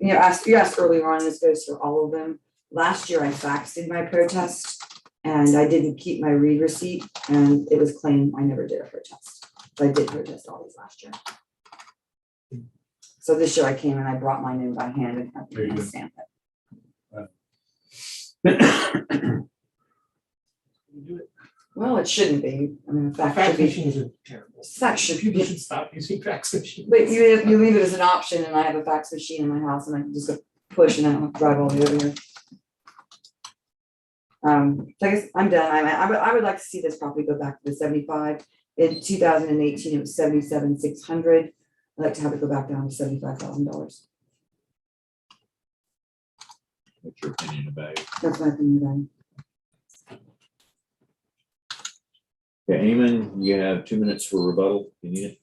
You asked earlier on, this goes for all of them. Last year I faxed in my protest and I didn't keep my read receipt and it was claimed I never did a protest. But I did protest all these last year. So this year I came and I brought mine in by hand and had to stamp it. you do it. Well, it shouldn't be. I mean, fact Fax should be, machines are terrible. fact should People be. should stop using fax machines. But you leave it as an option, and I have a fax machine in my house, and I can just go push and I don't have to drive all the way over here. So I guess I'm done. I would like to see this property go back to the 75. In 2018, it was 77,600. I'd like to have it go back down to $75,000. What's your opinion about it? That's my opinion. Okay, Eamon, you have 2 minutes for rebuttal. You need it?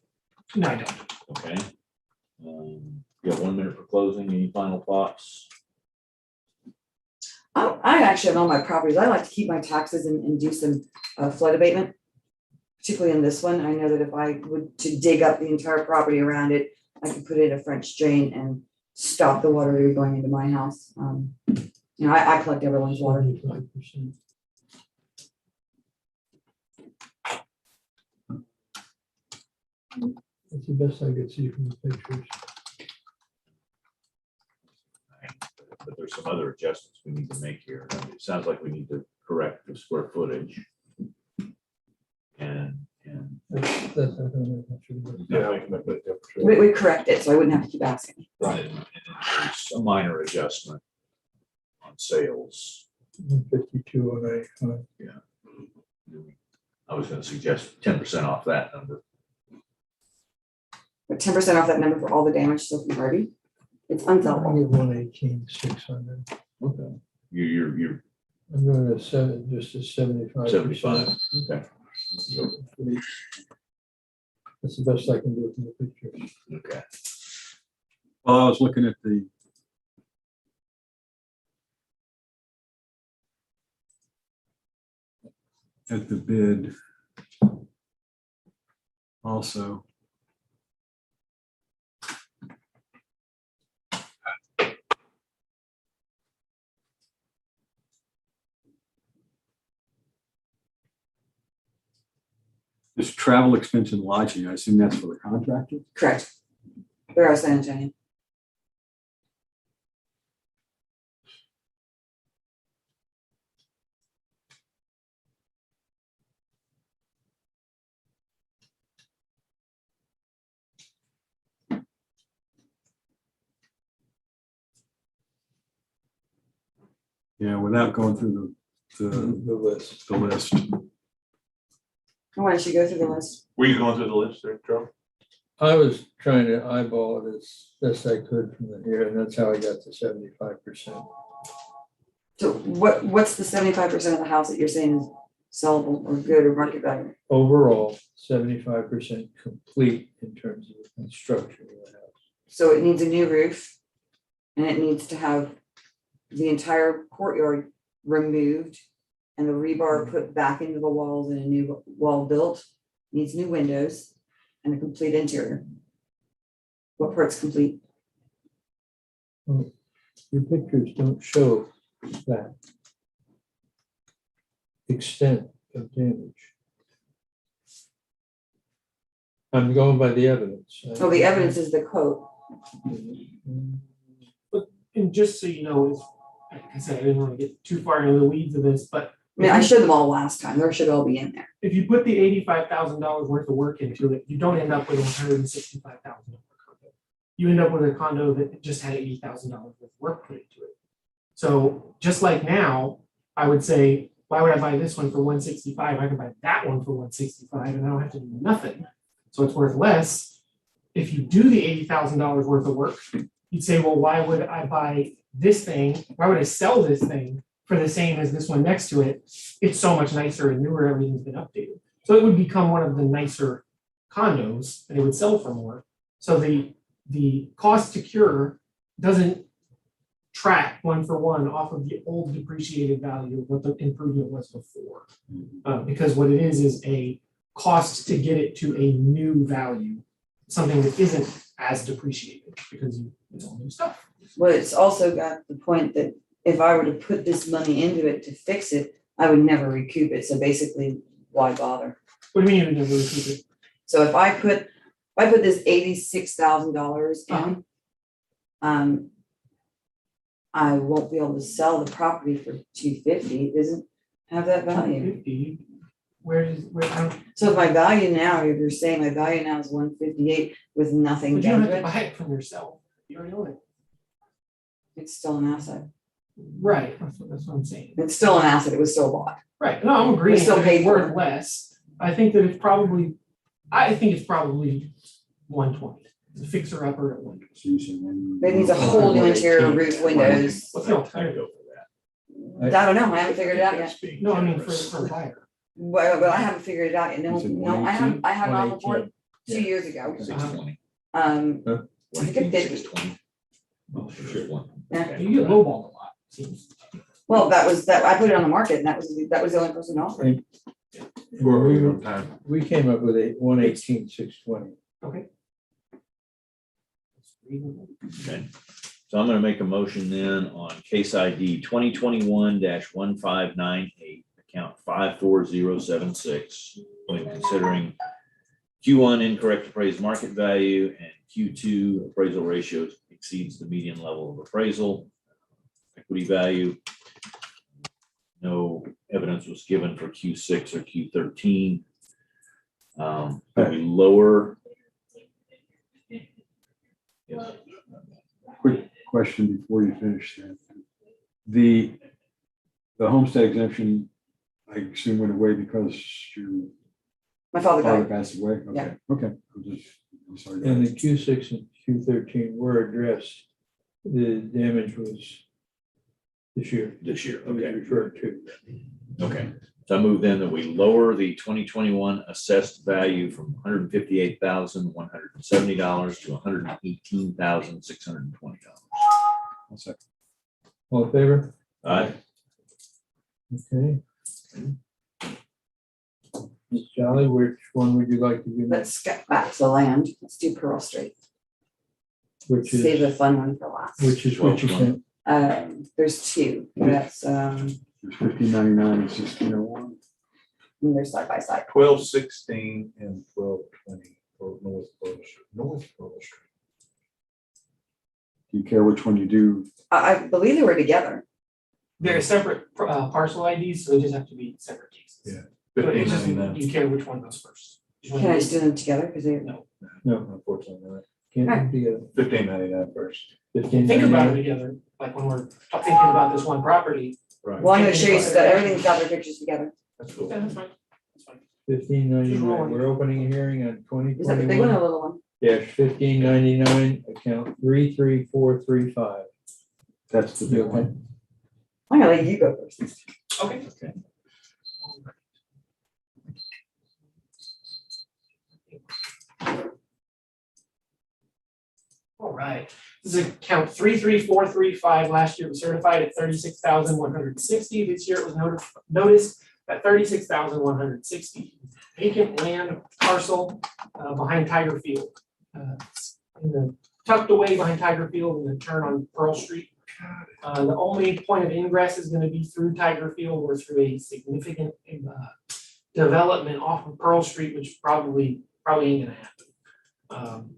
No, I don't. Okay. You have 1 minute for closing. Any final thoughts? I actually have all my properties. I like to keep my taxes and do some flood abatement. Particularly in this one, I know that if I would to dig up the entire property around it, I could put in a French drain and stop the water going into my house. You know, I collect everyone's water. 75%. That's the best I could see from the pictures. But there's some other adjustments we need to make here. I mean, it sounds like we need to correct the square footage. And That's not gonna make much of a difference. Yeah, I can make that difference. We correct it, so I wouldn't have to keep asking. right, and then there's a minor adjustment on sales. 52 on I was gonna suggest 10% off that number. But 10% off that number for all the damage still from Harvey. It's I unsellable. give 118,600. Okay. You're I'm going to set it just as 75%. 75, okay. That's the best I can do from the pictures. Okay. Well, I was looking at the bid also. This travel expense and lodging, I assume that's for the contractor? Correct. Where I was San Antonio. Yeah, without going through the list. the list. Why don't you go through the list? Were you going through the list there, Joe? I was trying to eyeball it as best I could from here, and that's how I got to 75%. So what's the 75% of the house that you're saying is sellable or good or market value? Overall, 75% complete in terms of the construction of the house. So it needs a new roof and it needs to have the entire courtyard removed and the rebar put back into the walls and a new wall built, needs new windows and a complete interior. What part's complete? Well, your pictures don't show that extent of damage. I'm going by the evidence. Oh, the evidence is the quote. And just so you know, like I said, I didn't want to get too far into the weeds of this, but I mean, I showed them all last time. There should all be in there. if you put the $85,000 worth of work into it, you don't end up with a $165,000 condo. You end up with a condo that just had $80,000 worth of work put into it. So just like now, I would say, why would I buy this one for 165? I can buy that one for 165 and I don't have to do nothing. So it's worth less. If you do the $80,000 worth of work, you'd say, well, why would I buy this thing? Why would I sell this thing for the same as this one next to it? It's so much nicer and newer, everything's been updated. So it would become one of the nicer condos and it would sell for more. So the cost to cure doesn't track one for one off of the old depreciated value of what the improvement was before. Because what it is a cost to get it to a new value, something that isn't as depreciated because it's all new stuff. Well, it's also got the point that if I were to put this money into it to fix it, I would never recoup it. So basically, why bother? What do you mean you would never recoup it? So if I put this $86,000 in, I won't be able to sell the property for $250. It doesn't have that value. 50. Where does, So if my value now, if you're saying my value now is 158 with nothing but you don't done to have to it, buy it from yourself. You already own it. it's still an asset. Right, that's what I'm saying. It's still an asset, it was still bought. Right, no, I'm agreeing, still that paid it's for worth it. less. I think that it's probably 120. It's a fixer upper at 120. So you said one- It needs a whole new interior roof, windows. What's the alternative? I don't know, I haven't figured it out yet. No, I mean, for a buyer. But I haven't figured it out yet. No, You said no, I have 118? an offer for it 2 Yeah. years ago. 620. I think it did. 620. Oh, sure, one. Yeah. You get lowballed a lot, seems. Well, that was, I put it on the market and that was the only person offering. We came up with 118,620. Okay. Okay, so I'm gonna make a motion then on case ID 2021-1598, account 54076, when considering Q1 incorrect appraised market value and Q2 appraisal ratio exceeds the median level of appraisal. Equity value. No evidence was given for Q6 or Q13. Could we lower? Yes. Quick question before you finish that. The homestead exemption, I assume went away because your My father father died. passed away? Yeah. Okay, I'm sorry. And the Q6 and Q13 were addressed. The damage was this year. This year, It was okay. referred to. Okay, so I move then that we lower the 2021 assessed value from $158,170 to $118,620. One second. All in favor? Aye. Okay. Ms. Jolly, which one would you like to do next? Let's get back to land. Let's do Pearl Street. Which Save the is, fun one for last. which is what you said? There's two. That's, There's 1599 and 1601. they're side by side. 1216 and 1220 for North Pearl Street. North Pearl Street. Do you care which one you do? I believe they were together. They're separate parcel IDs, so they just have to be separate cases. Yeah. But it's just, 1599. do you care which one goes first? Just Can I just do them together? Because they, No, Unfortunately, not. Can't do together. 1599 first. think about it together, like when we're thinking about this one property. Right. well, I'm gonna show you so that everything's got their pictures together. That's cool. Yeah, that's fine. That's fine. 1599, we're opening a hearing on Is that the big one or 2021 the little one? -1599, account 33435. That's the You big okay? one. I'm gonna let you go first. Okay. All right, this is account 33435. Last year it was certified at 36,160. This year it was noticed at 36,160. Vacant land parcel behind Tiger Field. It's tucked away behind Tiger Field and then turn on Pearl Street. The only point of ingress is gonna be through Tiger Field or through a significant development off of Pearl Street, which probably ain't gonna happen.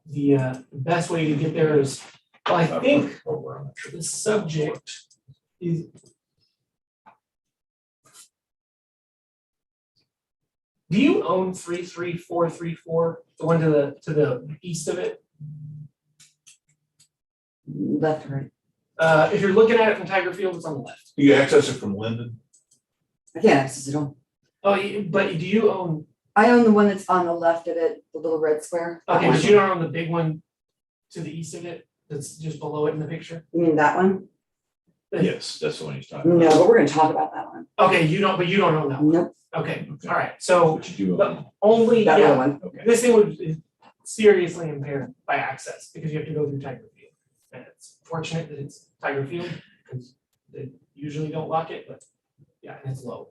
The best way to get there is, well, I think the subject is. Do you own 33434, the one to the east of it? Left or right? If you're looking at it from Tiger Field, it's on the left. You access it from Linden? I can't access it all. Oh, but do you own, I own the one that's on the left of it, the little red square. That okay, one. but you don't own the big one to the east of it, that's just below it in the picture? You mean that one? Yes, that's the one he's talking No, about. but we're gonna talk about that one. Okay, you don't own that one. Nope, Okay, all right, so But you do the own only, that yeah, little one. it. Okay. this thing would seriously impaired by access because you have to go through Tiger Field. And it's fortunate that it's Tiger Field because they usually don't lock it, but yeah, and it's low.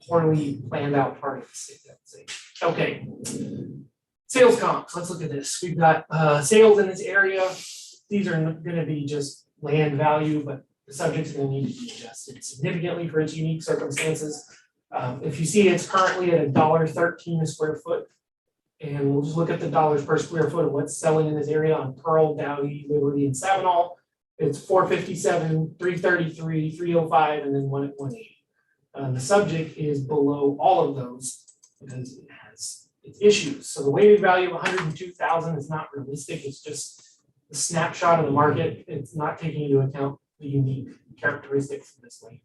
Poorly planned out part of the city, I'd say. Okay. Sales comps, let's look at this. We've got sales in this area. These are gonna be just land value, but the subject's gonna need to be adjusted significantly for its unique circumstances. If you see, it's currently at $1.13 a square foot. And we'll just look at the dollars per square foot of what's selling in this area on Pearl, Dowdy, Liberty, and Savinaw. It's 457, 333, 305, and then one at 180. The subject is below all of those because it has its issues. So the weighted value of 102,000 is not realistic. It's just a snapshot of the market. It's not taking into account the unique characteristics of this land.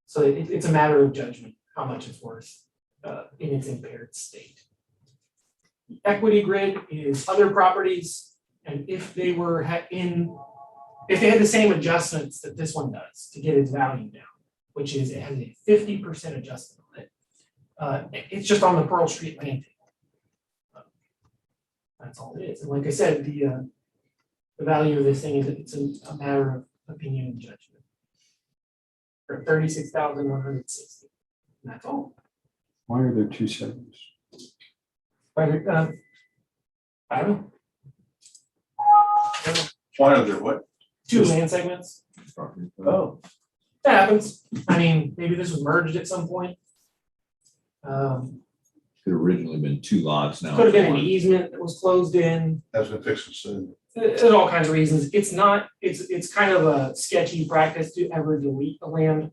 So it's a matter of judgment, how much it's worth in its impaired state. The equity grid is other properties, and if they were if they had the same adjustments that this one does to get its value down, which is it has a 50% adjustment on it. It's just on the Pearl Street land. That's all it is. And like I said, the value of this thing is it's a matter of opinion and judgment. For 36,160. And that's all. Why are there two segments? I don't know. Why are there what? Two land segments. Oh, that happens. I mean, maybe this was merged at some point. Could have originally been two lots now. Could have been an easement that was closed in. That's what fixes soon. There's all kinds of reasons. It's kind of a sketchy practice to ever delete a land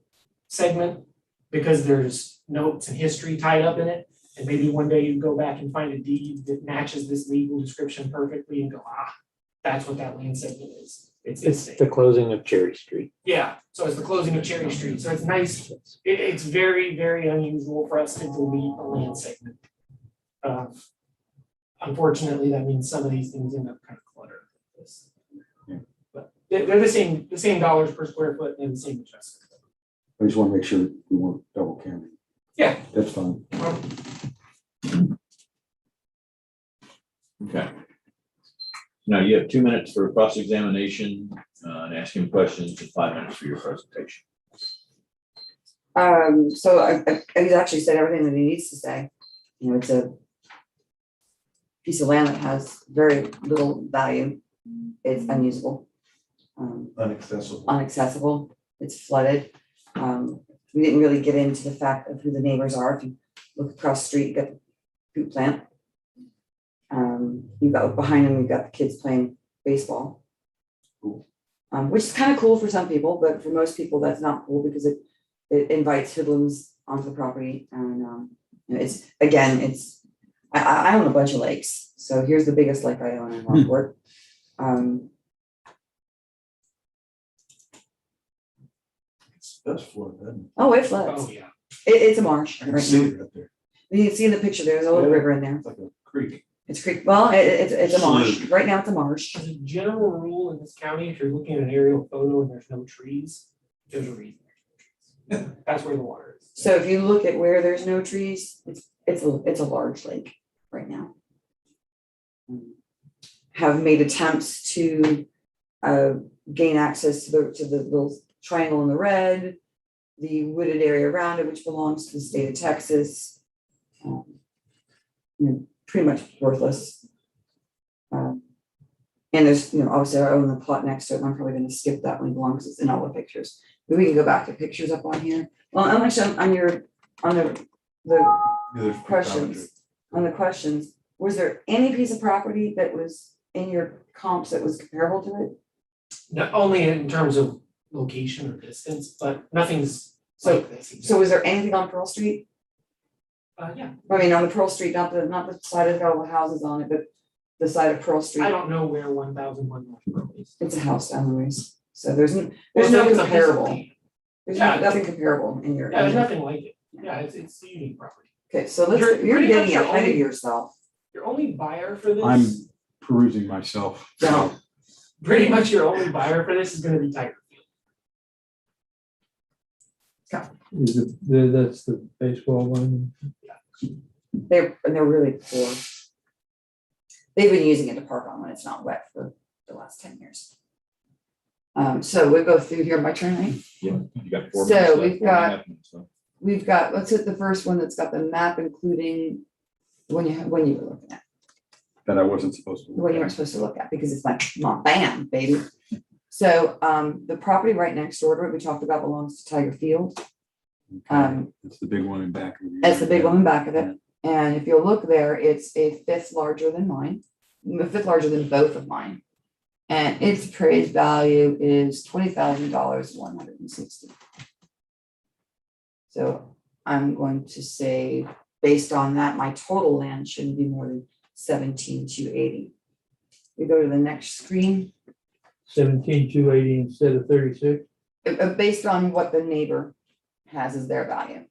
segment because there's notes and history tied up in it. And maybe one day you go back and find a deed that matches this legal description perfectly and go, that's what that land segment is. It's the closing of Cherry Street. Yeah, so it's the closing of Cherry Street. So it's nice. It's very, very unusual for us to delete a land segment. Unfortunately, that means some of these things end up kind of cluttered. But they're the same dollars per square foot and the same adjustment. I just want to make sure we weren't double counting. Yeah. That's fine. Okay. Now you have 2 minutes for cross-examination and asking questions and 5 minutes for your presentation. So he's actually said everything that he needs to say. You know, it's a piece of land that has very little value. It's unusable. Unaccessible. It's flooded. We didn't really get into the fact of who the neighbors are. If you look across the street, you got the fruit plant. You've got behind them, you've got the kids playing baseball. Cool. Which is kind of cool for some people, but for most people, that's not cool because it invites hoodlums onto the property. And I own a bunch of lakes. So here's the biggest lake I own in Rockport. That's flood, doesn't it? Oh, it floods. Oh, yeah. It's a marsh I can right see now. it up there. You can see in the picture, there's a little river in there. It's like a creek. It's a creek. Well, it's a marsh. Slough. Right now it's a marsh. As a general rule in this county, if you're looking at an aerial photo and there's no trees, there's a reason. That's where the water is. So if you look at where there's no trees, it's a large lake right now. Have made attempts to gain access to the little triangle in the red, the wooded area around it, which belongs to the state of Texas. Pretty much worthless. And there's, obviously I own the plot next to it, and I'm probably gonna skip that one because it's in all the pictures. But we can go back to pictures up on here. Well, I'm actually on the questions, was there any piece of property that was in your comps that was comparable to it? Not only in terms of location or distance, but nothing's like this. So was there anything on Pearl Street? Yeah, I mean, on the Pearl Street, not the side that's got all the houses on it, but the side of Pearl Street. I don't know where 1001 North is. It's a house down the ways. So there's no It's a piece of comparable. land. There's Yeah. nothing comparable in your. Yeah, there's nothing like it. Yeah, it's a unique property. Okay, so You're you're pretty getting much ahead of only- yourself. Your only buyer for this. I'm perusing myself. No. Pretty much your only buyer for this is gonna be Tiger Field. That's the baseball one. They're really poor. They've been using it to park on when it's not wet for the last 10 years. So we'll go through here, my turn, right? Yeah, you got 4 So minutes left, we've 4.5 minutes left. We've got, let's hit the first one that's got the map, including when you were looking at, That I wasn't supposed to. the one you weren't supposed to look at, because it's like, not bam, baby. So the property right next door to it, we talked about, belongs to Tiger Field. It's the big one in back of it. That's the big one in back of it. And if you'll look there, it's a fifth larger than mine, a fifth larger than both of mine. And its appraised value is $20,160. So I'm going to say, based on that, my total land shouldn't be more than 17,280. We go to the next screen. 17,280 instead of 36. Based on what the neighbor has as their value.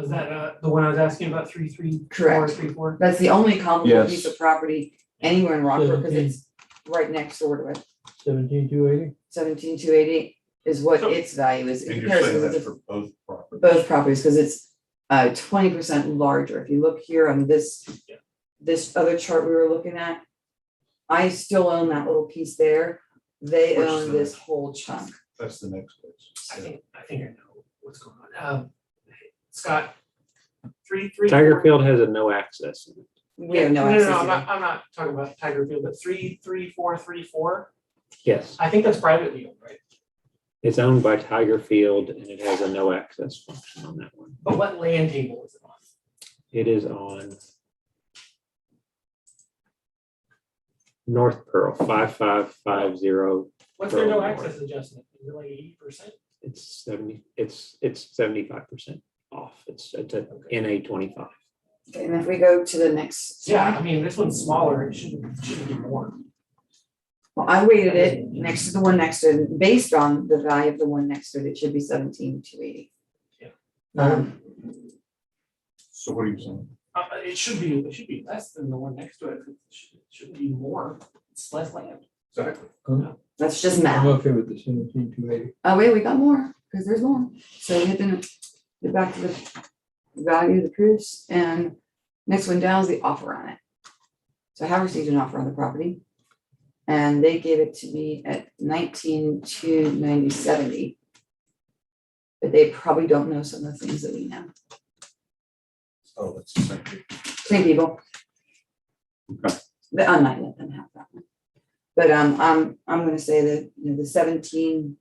Is that the one I was asking about, 334, Correct. 34? That's the only comparable Yes. piece of property anywhere in Rockford, because it's right next door to it. 17,280. 17,280 is what So- its value is. in And you're comparison, saying because that it's for both properties? both properties, because it's 20% larger. If you look here on this other chart we were looking at, I still own that little piece there. They Which is own the this next? whole chunk. That's the next I place. think I know what's going on. Scott, 334. Tiger Field has a no access. in it. We have no access. I'm either. not talking about Tiger Field, but 33434. Yes, I think that's privately owned, right? it's owned by Tiger Field and it has a no access function on that one. But what land table is it on? It is on North Pearl, 5550. What's their no Pearl access adjustment? Is it like 80%? It's 75% off. It's a NA 25. Okay, and if we go to the next Yeah, slide. I mean, this one's smaller, it shouldn't be more. Well, I weighted it next to the one next to it, based on the value of the one next to it, it should be 17,280. Yeah. So what are you saying? It should be less than the one next to it. It should be more. It's less land. Exactly. That's just I'm math. okay with the 17,280. Oh, wait, we got more, because there's more. So we have to get back to the value of the proofs, and next one down is the offer on it. So I have received an offer on the property, and they gave it to me at 19,290.70. But they probably don't know some of the things that we know. Oh, that's the same thing. Same people. Okay. But I'm not let them have that one. But I'm gonna say that, the 17.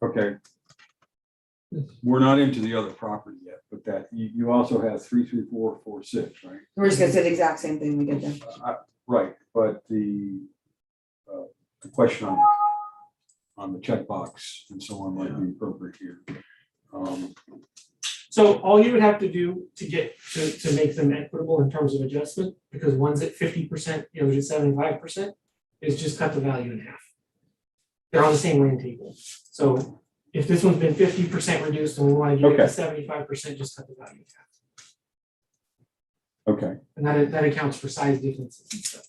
Okay. We're not into the other property yet, but that, you also have 33446, right? We're just gonna say the exact same thing we did there. Right, but the question on the checkbox and so on might be appropriate here. So all you would have to do to get to make them equitable in terms of adjustment, because one's at 50%, the other's at 75%, is just cut the value in half. They're on the same land table. So if this one's been 50% reduced and we want to get it to Okay. 75%, just cut the value in half. Okay, And that accounts for size differences and stuff.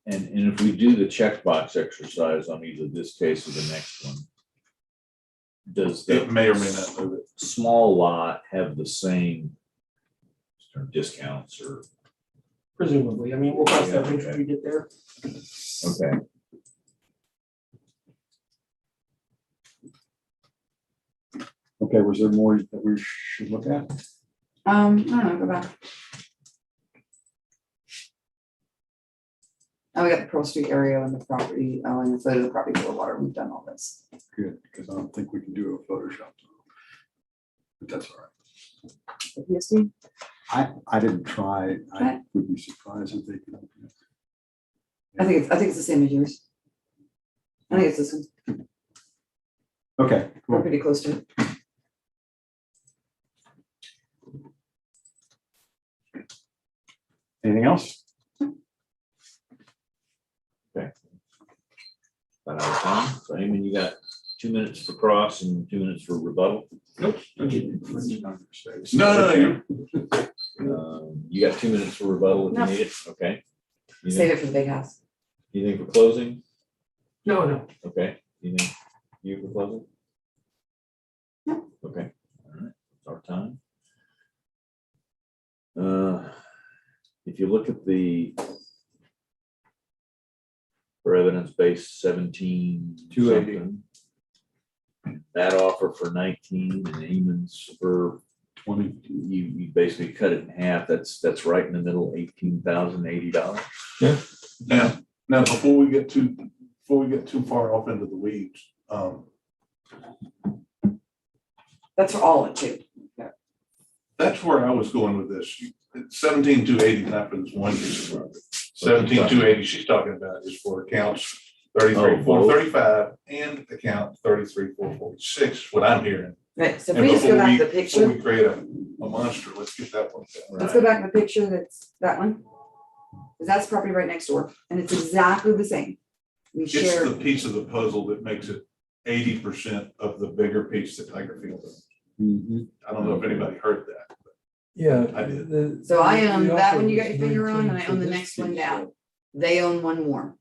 And if we do the checkbox exercise on either this case or the next one, does It the may or may not move it. small lot have the same discounts or, Presumably, I mean, we'll cross that bridge when we get there. okay. okay, was there more that we should look at? I don't know, go back. Oh, we got the Pearl Street area and the property, and the photo of the property for water, we've done all this. Good, because I don't think we can do a Photoshop. But that's all right. The PSD? I didn't try, I Okay. would be surprised if they could. open it. I think it's the same as yours. I think it's this one, Okay, we're cool. pretty close to it. Anything else? About out of time. So Eamon, you got 2 minutes for cross and 2 minutes for rebuttal. No, Okay. You got 2 minutes for rebuttal if No. you need it, okay? Save it for the big house. Anything for closing? No. Okay, anything you for closing? No. Okay, all right, it's our time. If you look at the for evidence base 17,280. That offer for 19 and Eamon's for 20. you basically cut it in half. That's right in the middle, $18,080. Now, before we get too far off into the weeds, That's for all of it too. that's where I was going with this. 17,280 is not for this one piece of property. 17,280 she's talking about is for accounts 33,435 and account 33,446, what I'm hearing. Right, so if And we just go back to the before picture, we create a monster, let's get that one down. let's go back to the picture, that's that one. 'Cause that's property right next door, and it's exactly the same. We It's share, the piece of the puzzle that makes it 80% of the bigger piece that Tiger Field owns. Mhm. I don't know if anybody heard that. Yeah. I did. so I own the that offer one you got was your finger on, and 19 I for own the this next one piece, down. They own one more.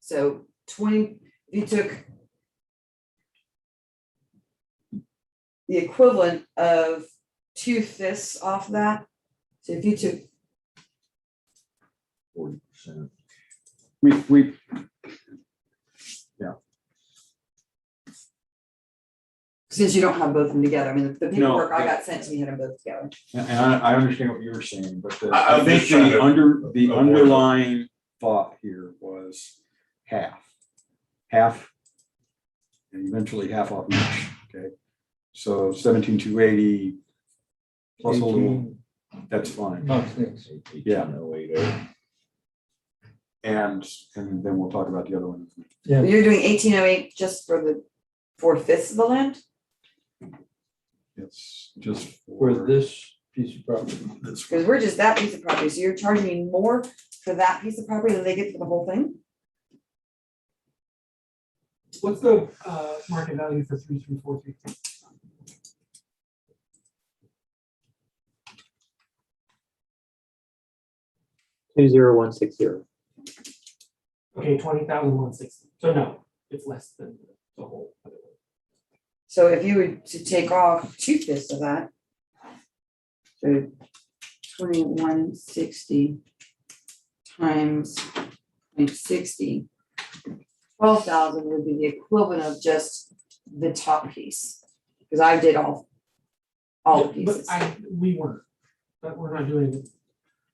So 20, if you took the equivalent of 2/5 off that, so if you took, 40%. We, since you don't have both of them together, I mean, the No, paperwork I but- got sent to me had them both together. and I understand what you were saying, but I'm I think just trying to the avoid- underlying thought here was half. Half. And eventually half off each, okay? So 17,280 plus a little, 18 that's fine. months next. Yeah. 18,080. And then we'll talk about the other one. Yeah. You're doing 1808 just for the 4/5 of the land? It's just For for, this piece of property. that's Because we're just that piece of property, so you're charging me more for that piece of property than they get for the whole thing? What's the market value for 3343? Two zero one six zero. Okay, 20,160. So no, it's less than the whole. other one. So if you were to take off 2/5 of that. So 2160 times 0.60, 12,000 would be the equivalent of just the top piece. Because I did all the But pieces. we weren't, but we're not doing it.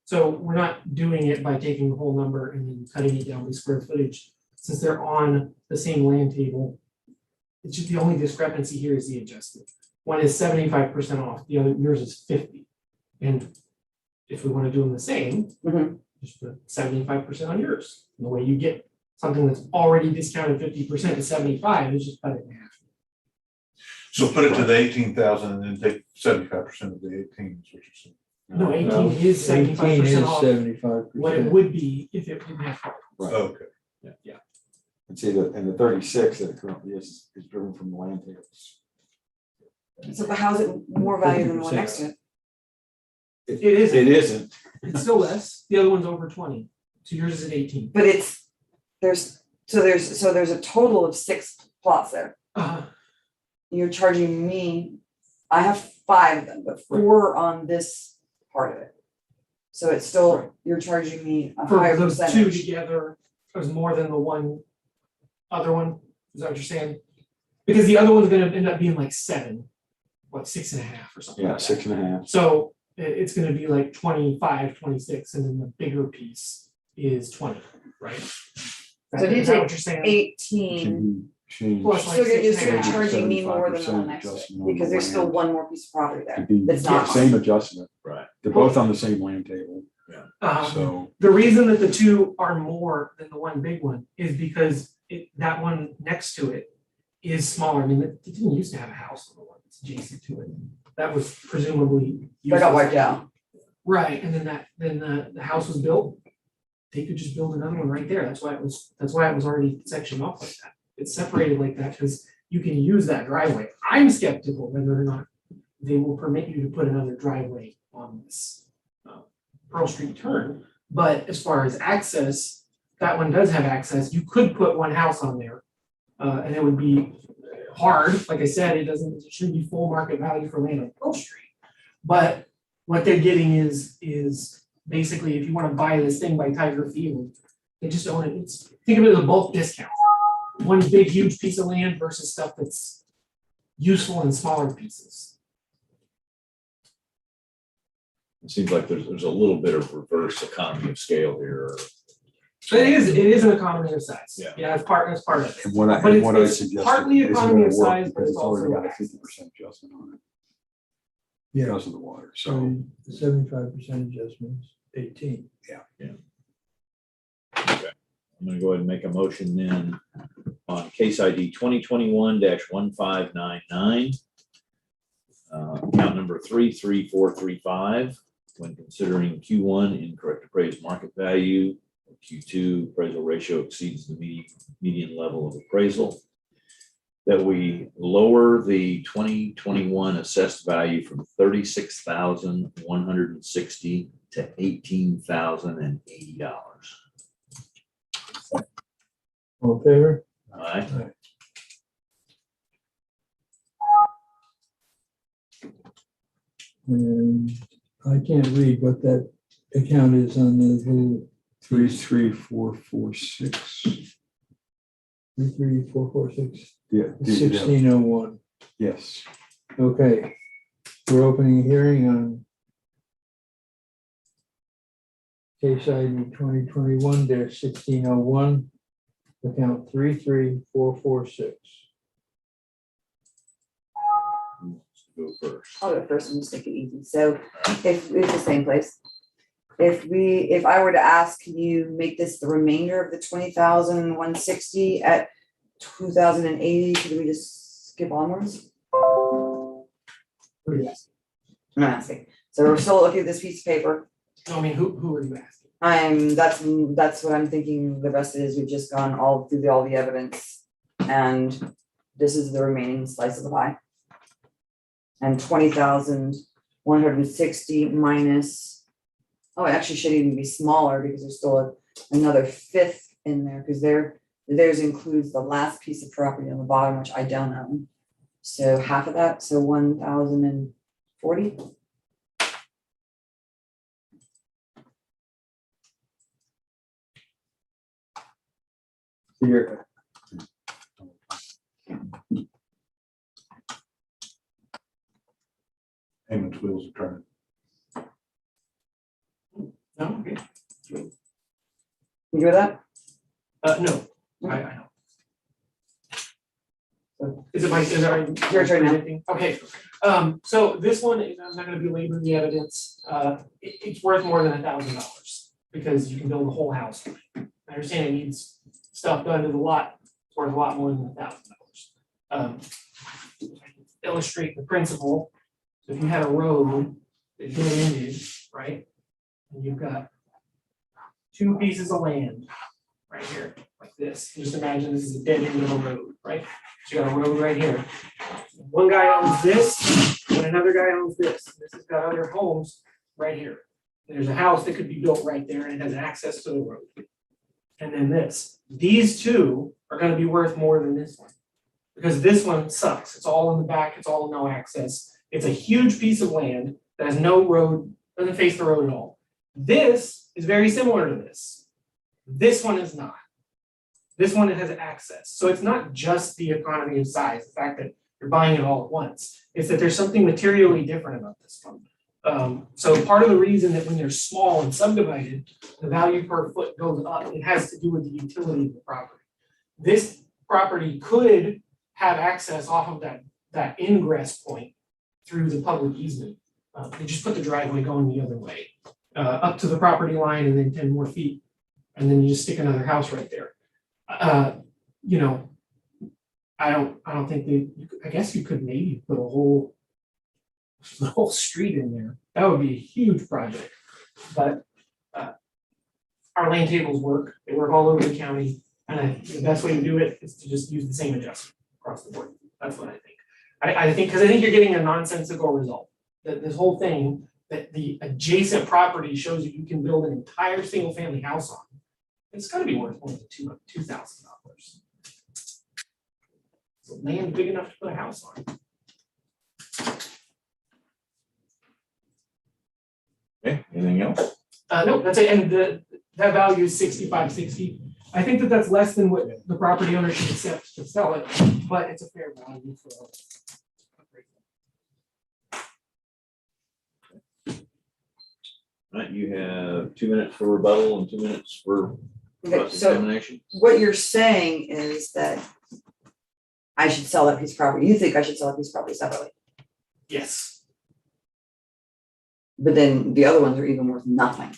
So we're not doing it by taking the whole number and then cutting it down by square footage, since they're on the same land table. It's just the only discrepancy here is the adjustment. One is 75% off, the other, yours is 50. And if we want to do them the same, Mhm. just put 75% on yours. And the way you get something that's already discounted 50% to 75 is just cut it in half. So put it to the 18,000 and then take 75% of the 18 is what you're saying. No, 18 is 75% off 75%. what it would be if it didn't have. right. Okay. And see and the 36 that it currently is driven from the land tables. So but how is it more value than the one next to it? It isn't. It isn't. It's still less. The other one's over 20. So yours is at 18. But it's, there's a total of 6 plots there. You're charging me, I have 5 of them, but 4 on this part of it. So it's still, you're charging me a For higher those two percentage. together, it was more than the one other one. Is that what you're saying? Because the other one's gonna end up being like 7, what, 6.5 or something. Yeah, like that. 6.5. So it's gonna be like 25, 26, and then the bigger piece is 20, right? So if you Is that take what you're saying? 18, Can you change? Plus like so you're 6.5. charging me more than the 75% one next to it, adjustment on because the there's still land. one more piece of property there It'd be that's not. Same adjustment. Right. They're both on the same land table, Uh, so. The reason that the two are more than the one big one is because that one next to it is smaller. I mean, it didn't used to have a house on the one that's adjacent to it. That was presumably. That got useless. wiped out. Right, and then the house was built. They could just build another one right there. That's why it was already sectioned off like that. It's separated like that because you can use that driveway. I'm skeptical whether or not they will permit you to put another driveway on this Pearl Street turn. But as far as access, that one does have access. You could put one house on there. And it would be hard. Like I said, it shouldn't be full market value for land on Pearl Street. But what they're getting is basically if you want to buy this thing by Tiger Field, they just own it. Think of it as a bulk discount. One big huge piece of land versus stuff that's useful in smaller pieces. It seems like there's a little bit of reverse economy of scale here. But it is an economy of size. Yeah. That's part of it. And what But I it's suggest. partly economy of size, but Because it's it's already also got a 50% adjustment on it Yeah, because of the water, so. so the 75% adjustments, 18. Yeah. Yeah. I'm gonna go ahead and make a motion then on case ID 2021-1599. Account number 33435, when considering Q1 incorrect appraised market value, or Q2 appraisal ratio exceeds the median level of appraisal, that we lower the 2021 assessed value from 36,160 to $18,080. All in favor? All right. And I can't read what that account is on the little 33446. 33446, Yeah. 1601. Yes. Okay, we're opening a hearing on case ID 2021-1601, account 33446. Go first. I'll go first and just take it easy. So if it's the same place. If I were to ask, can you make this the remainder of the 20,160 at 2,080? Could we just skip onwards? What are you asking? I'm not asking. So we're still looking at this piece of paper. No, I mean, who are you asking? That's what I'm thinking. The rest of it is we've just gone all through all the evidence. And this is the remaining slice of the pie. And 20,160 minus, oh, it actually should even be smaller because there's still another fifth in there because theirs includes the last piece of property on the bottom, which I don't own. So half of that, so 1,040. Here, Hammond's wheels are turning. No, okay. You good with that? No, I know. Is it my, is it Your turn now. presenting? Okay, so this one, I'm not gonna be laboring the evidence, it's worth more than $1,000 because you can build a whole house. I understand it needs stuff done to the lot, it's worth a lot more than $1,000. Illustrate the principle, so if you had a road that dead-ended, right? And you've got two pieces of land right here, like this. Just imagine this is a dead end of a road, right? So you got a road right here. One guy owns this, and another guy owns this. This has got other homes right here. There's a house that could be built right there, and it has access to the road. And then this. These two are going to be worth more than this one. Because this one sucks. It's all in the back, it's all no access. It's a huge piece of land that has no road, doesn't face the road at all. This is very similar to this. This one is not. This one has access. So it's not just the economy of size, the fact that you're buying it all at once. It's that there's something materially different about this one. So part of the reason that when they're small and subdivided, the value per foot goes up, it has to do with the utility of the property. This property could have access off of that ingress point through the public easement. They just put the driveway going the other way, up to the property line and then 10 more feet. And then you just stick another house right there. You know, I don't think I guess you could maybe put the whole street in there. That would be a huge project. But our land tables work. They work all over the county. And the best way to do it is to just use the same adjustment across the board. That's what I think. I think because I think you're getting a nonsensical result. That this whole thing, that the adjacent property shows you can build an entire single family house on. It's got to be worth more than $2,000. So land big enough to put a house on. Okay, anything else? No, that's it. And that value is 6560. I think that that's less than what the property owner should accept to sell it, but it's a fair value for it. All right, you have 2 minutes for rebuttal and 2 minutes for Okay, so examination. what you're saying is that I should sell that piece of property. You think I should sell that piece of property separately, Yes. but then the other ones are even worth nothing.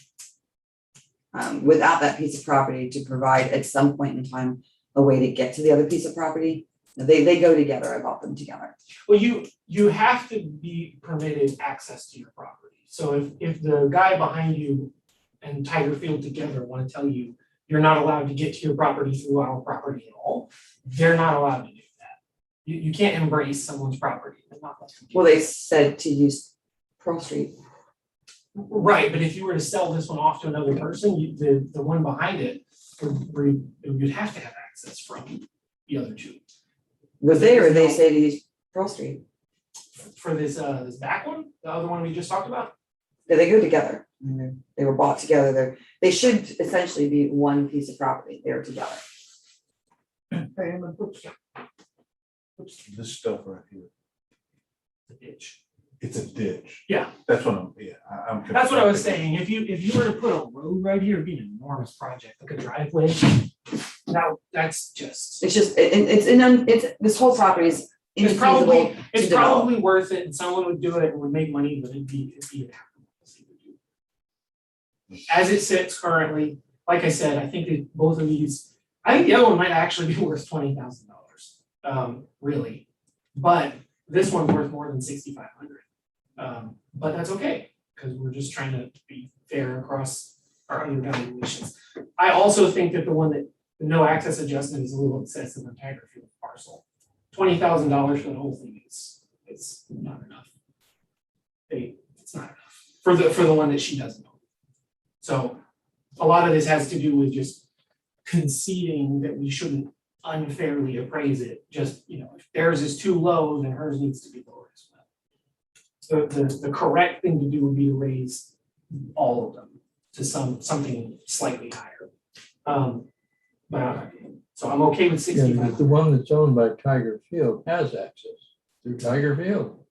without that piece of property to provide at some point in time a way to get to the other piece of property. They go together. I bought them together. Well, you have to be permitted access to your property. So if the guy behind you and Tiger Field together want to tell you you're not allowed to get to your property through our property at all, they're not allowed to do that. You can't embrace someone's property. They're not allowed to do Well, that. they said to use Pearl Street. Right, but if you were to sell this one off to another person, the one behind it, you'd have to have access from the other two. Was they or they say to use Pearl Street? For this back one, the other one we just talked about? Yeah, they go together. They were bought together. They should essentially be one piece of property. They're together. This stuff right here, The ditch. it's a ditch. Yeah. That's what I'm. That's what I was saying. If you were to put a road right here, it'd be an enormous project, like a driveway. Now, that's just. It's just, this whole property is It's infeasible probably, to it's develop. probably worth it and someone would do it and would make money, but it'd be. As it sits currently, like I said, I think that both of these, I think the other one might actually be worth $20,000, really. But this one's worth more than $6,500. But that's okay, because we're just trying to be fair across our other valuations. I also think that the one that, the no access adjustment is a little excessive on Tiger Field parcel. $20,000 for the whole thing is, it's not enough. It's not enough for the one that she doesn't own. So a lot of this has to do with just conceding that we shouldn't unfairly appraise it. Just, if theirs is too low, then hers needs to be lower as well. The correct thing to do would be to raise all of them to something slightly higher. But so I'm okay with Yeah, 65. but the one that's owned by Tiger Field has access through Tiger Field.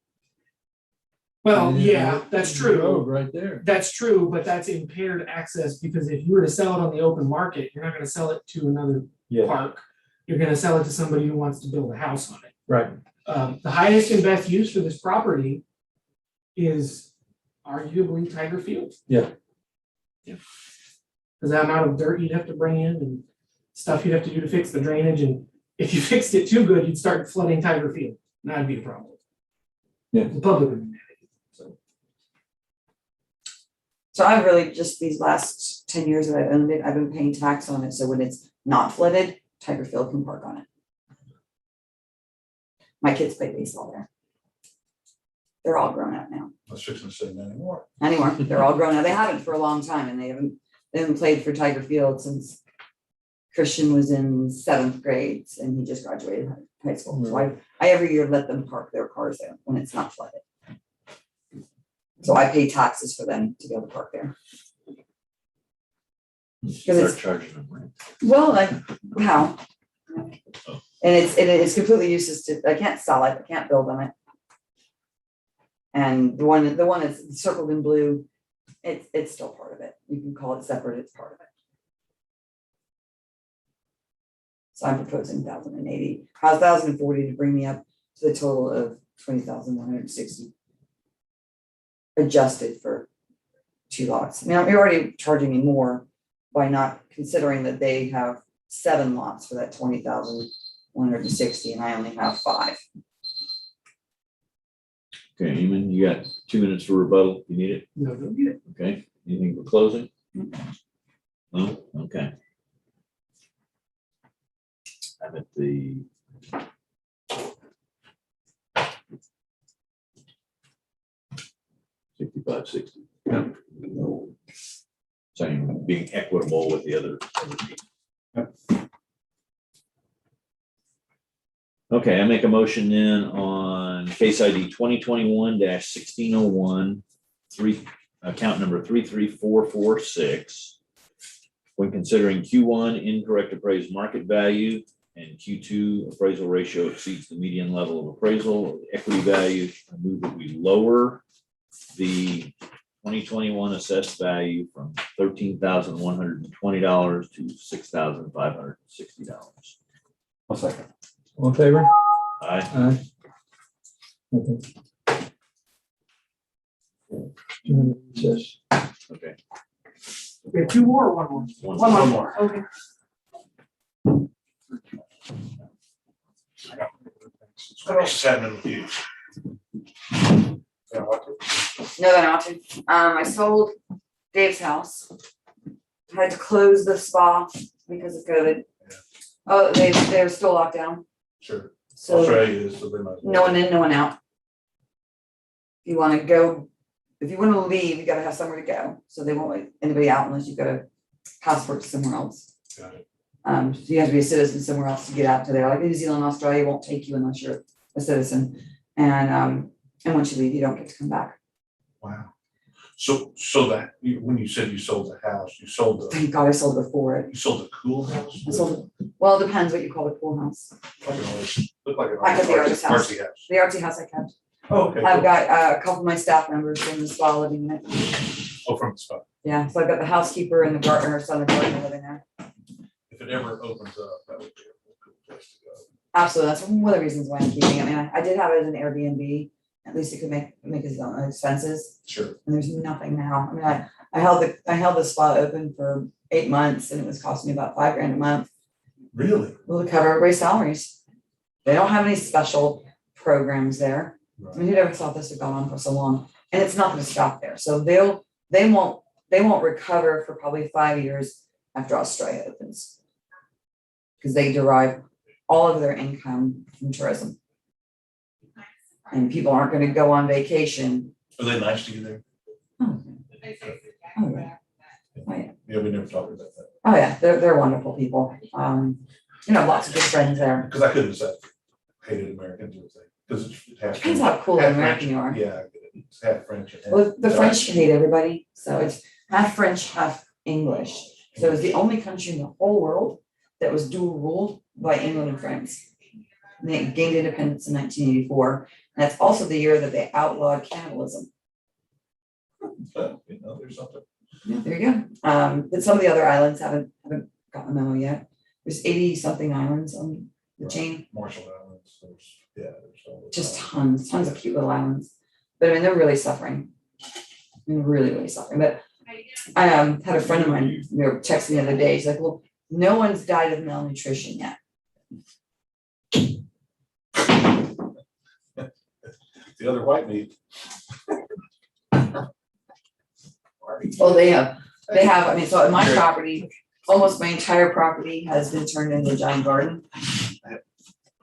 Well, And yeah, that's the true. road right there. That's true, but that's impaired access because if you were to sell it on the open market, you're not gonna sell it to another Yeah, park. You're gonna sell it to somebody who wants to build a house on it. right. The highest and best use for this property is arguably Tiger Field. Yeah. Yeah. Because the amount of dirt you'd have to bring in and stuff you'd have to do to fix the drainage, and if you fixed it too good, you'd start flooding Tiger Field. And that'd be a problem. Yeah. The public would be mad at you, so. So I've really just these last 10 years that I've owned it, I've been paying tax on it. So when it's not flooded, Tiger Field can park on it. My kids play baseball there. They're all grown up now. I was fixing to say that anymore. Anymore, they're all grown up. They haven't for a long time and they haven't played for Tiger Field since Christian was in 7th grade and he just graduated high school. So I every year let them park their cars there when it's not flooded. So I pay taxes for them to be able to park there. Start charging them rent. Well, like, how? And it's completely useless I can't sell it, I can't build on it. And the one that's circled in blue, it's still part of it. You can call it separate, it's part of it. So I'm proposing 1,040 to bring me up to the total of 20,160. Adjusted for 2 lots. I mean, you're already charging me more by not considering that they have 7 lots for that 20,160 and I only have 5. Okay, Eamon, you got 2 minutes for rebuttal. You need it? No, don't get it. Okay, anything for closing? No, okay. I'm at the. $65.60. No. Saying being equitable with the other people. Okay, I make a motion then on case ID 2021-1601, account number 33446. When considering Q1 incorrect appraised market value and Q2 appraisal ratio exceeds the median level of appraisal or the equity value, I move that we lower the 2021 assessed value from $13,120 to $6,560. I'll second. All in favor? Aye. Aye. Okay. 2 minutes recess. Okay. We have 2 more or 1 more? One more. Okay. Just having with you. Yeah, what? No, they're not. I sold Dave's house. Had to close the spa because of COVID. Oh, they're still locked down, Sure. so Australia is, so they might. no one in, no one out. If you wanna go, if you wanna leave, you gotta have somewhere to go, so they won't let anybody out unless you've got a passport somewhere else. Got it. So you have to be a citizen somewhere else to get out to there, like New Zealand, Australia won't take you unless you're a citizen. And once you leave, you don't get to come back. Wow. So that, when you said you sold the house, you sold the, Thank God I sold before it. you sold the cool house? I sold, well, it depends what you call a pool house. Looked like an I got the artist house. artsy house. The artsy house I kept. Oh, okay. I've cool. got a couple of my staff members in the spa living in it. Oh, from the spot. Yeah, so I've got the housekeeper and the gardener, son of the gardener living there. If it ever opens up, that would be a cool place to go. Absolutely, that's one of the reasons why I'm keeping it. I mean, I did have it as an Airbnb. At least it could make his own expenses. Sure. And there's nothing now. I mean, I held the spa open for 8 months and it was costing me about $5,000 a month. Really? Well, to cover everybody's salaries. They don't have any special programs there. I mean, who never thought this had gone on for so long? And it's not gonna stop there. So they won't recover for probably 5 years after Australia opens. Because they derive all of their income from tourism. And people aren't gonna go on vacation. Are they nice to you there? Oh, oh, yeah. Oh, yeah. Yeah, we never talked about that. Oh, yeah, they're wonderful people. Lots of good friends there. Because I couldn't decide if I hated Americans or anything. Because it's half. Depends how cool half an American French. you are. Yeah, it's half French and half. Well, the Dutch. French hate everybody, so it's half French, half English. So it's the only country in the whole world that was dual ruled by England and France. And they gained independence in 1984. And that's also the year that they outlawed cannibalism. So, there's something. Yeah, there you go. But some of the other islands haven't gotten the memo yet. There's 80-something islands on the Right. chain. Marshall Islands, there's all the Just islands. tons of cute little islands. But I mean, they're really suffering. I mean, really, really suffering. But I had a friend of mine, text me the other day. He's like, well, no one's died of malnutrition yet. The other white meat. Well, they have, I mean, so at my property, almost my entire property has been turned into a giant garden.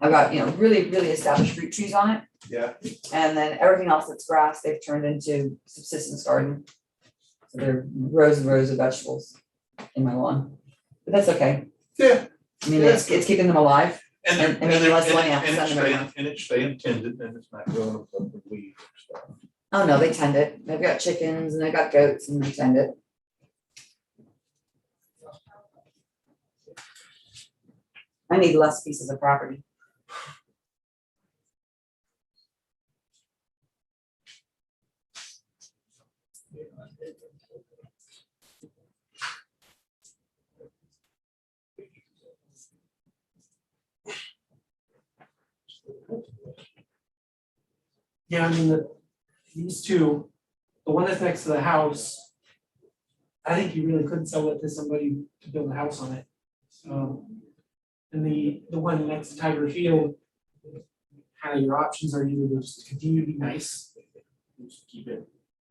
I've got, really, really established fruit trees on it. Yeah. And then everything else that's grass, they've turned into subsistence garden. So there are rows and rows of vegetables in my lawn, but that's okay. Yeah. I mean, it's keeping them alive. And maybe less money I have to and send them every month. and it's staying tended and it's not growing up with weeds and stuff. Oh, no, they tend it. They've got chickens and they've got goats and they tend it. I need less pieces of property. Yeah, I mean, these two, the one that's next to the house, I think you really could sell it to somebody to build a house on it. And the one next to Tiger Field, kind of your options are either to just continue to be nice, just keep it,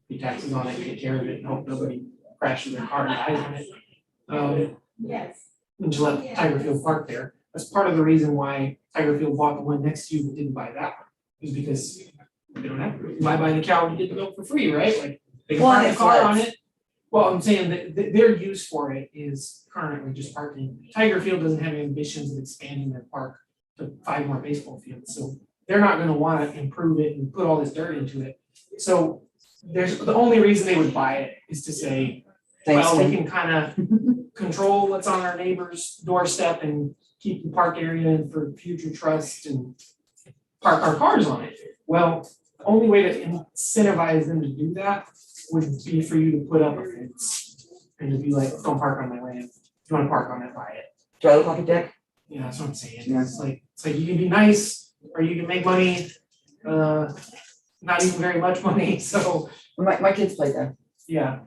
pay taxes on it, take care of it, and hope nobody crashes their car and dies on it. Yes. And just let Tiger Field park there. That's part of the reason why Tiger Field bought the one next to you but didn't buy that one, is because they don't have to. Why buy the cow and get the milk for free, right? Like, they can Well, park and the car it's on less. it. Well, I'm saying that their use for it is currently just parking. Tiger Field doesn't have ambitions of expanding their park to 5 more baseball fields, so they're not gonna wanna improve it and put all this dirt into it. So there's, the only reason they would buy it is to say, Thanks, well, we Tim. can kind of control what's on our neighbor's doorstep and keep the park area in for future trust and park our cars on it. Well, the only way to incentivize them to do that would be for you to put up a fence and to be like, don't park on my land. If you wanna park on it, buy it. Do I look like a dick? Yeah, that's what I'm saying. Yeah. It's like you can be nice or you can make money, not even very much money, so My kids play there. yeah.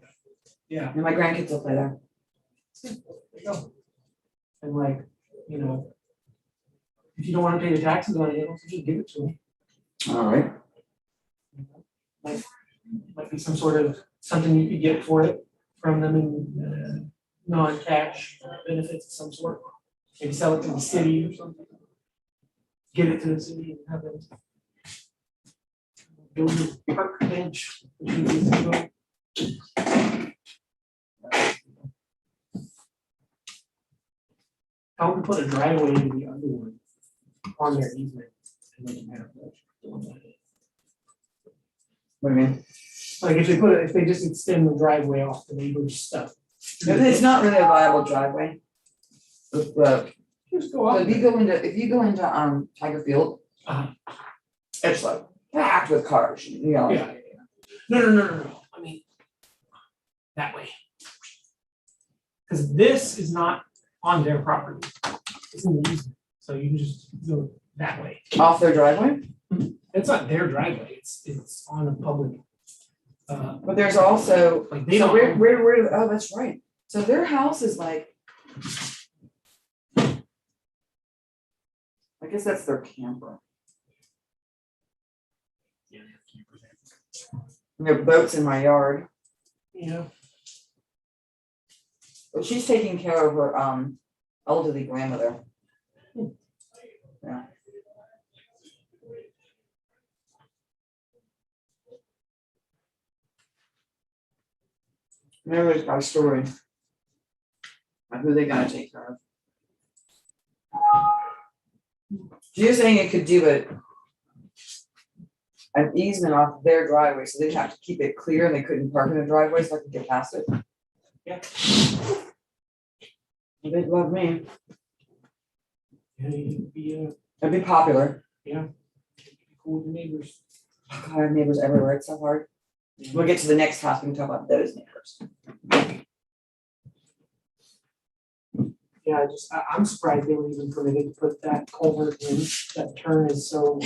Yeah. And my grandkids will play there. There you go. And like, you know, if you don't want to pay the taxes on it, also just give it to them. All right. Might be some sort of, something you could get for it from them in non-cash benefits of some sort. Maybe sell it to the city or something. Give it to the city and have them build a park bench. How to put a driveway into the other one on their easement. And they can have that. What do you mean? Like if they just extend the driveway off the neighbor's stuff. It's not really a viable driveway. Just go So off. if you go into Tiger Field, Uh-huh. it's like packed with cars, you know. Yeah. No. I mean, that way. Because this is not on their property. It's in the easement, so you can just go that way. Off their driveway. It's not their driveway, it's on a public. But there's also, Like they so don't. where, oh, that's right. So their house is like, I guess that's their camper. And their boat's in my yard. Yeah. But she's taking care of her elderly grandmother. Yeah. Everybody's got a story. Like who they gotta take care of. You're saying it could do an easement off their driveway, so they'd have to keep it clear and they couldn't park in the driveway so I could get past it. Yeah. They'd love me. Yeah, you'd be It'd be popular. cool with the neighbors. God, I have neighbors everywhere. It's so hard. We'll get to the next house. We can talk about those neighbors. Yeah, I'm surprised they were even permitted to put that culvert in. That turn is so.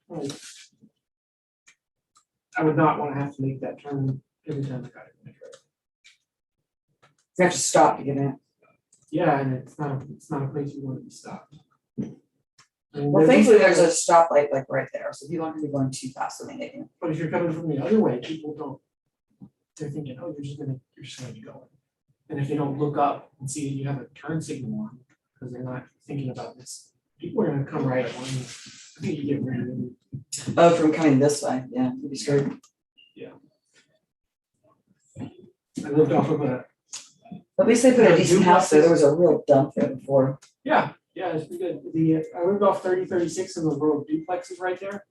Like, I would not want to have to make that turn every time I got it. You have to stop to get in. Yeah, and it's not a place you want to be stopped. And Well, there's- thankfully, there's a stoplight like right there, so people aren't gonna be going too fast when they can. But if you're coming from the other way, people don't. They're thinking, oh, you're just gonna be going. And if they don't look up and see you have a turn signal on, because they're not thinking about this, people are gonna come right on you. I think you get rid of it. Oh, from coming this way, yeah, you'd be scared. I lived off of a. At least they put a decent house there. There was a real dump there before. Yeah, it's pretty good. I lived off 3036 and the row of duplexes right there.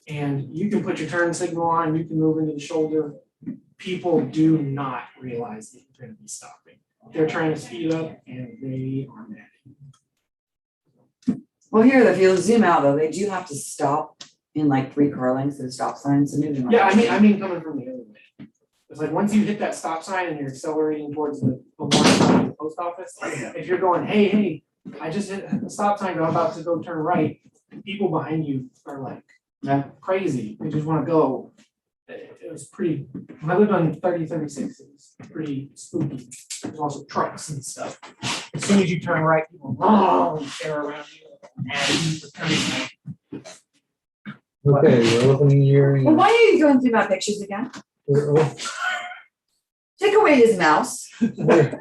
And you can put your turn signal on, you can move into the shoulder. People do not realize that you're gonna be stopping. They're trying to speed up and they are mad. Well, here, if you zoom out though, they do have to stop in like 3-car lengths of stop signs. Yeah, I mean coming from the other way. It's like once you hit that stop sign and you're accelerating towards the one side of the post office, if you're going, hey, I just hit the stop sign, I'm about to go turn right, people behind you are like crazy. They just want to go. It was pretty, when I lived on 3036, it was pretty spooky. There's also trucks and stuff. As soon as you turn right, people stare around you. And you turn right. Okay, we're opening the hearing. Well, why are you going through my pictures again? Take away his mouse. We're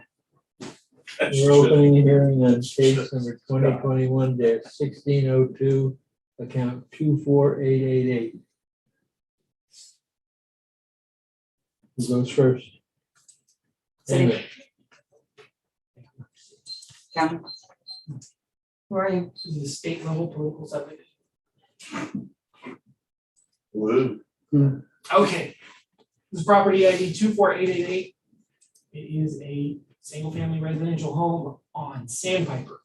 opening the hearing on case number 2021-1602, account 24888. Who goes first? Sitting. Kevin. Who are you? This is a state level political subdivision. Woo. Okay. This is property ID 24888. It is a single family residential home on Sandpiper.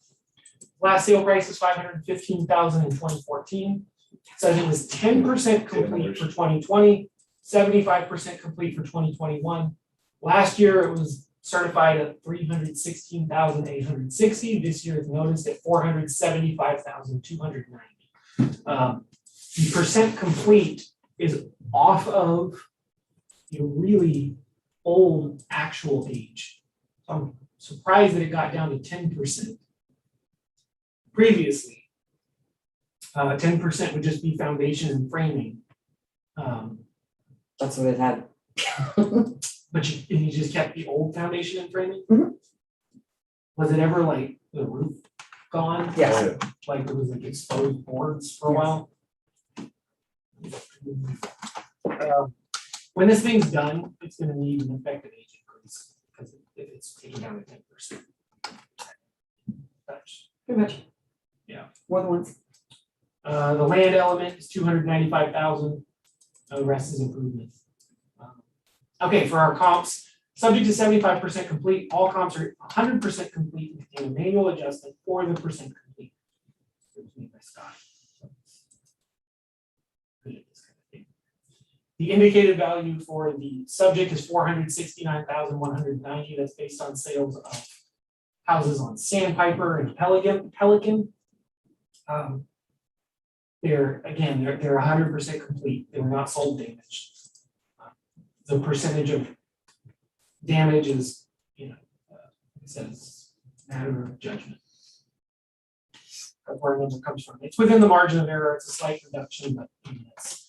Last sale price was $515,000 in 2014. Says it was 10% complete for 2020, 75% complete for 2021. Last year it was certified at $316,860. This year it's noticed at $475,290. The percent complete is off of really old actual age. So I'm surprised that it got down to 10%. Previously, 10% would just be foundation and framing. That's what it had. But you just kept the old foundation and framing? Mhm. Was it ever like the roof gone? Yes. Like it was like exposed boards for a while? When this thing's done, it's gonna need an effective age increase, because if it's taken down to 10%. Pretty much. Yeah. More than once. The land element is 295,000, the rest is improvements. Okay, for our comps, subject to 75% complete, all comps are 100% complete and a manual adjustment for the percent complete. The indicated value for the subject is 469,190. That's based on sales of houses on Sandpiper and Pelican. They're 100% complete. They were not sold damaged. The percentage of damage is, it says matter of judgment. That's where the number comes from. It's within the margin of error. It's a slight reduction, but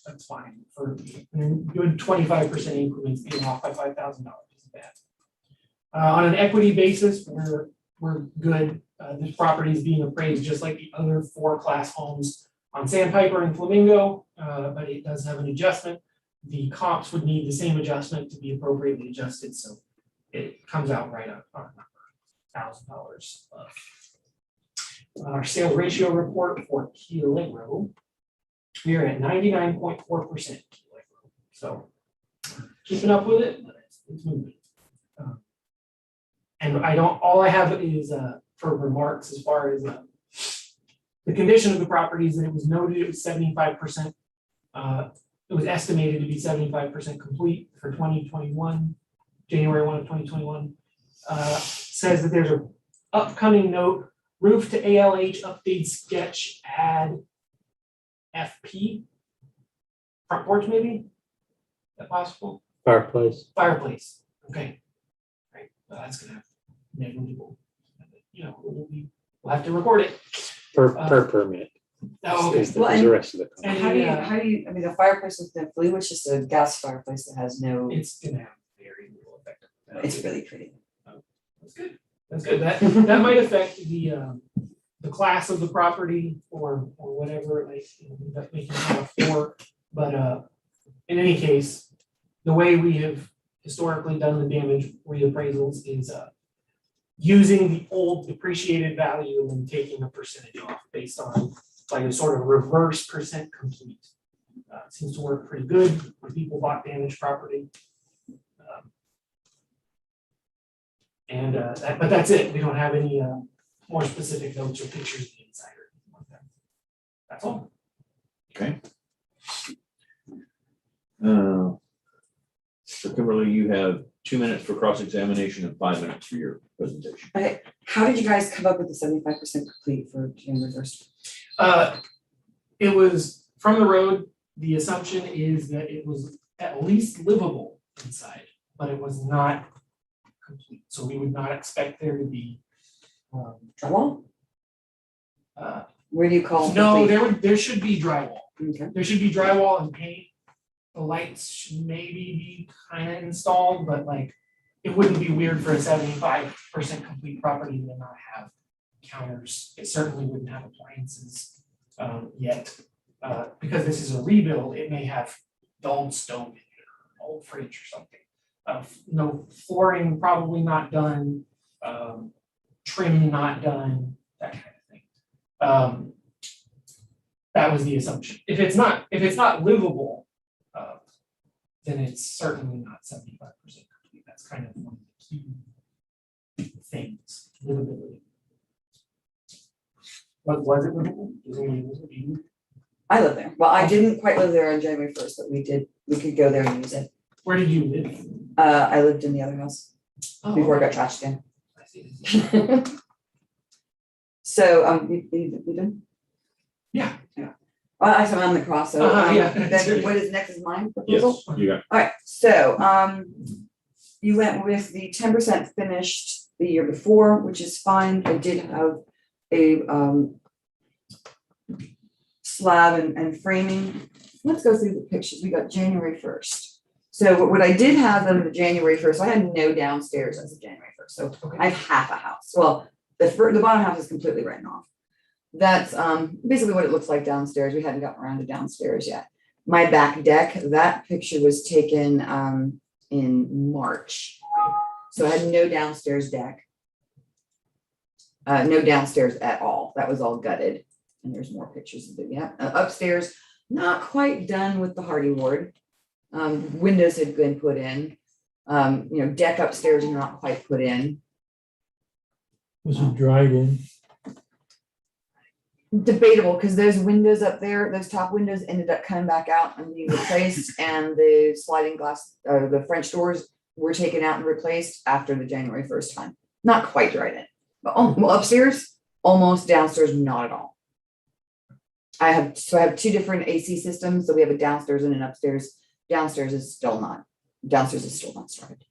that's fine. For good 25% increments, being off by $5,000 isn't bad. On an equity basis, we're good. This property is being appraised just like the other 4 class homes on Sandpiper and Flamingo, but it does have an adjustment. The comps would need the same adjustment to be appropriately adjusted, so it comes out right up on $1,000. Our sales ratio report for Keeligro, we are at 99.4%. So keeping up with it, but it's moving. And all I have is for remarks as far as the condition of the property is that it was noted it was 75%. It was estimated to be 75% complete for 2021, January 1 of 2021. Says that there's an upcoming note, roof to ALH update sketch add FP. Front porch maybe? Is that possible? Fireplace. Fireplace, okay. Right, well, that's gonna have negligible. We'll have to record it. Per permit. Oh, okay. Is the rest of the. And how do you, I mean, the fireplace with the flue, which is a gas fireplace that has no, It's gonna have very little effect. it's really pretty. That's good. That's good. That might affect the class of the property or whatever, like, that making it 4. But in any case, the way we have historically done the damage reappraisals is using the old depreciated value and then taking a percentage off based on like a sort of reverse percent complete. It seems to work pretty good when people bought damaged property. But that's it. We don't have any more specific notes or pictures of the inside or anything like that. That's all. Okay. So Kimberly, you have 2 minutes for cross-examination and 5 minutes for your presentation. Okay, how did you guys come up with the 75% complete for January 1st? It was from the road. The assumption is that it was at least livable inside, but it was not complete. So we would not expect there to be Drywall? Where do you call? no, complete? there should be drywall. Okay. There should be drywall and paint. The lights should maybe be kind of installed, but like it wouldn't be weird for a 75% complete property to not have counters. It certainly wouldn't have appliances yet. Because this is a rebuild, it may have dulled stone in it, or old fridge or something. No flooring probably not done, trim not done, that kind of thing. That was the assumption. If it's not livable, then it's certainly not 75% complete. That's kind of one of the key things, livability. What was it livable? I live there. Well, I didn't quite live there on January 1st, but we could go there and use it. Where did you live? I lived in the other house before it got trashed again. I see. So, you done? Yeah. Well, I'm on the cross, so Yeah. then what is next is mine proposal? Yes, you got. All right, so, you went with the 10% finished the year before, which is fine. I did have a slab and framing. Let's go through the pictures. We got January 1st. So what I did have on the January 1st, I had no downstairs as of January 1st. So I have half a house. Well, the bottom half is completely written off. That's basically what it looks like downstairs. We hadn't gotten around to downstairs yet. My back deck, that picture was taken in March. So I had no downstairs deck. No downstairs at all. That was all gutted. And there's more pictures of it. Yeah. Upstairs, not quite done with the hardy board. Windows had been put in. Deck upstairs not quite put in. Was it dried in? Debatable, because those windows up there, those top windows ended up coming back out and being replaced, and the sliding glass, the French doors were taken out and replaced after the January 1st time. Not quite dried in, but upstairs, almost, downstairs, not at all. I have two different AC systems, so we have a downstairs and an upstairs. Downstairs is still not started.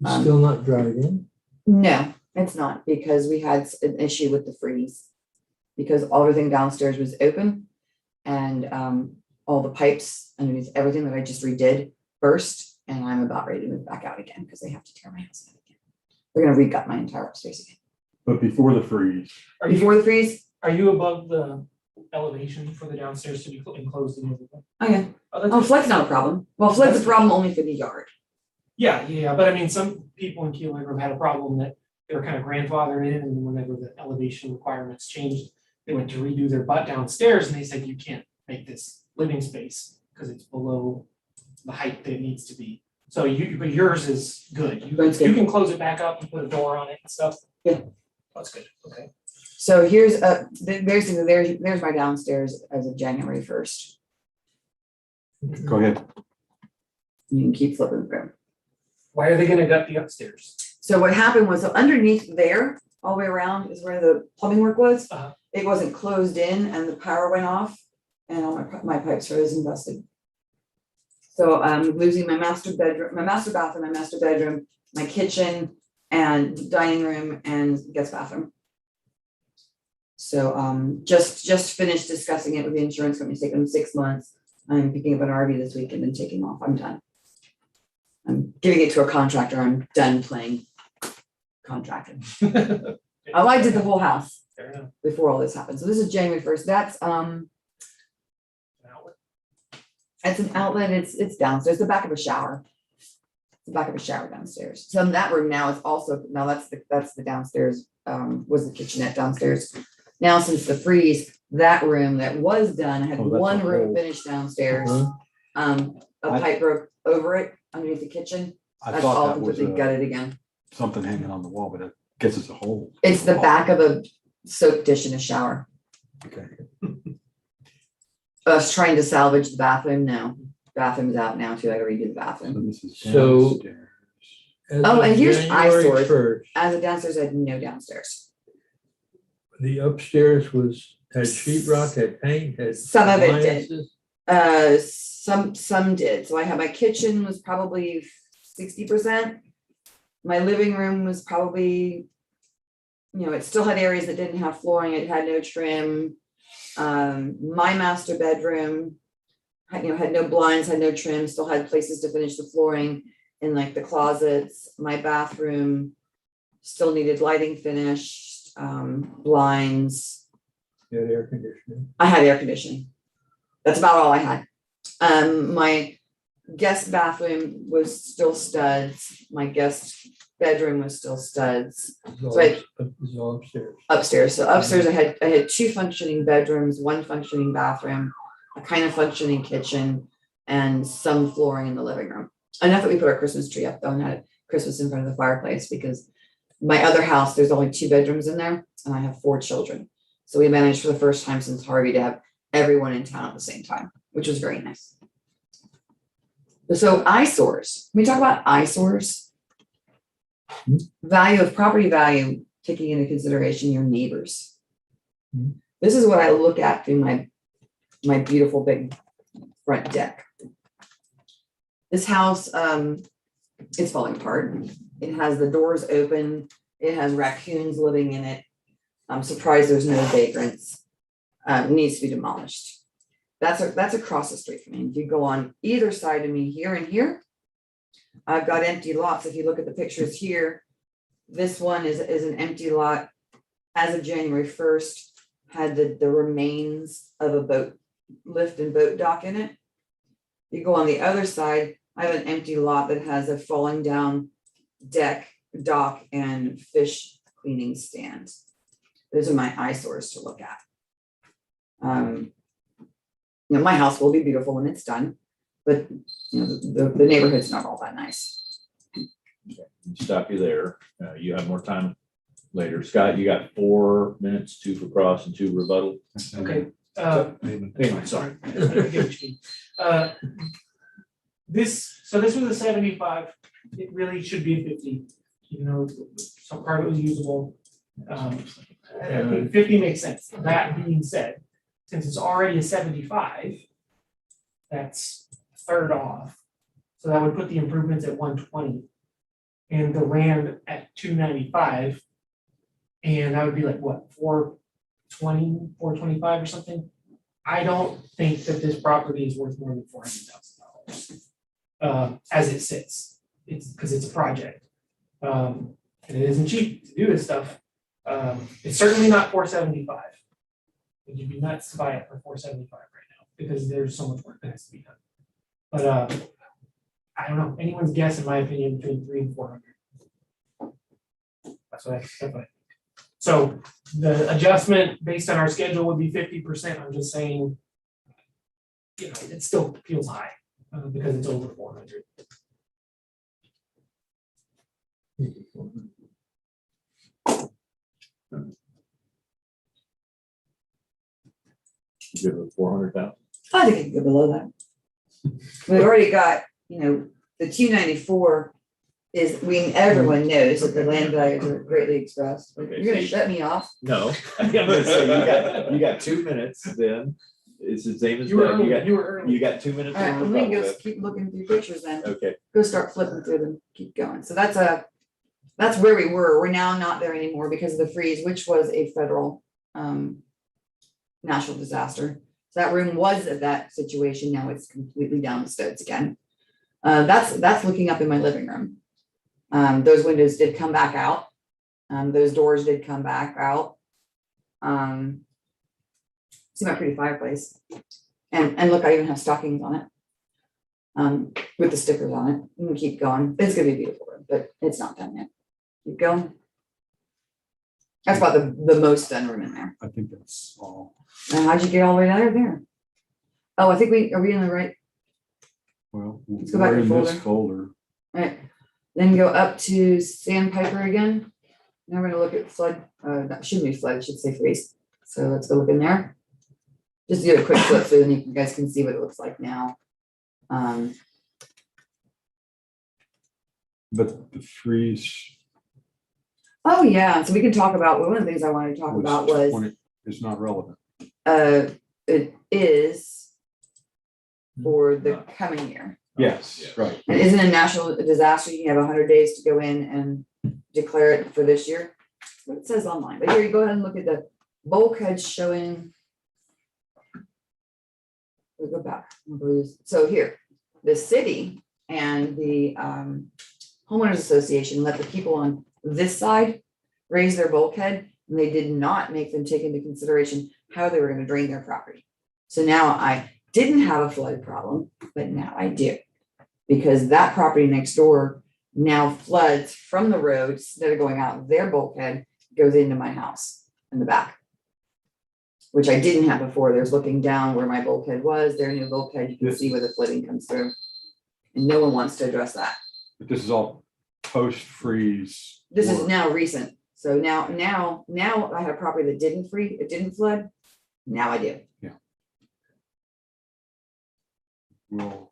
Still not dried in? No, it's not, because we had an issue with the freeze. Because everything downstairs was open, and all the pipes underneath everything that I just redid burst, and I'm about ready to move back out again because they have to tear my house out again. They're gonna re-gut my entire upstairs again. But before the freeze, Before the freeze, Are you above the elevation for the downstairs to be enclosed and everything? oh yeah. Oh, that's Oh, good. flood's not a problem. Well, flood's a problem only for the yard. Yeah, but I mean, some people in Keel Lake had a problem that they were kind of grandfathered in, and whenever the elevation requirements changed, they went to redo their butt downstairs, and they said, you can't make this living space because it's below the height that it needs to be. So but yours is good. You Mine's good. you can close it back up and put a door on it and stuff. Yeah. That's good, okay. So here's there's my downstairs as of January 1st. go ahead. You can keep flipping through. Why are they gonna gut the upstairs? So what happened was, so underneath there, all the way around is where the plumbing work was. Uh-huh. It wasn't closed in and the power went off and all my pipes froze and busted. So I'm losing my master bedroom, my master bathroom, my master bedroom, my kitchen and dining room and guest bathroom. So just finished discussing it with the insurance company. It's taken them 6 months. I'm picking up an RV this week and then taking off. I'm done. I'm giving it to a contractor. I'm done playing contracting. Oh, I did the whole house Fair enough. before all this happened. So this is January 1st. That's it's an outlet. It's downstairs, the back of a shower. The back of a shower downstairs. So in that room now is also, now that's the downstairs, was the kitchenette downstairs. Now, since the freeze, that room that was done, I had Oh, that's one a room whole- finished downstairs. Uh-huh. A pipe broke over it underneath the kitchen. I That's all thought that was completely gutted again. something hanging on the wall, but I guess it's a hole. It's the back of a soap dish in a shower. Okay. Us trying to salvage the bathroom, no. Bathroom's out now too. I gotta redo the bathroom. So this is So- downstairs. As Oh, of and here's January eyesores. 1st, As a downstairs, I had no downstairs. the upstairs had sheetrock, had paint, had. Some of it did. appliances. Some did. So I had my kitchen was probably 60%. My living room was probably, it still had areas that didn't have flooring. It had no trim. My master bedroom had no blinds, had no trim, still had places to finish the flooring in like the closets. My bathroom still needed lighting finished, blinds. You had air conditioning. I had air conditioning. That's about all I had. My guest bathroom was still studs. My guest bedroom was still studs. It was Right. all upstairs. Upstairs. So upstairs, I had 2 functioning bedrooms, 1 functioning bathroom, a kind of functioning kitchen, and some flooring in the living room. Enough that we put our Christmas tree up though and had Christmas in front of the fireplace, because my other house, there's only 2 bedrooms in there and I have 4 children. So we managed for the first time since Harvey to have everyone in town at the same time, which was very nice. So eyesores, when we talk about eyesores, value of property value, taking into consideration your neighbors. This is what I look at through my beautiful big front deck. This house, it's falling apart. It has the doors open, it has raccoons living in it. I'm surprised there's no vagrants. It needs to be demolished. That's across the street from me. If you go on either side of me, here and here, I've got empty lots. If you look at the pictures here, this one is an empty lot. As of January 1st, had the remains of a boat lift and boat dock in it. You go on the other side, I have an empty lot that has a falling down deck, dock, and fish cleaning stand. Those are my eyesores to look at. You know, my house will be beautiful when it's done, but you know, the neighborhood's not all that nice. Stop you there. You have more time later. Scott, you got 4 minutes, 2 for cross and 2 rebuttal. Okay. Anyway, sorry. I get what you mean. This was a 75. It really should be a 50. You know, some part of it was usable. I mean, 50 makes sense. That being said, since it's already a 75, that's a third off. So that would put the improvements at 120 and the land at 295. And that would be like what, 420, 425 or something? I don't think that this property is worth more than $400,000 as it sits. It's because it's a project. And it isn't cheap to do this stuff. It's certainly not 475. You'd be nuts to buy it for 475 right now because there's so much work that has to be done. But I don't know. Anyone's guess, in my opinion, between 300 and 400. That's what I think. So the adjustment based on our schedule would be 50%. I'm just saying, you know, it still feels high because it's over 400. Give it 400,000. I think it can go below that. We've already got, you know, the 294 is, everyone knows that the land values are greatly expressed. Okay, You're gonna so shut me off? No, I'm gonna say you got 2 minutes then. It's the same as You were that. early. You were early. You got 2 minutes. All right, to let me rebuttal just keep looking through pictures then. with. Okay, Go start flipping through them, keep going. So that's where we were. We're now not there anymore because of the freeze, which was a federal natural disaster. So that room was at that situation. Now it's completely down the studs again. That's looking up in my living room. Those windows did come back out. Those doors did come back out. See my pretty fireplace. And look, I even have stockings on it. With the stickers on it. You can keep going. It's gonna be a beautiful room, but it's not done yet. Keep going. That's about the most done room in there. I think that's all. Now, how'd you get all the way there? Oh, I think are we in the right? Well, Let's go back we're to in this folder. Right, then go up to Sandpiper again. Now we're gonna look at flood, that shouldn't be flood, it should say freeze. So let's go look in there. Just do a quick flip through and you guys can see what it looks like now. But the freeze. Oh, yeah, so we can talk about, one of the things I wanted to talk about was, It's not relevant. it is for the coming year. Yes, right. And isn't a national disaster, you have 100 days to go in and declare it for this year? That's what it says online, but here you go ahead and look at the bulkhead showing. We'll go back. So here, the city and the homeowners association let the people on this side raise their bulkhead, and they did not make them take into consideration how they were going to drain their property. So now I didn't have a flood problem, but now I do. Because that property next door now floods from the road, instead of going out their bulkhead, goes into my house in the back. Which I didn't have before. There's looking down where my bulkhead was, their new bulkhead, you can see where the flooding comes through. And no one wants to address that. But this is all post-freeze. This is now recent. So now I have property that didn't freeze, it didn't flood. Now I do. Yeah. Well.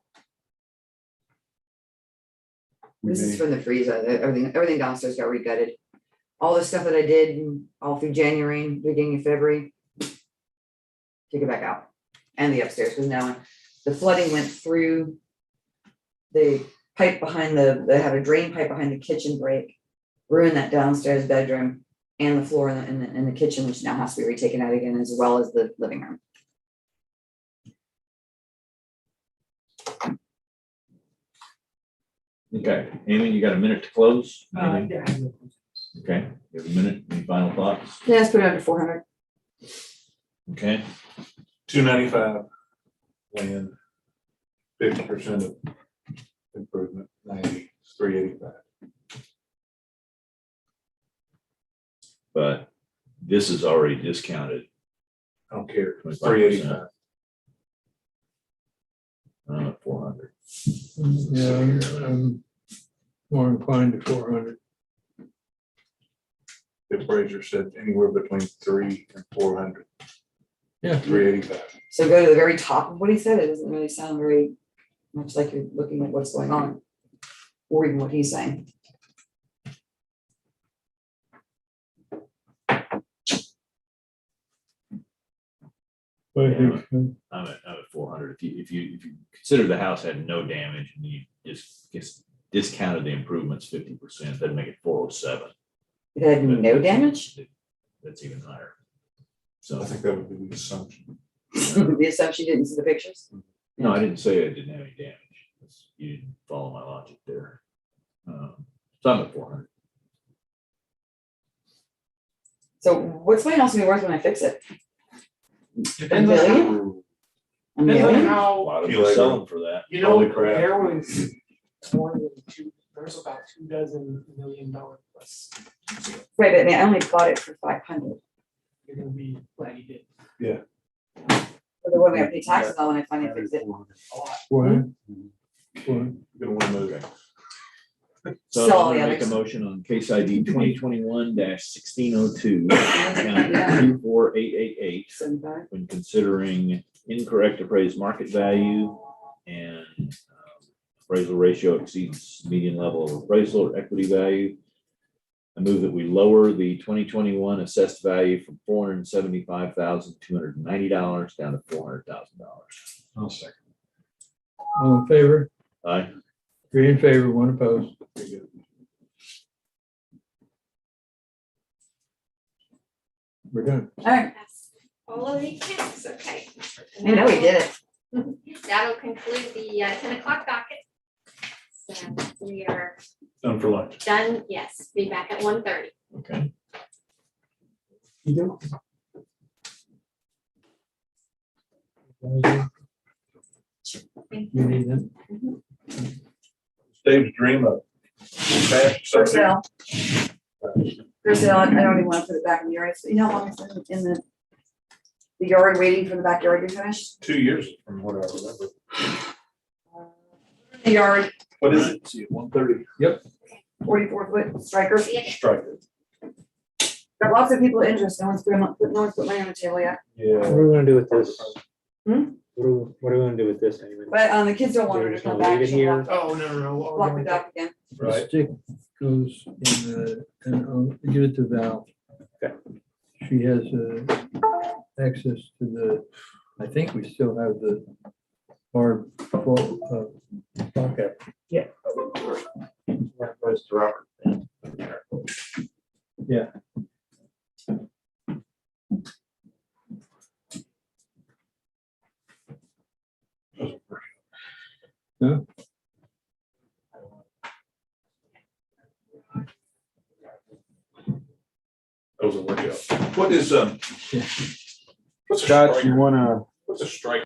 This is from the freeze, everything downstairs got regutted. All the stuff that I did all through January, and beginning of February. Take it back out. And the upstairs, because now the flooding went through the pipe behind they have a drain pipe behind the kitchen break, ruined that downstairs bedroom and the floor in the kitchen, which now has to be retaken out again, as well as the living room. Okay, Amy, you got a minute to close? Amy? Yeah. Okay, you have a minute, any final thoughts? Yeah, let's put it under 400. Okay, 295 land, 50% of improvement, 90, 385. but this is already discounted. I don't care, 25%. 385. 400. Yeah, I'm more inclined to 400. The appraiser said anywhere between 300 and 400. Yeah. 385. So go to the very top of what he said. It doesn't really sound very much like you're looking at what's going on, or even what he's saying. But I'm at 400. If you consider the house had no damage and you just discounted the improvements 50%, that'd make it 407. It had no damage? That's even higher. I So, think that would be the assumption. The assumption you didn't see the pictures? no, I didn't say I didn't have any damage. You didn't follow my logic there. So I'm at 400. So what's my house gonna be worth when I fix it? Depends on Really? how, A depends on million? A how, lot of You them like selling for that. you know, Holy crap. there was more than there's about 24 million plus. Right, but I mean, I only bought it for 500. You're gonna be glad you did. So then what am I gonna pay taxes on when I finally fix it? A lot. 400. You're gonna want to move. So Sell I'm all the gonna make a others. motion on case ID 2021-1602, account Yeah. 24888, 75. when considering incorrect appraised market value and appraisal ratio exceeds median level of appraisal or equity value. I move that we lower the 2021 assessed value from $475,290 down to $400,000. I'll second. All in favor? Aye. 3 in favor, 1 opposed. We're done. All right, That's all of the accounts, okay. I know we did it. That'll conclude the 10 o'clock docket. So we are Done for lunch. done, yes, be back at 1:30. Okay. You do? You need them? Dave's dream of. For sale. For sale, I don't even wanna put it back in the yard. You know how long it's been in the yard waiting for the backyard to be finished? 2 years from what I remember. The yard, What is it? See, 130. 44-foot striker. Strike it. Got lots of people interested. No one's put money on the table yet. What Yeah. are we gonna do with this? Hmm? What are we gonna do with this anyway? But the kids don't want her to Just come gonna back. leave it She'll here? Oh, no. lock the dock again. The Right. stick goes in and I'll give it to Val. Okay. She has access to I think we still have the hard pocket. Goes to Robert. Yeah. Huh? That was a workout. What is, Yeah. what's a Scott, strike? you wanna? What's a strike?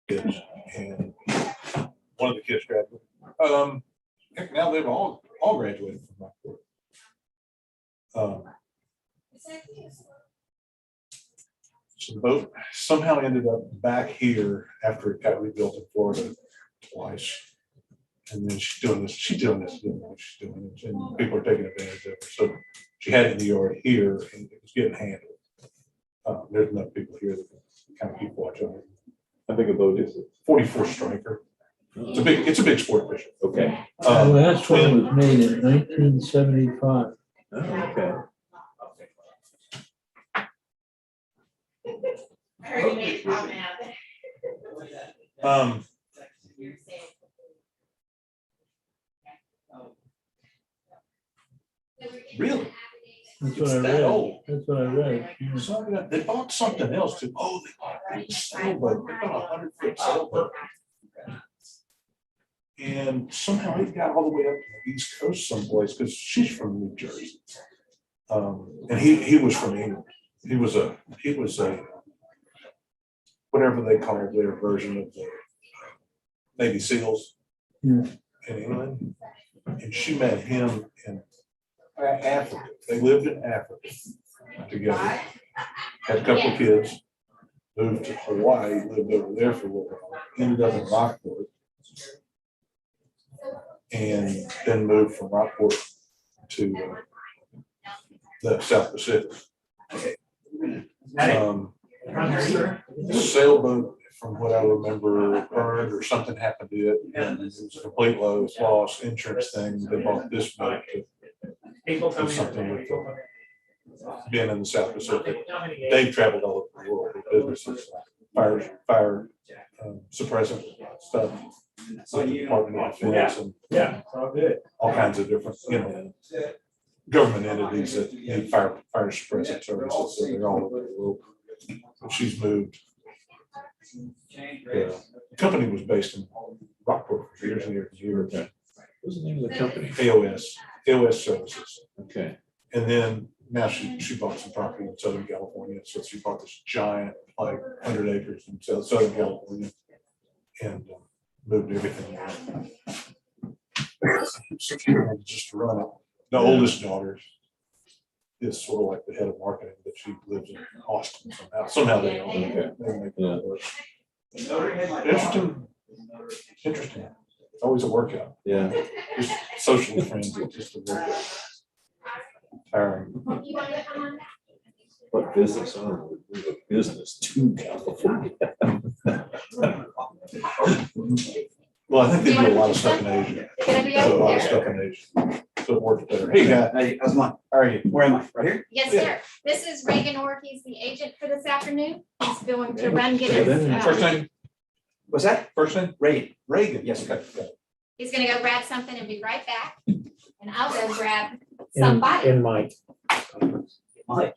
kids, and one of the kids graduated. Heck, now they've all graduated from Rockport. So the boat somehow ended up back here after it got rebuilt in Florida twice. And then she's doing this, she's doing this, and people are taking advantage of her. So she had it in the yard here and it was getting handled. There's enough people here that kind of keep watch on it. How big a boat is it? 44 striker. It's a big sport fishing. Okay. The last one was made in 1975. Oh, okay. Really? That's what I It's that read. old. That's what I read. Yeah. So they bought something else too. Oh, they bought a big sailboat. They bought a 100-foot sailboat. And somehow it got all the way up to the East Coast someplace because she's from New Jersey. And he was from England. He was a whatever they call their version of the Navy SEALs Yeah. in England. And she met him in Africa. They lived in Africa together. Had a couple of kids. Moved to Hawaii, lived over there for a little while. Ended up in Rockport. And then moved from Rockport to the South Pacific. The sailboat, from what I remember, burned or something happened to it. And it was a complete loss, insurance thing. They bought this boat to do something with being in the South Pacific. They've traveled all over the world with businesses, fire suppressant stuff. So the Department of Defense and all kinds of different, government entities that need fire suppressant services. So they're all over the world. She's moved. The company was based in Rockport for years and years and years. Okay. What's the name of the company? AOS Services. Okay. And then now she bought some property in Southern California. So she bought this giant, like 100 acres in Southern California and moved everything around. So she wanted just to run it. The oldest daughter is sort of like the head of marketing, but she lives in Austin somehow. Somehow they all make it work. Interesting. Always a workout. Yeah. Just socially friendly, just a workout. Tiring. What business owner would move a business to California? Well, I think they do a lot of stuff in Asia. They do a lot of stuff in Asia. So it works better. Hey, guy. Hey, how's mine? How are you? Where am I? Right here? Yes, sir. This is Reagan Orr. He's the agent for this afternoon. He's going to run, get his, First name? What's that? First name? Reagan. Reagan. Yes, okay. he's gonna go grab something and be right back. And I'll go grab somebody. And Mike. Mike.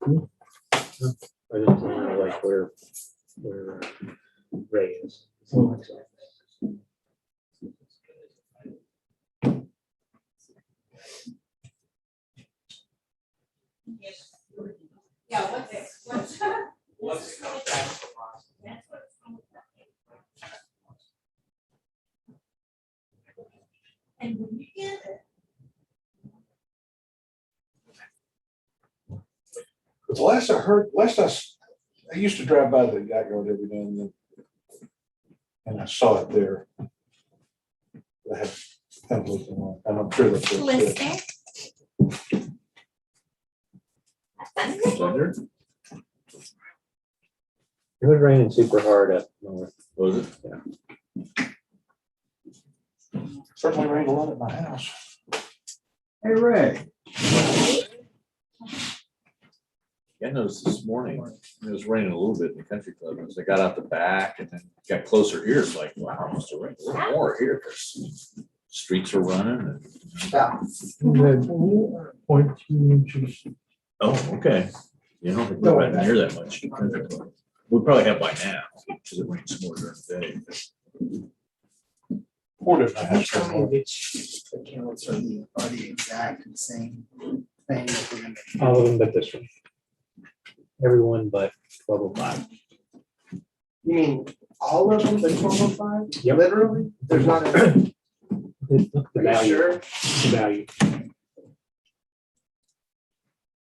I just don't know like where Ray is. Yeah, what's and when you get it. Because I used to drive by the backyard every now and then. And I saw it there. I haven't looked in a while, and I'm sure that's what it said. Lister. It was raining super hard up north. Was it? Yeah. Certainly rained a lot at my house. Hey, Ray. Yeah, I noticed this morning, it was raining a little bit in the country club, as I got out the back and then got closer here, it's like, wow, it must have rained a little more here, because streets are running and. We had 0.2 inches. Oh, okay. You don't think we're right near that much. We probably have by now, because it rains more during the day. Or did I have Tell me some- which accounts are the exact same thing. All of them but this one. everyone but 1205. You mean all of them, the 1205? Yep. Literally? There's not a. The Are you value, sure? the value.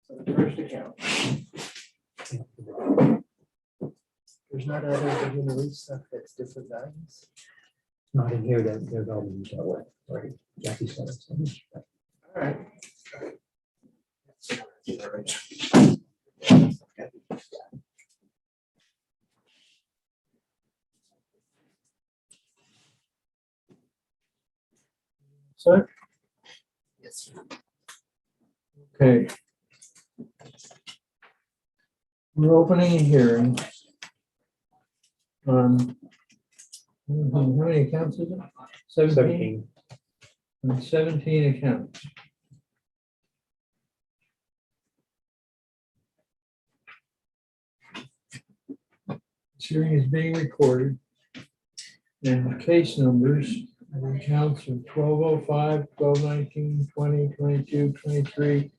So the first account. There's not other regular stuff that's different values. Not in here, they're all used that way. Right, Jackie's got it. All right. So, Yes. okay. We're opening a hearing. How many accounts is it? 17? 17. On 17 accounts. This hearing is being recorded. And the case numbers, the accounts are 1205, 1219, 20, 22, 23,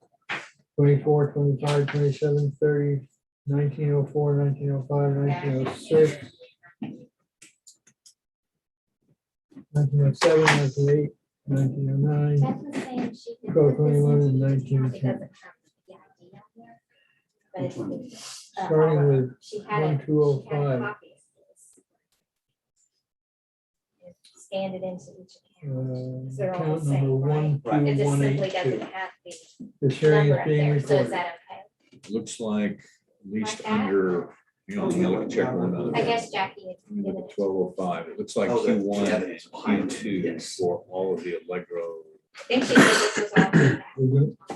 24, 25, 27, 30, 1904, 1905, 1906, 1907, 1908, 1909, Beth was saying she could 1221, and put this in. It 1910. doesn't have the ID on there, but Starting with she had it. 1205. Copies. Scanned it into each account. They're all Account the same, number right? It just simply 12182. doesn't have the This hearing number is up being there, so is recorded. that okay? Looks like at least Like that? under, you know, you look at check one other. I guess Jackie had given it. 1205, it looks like Q1 and Q2 for all of the Allegro I think she said this was all. feedback.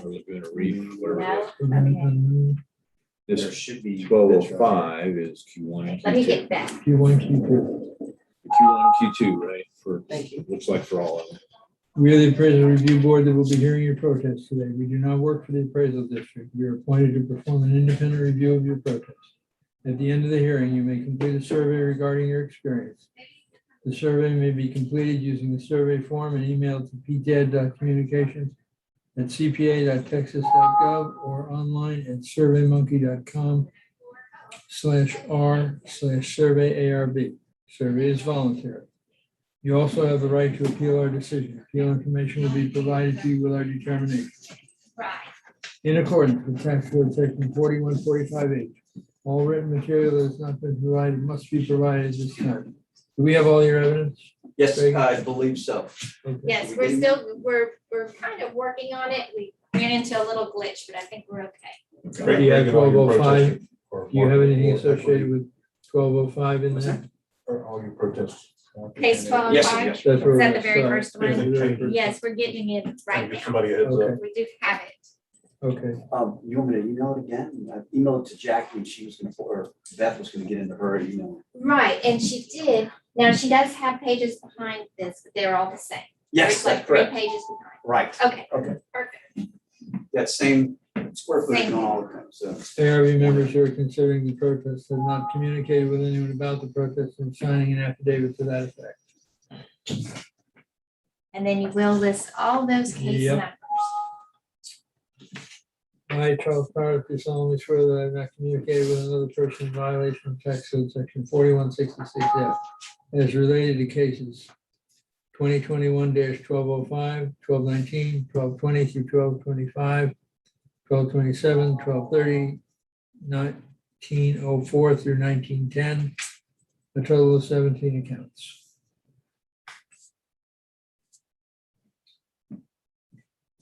or Laguna Reef, whatever it is. No, okay. This should be 1205 is Q1 and Let me Q2. get that. Q1, Q2. Q1 and Q2, right? For, Thank you. looks like for all of them. We are the appraisal review board that will be hearing your protest today. We do not work for the appraisal district. We are appointed to perform an independent review of your protest. At the end of the hearing, you may complete a survey regarding your experience. The survey may be completed using the survey form and emailed to ptad.communications@cpa.texas.gov or online at surveymonkey.com/r/surveyarb. Survey is voluntary. You also have the right to appeal our decision. Appeal information will be provided to you with our determination. Right. In accordance with tax code section 4145H, all written material that has not been provided must be provided at this time. Do we have all your evidence? Yes, Craig? I believe so. Okay. Yes, we're kind of working on it. We ran into a little glitch, but I think we're okay. Do you have 1205? Do Or you have anything more associated with 1205 in What's there? Or all your protests. Case 1205? Yes. That's where Is that we're the very gonna first start. one? The very first Yes, we're getting it right Give now. somebody a heads up. Okay. We do have it. Okay, You want me to email it again? I emailed it to Jackie and she was gonna, or Beth was gonna get into her email. Right, and she did. Now, she does have pages behind this, but they're all the same. Yes, There's like that's 3 correct. pages behind. Right, Okay. Okay. Perfect. that same square footage Same on all of them, so. ARB members who are considering the protest have not communicated with anyone about the protest and signing an affidavit to that effect. And then you will list all those case Yep. numbers. I, Charles Powers, do solemnly swear that I have not communicated with another person in violation of tax code section 4166F as related to cases 2021-1205, 1219, 1220 through 1225, 1227, 1230, 1904 through 1910, a total of 17 accounts.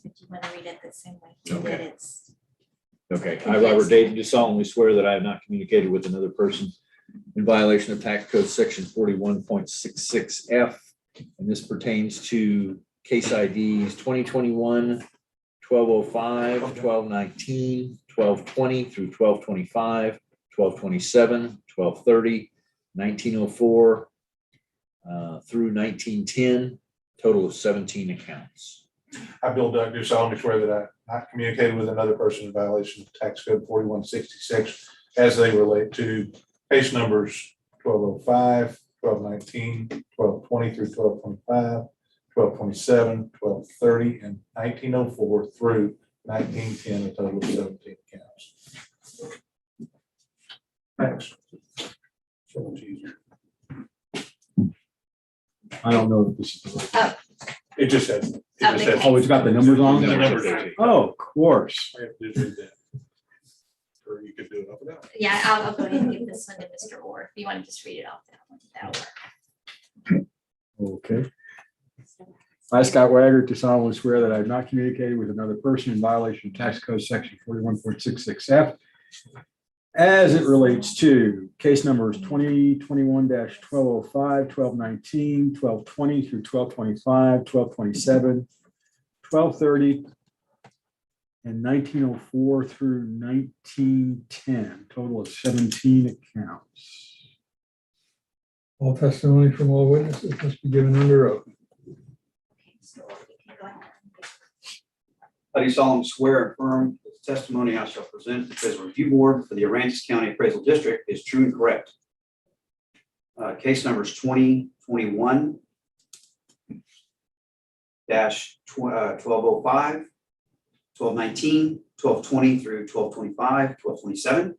If you want to read it the same way you did, Okay. it's. Okay, I, Robert Dayton, do solemnly swear that I have not communicated with another person in violation of tax code section 41.66F. And this pertains to case IDs 2021, 1205, 1219, 1220 through 1225, 1227, 1230, 1904 through 1910, total of 17 accounts. I, Bill Duck, do solemnly swear that I not communicated with another person in violation of tax code 4166 as they relate to case numbers 1205, 1219, 1220 through 1225, 1227, 1230, and 1904 through 1910, a total of 17 accounts. Thanks. So much easier. I don't know if this is. the right- It just says. Oh, it's got the numbers on The there? number. Oh, of course. I have to do that. Or you could do it up and down. Yeah, I'll go ahead and give this one to Mr. Orr. If you want to just read it off that one, that'll work. Okay. I, Scott Wagner, do solemnly swear that I have not communicated with another person in violation of tax code section 41.66F as it relates to case numbers 2021-1205, 1219, 1220 through 1225, 1227, 1230, and 1904 through 1910, total of 17 accounts. All testimony from all witnesses must be given under oath. Okay, so you can go ahead. I do solemnly swear and affirm that the testimony I shall present to the Appraisal Review Board for the Aransas County Appraisal District is true and correct. Case numbers 2021 -1205, 1219, 1220 through 1225, 1227,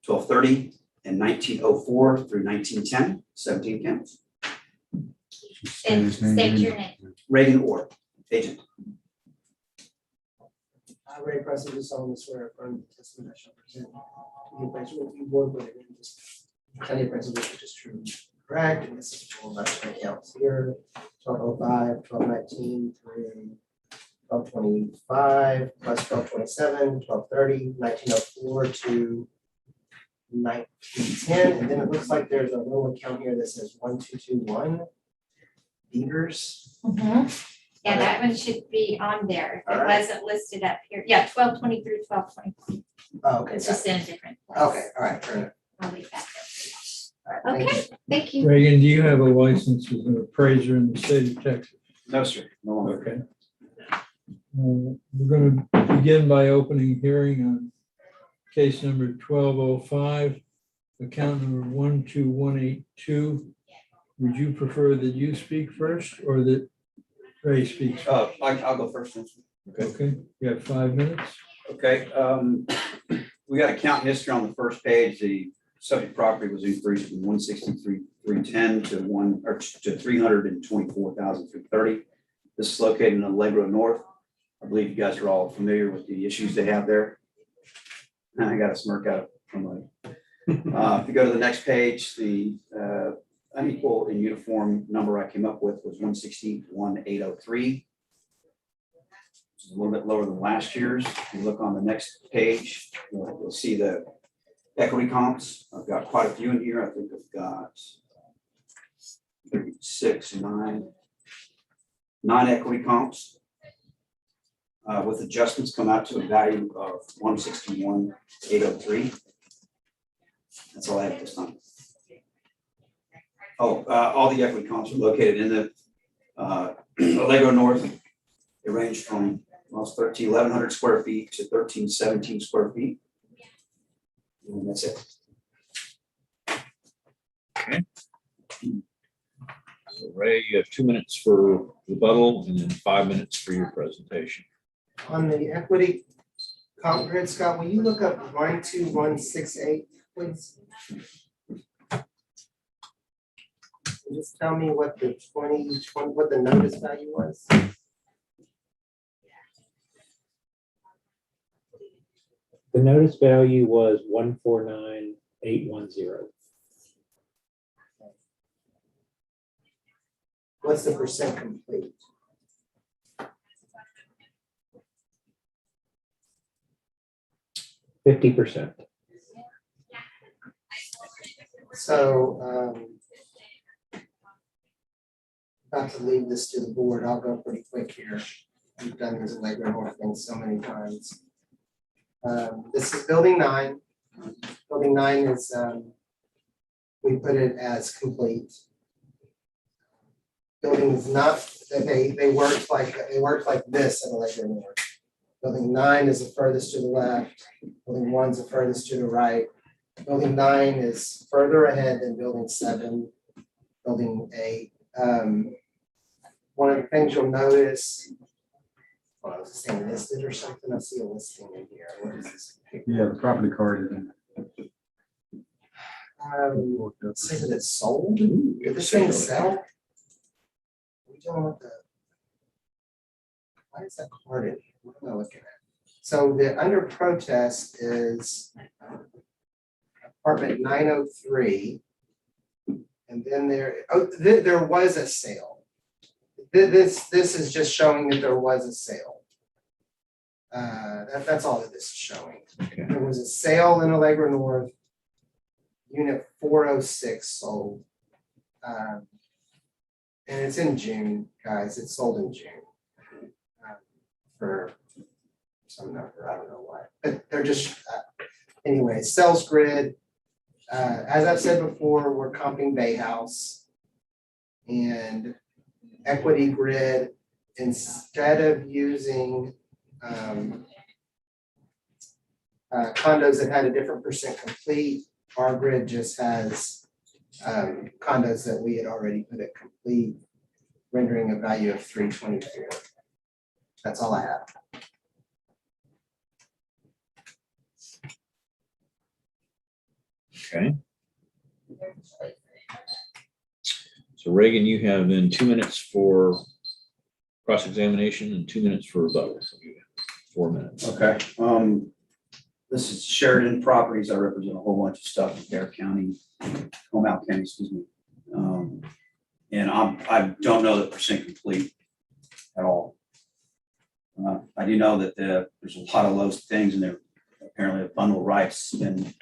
1230, and 1904 through 1910, 17 counts. And state your name. Reagan Orr, agent. Ray Preston, do solemnly swear affirm the testimony I shall present to the Appraisal Review Board with the County Appraisal District is true and correct, and this is all about my accounts here, 1205, 1219 through 1225, plus 1227, 1230, 1904 to 1910, and then it looks like there's a little account here that says 1221 Beavers. Yeah, that one should be on there. If it All right. wasn't listed up here. Yeah, 1220 through 1224. Oh, okay. It's just in a different place. Okay, all right, fair enough. I'll leave that All there. right, thank you. Okay, thank you. Reagan, do you have a license as an appraiser in the state of Texas? No, sir. No longer. Okay. We're going to begin by opening hearing on case number 1205, account number 12182. Would you prefer that you speak first or that Ray speaks? I'll go first. Okay, you have 5 minutes. Okay, we got account history on the first page. The subject property was increased from 163,310 to 324,330. This is located in Allegro North. I believe you guys are all familiar with the issues they have there. And I got a smirk out from my. If you go to the next page, the unequal and uniform number I came up with was 161,803. Which is a little bit lower than last year's. If you look on the next page, you'll see the equity comps. I've got quite a few in here. I think I've got 9 equity comps. With adjustments come out to a value of 161,803. That's all I have at this time. All the equity comps are located in the Allegro North. They range from almost 1,100 square feet to 1,317 square feet. And that's it. So Ray, you have 2 minutes for rebuttal and then 5 minutes for your presentation. On the equity comp grid, Scott, will you look up 12168, please? Just tell me what the 2020, what the notice value was. The notice value was 149,810. What's the percent complete? %50. So, about to leave this to the board, I'll go pretty quick here. We've done this Allegro North thing so many times. This is building 9. Building 9 is, we put it as complete. Building is not, they worked like this in Allegro North. Building 9 is the furthest to the left. Building 1 is the furthest to the right. Building 9 is further ahead than building 7, building 8. One of the things you'll notice, well, is this thing listed or something? I see a listing in here. What is this? Yeah, the property card is in. Say that it's sold? Did this thing sell? We don't want the. Why is that card in here? What am I looking at? So the under protest is apartment 903. And then there was a sale. This is just showing that there was a sale. That's all that this is showing. Okay. There was a sale in Allegra North. Unit 406 sold. And it's in June, guys. It sold in June. For some number, I don't know why. But they're just, anyway, sales grid. As I've said before, we're comping Bay House. And equity grid, instead of using condos that had a different percent complete, our grid just has condos that we had already put at complete, rendering a value of 324. That's all I have. Okay. So Reagan, you have then 2 minutes for cross-examination and 2 minutes for rebuttal. So you have 4 minutes. Okay, this is Sheridan Properties. I represent a whole bunch of stuff in Dare County, Comal County, excuse me. And I don't know the percent complete at all. I do know that there's a lot of low things in there. Apparently a bundle of rights has been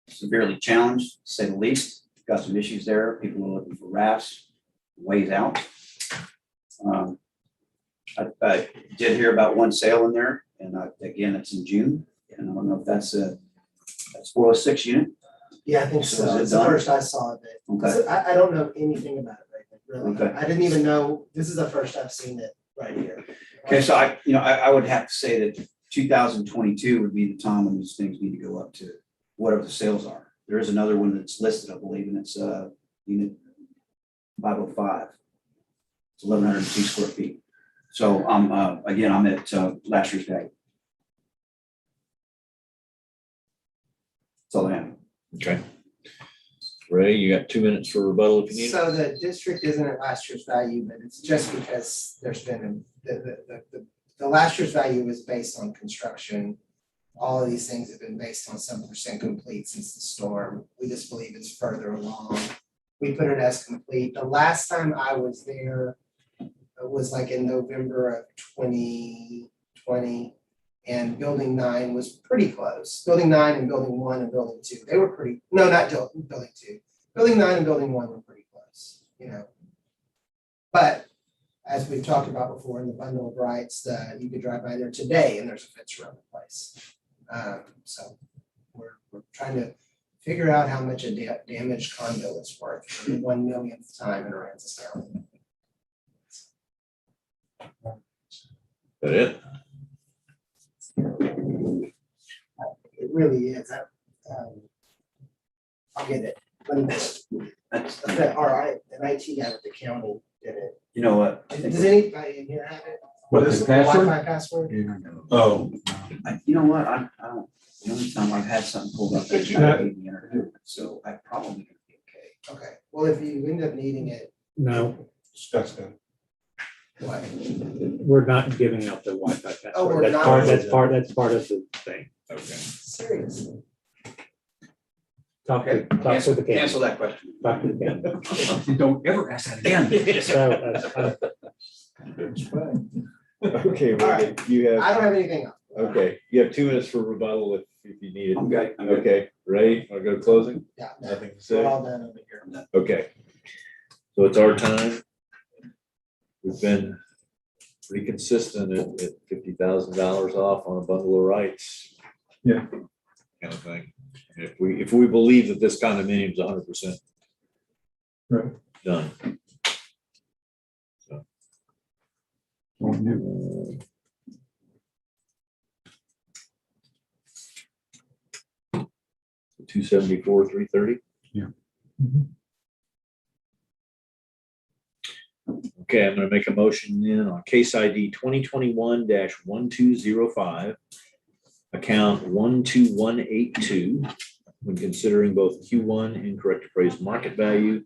severely challenged, to say the least. Got some issues there. People are looking for rafts, ways out. I did hear about one sale in there, and again, it's in June. And I don't know if that's 406 unit. Yeah, I think so. So is it It's the done? first I saw of it. Okay. So I don't know anything about it right now, really. Okay. I didn't even know, this is the first I've seen it right here. Okay, so I would have to say that 2022 would be the time when these things need to go up to whatever the sales are. There is another one that's listed, I believe, and it's unit 505. It's 1,102 square feet. So again, I'm at last year's value. That's all I have. Okay. Ray, you got 2 minutes for rebuttal if you need it. So the district isn't at last year's value, but it's just because there's been, the last year's value is based on construction. All of these things have been based on some percent complete since the storm. We just believe it's further along. We put it as complete. The last time I was there, it was like in November of 2020. And building 9 was pretty close. Building 9 and building 1 and building 2, they were pretty, no, not building 2. Building 9 and building 1 were pretty close, you know. But as we've talked about before in the bundle of rights, you could drive by there today and there's a fence around the place. So we're trying to figure out how much a damaged condo is worth for the 1 millionth time in Aransas County. That it? It really is. I'll get it. All right, an IT guy at the county did it. You know what? Does anybody in here have it? What is the password? Wi-Fi password? Oh, You know what? I don't, the only time I've had something pulled up, they tried to give me internet, so I probably gonna be okay. Okay, well, if you end up needing it, No, that's good. what? we're not giving out the Wi-Fi Oh, we're password. not? That's part of the thing. Okay. Seriously? Talk to the Cancel camera. that question. Talk to the camera. Don't ever ask that again. So, Okay, All right. Reagan, you I have, don't have anything else. okay, you have 2 minutes for rebuttal if you need it. I'm good. I'm good. Okay, Ray, I'll go to closing. Yeah, Nothing to we're say. all done over here. Okay. So it's our time. We've been pretty consistent at $50,000 off on a bundle of rights. Yeah. Kind of thing. And if we believe that this condominium is 100% Right. done. Won't do. 274, 330. Yeah. Okay, I'm gonna make a motion then on case ID 2021-1205, account 12182, when considering both Q1 incorrect appraised market value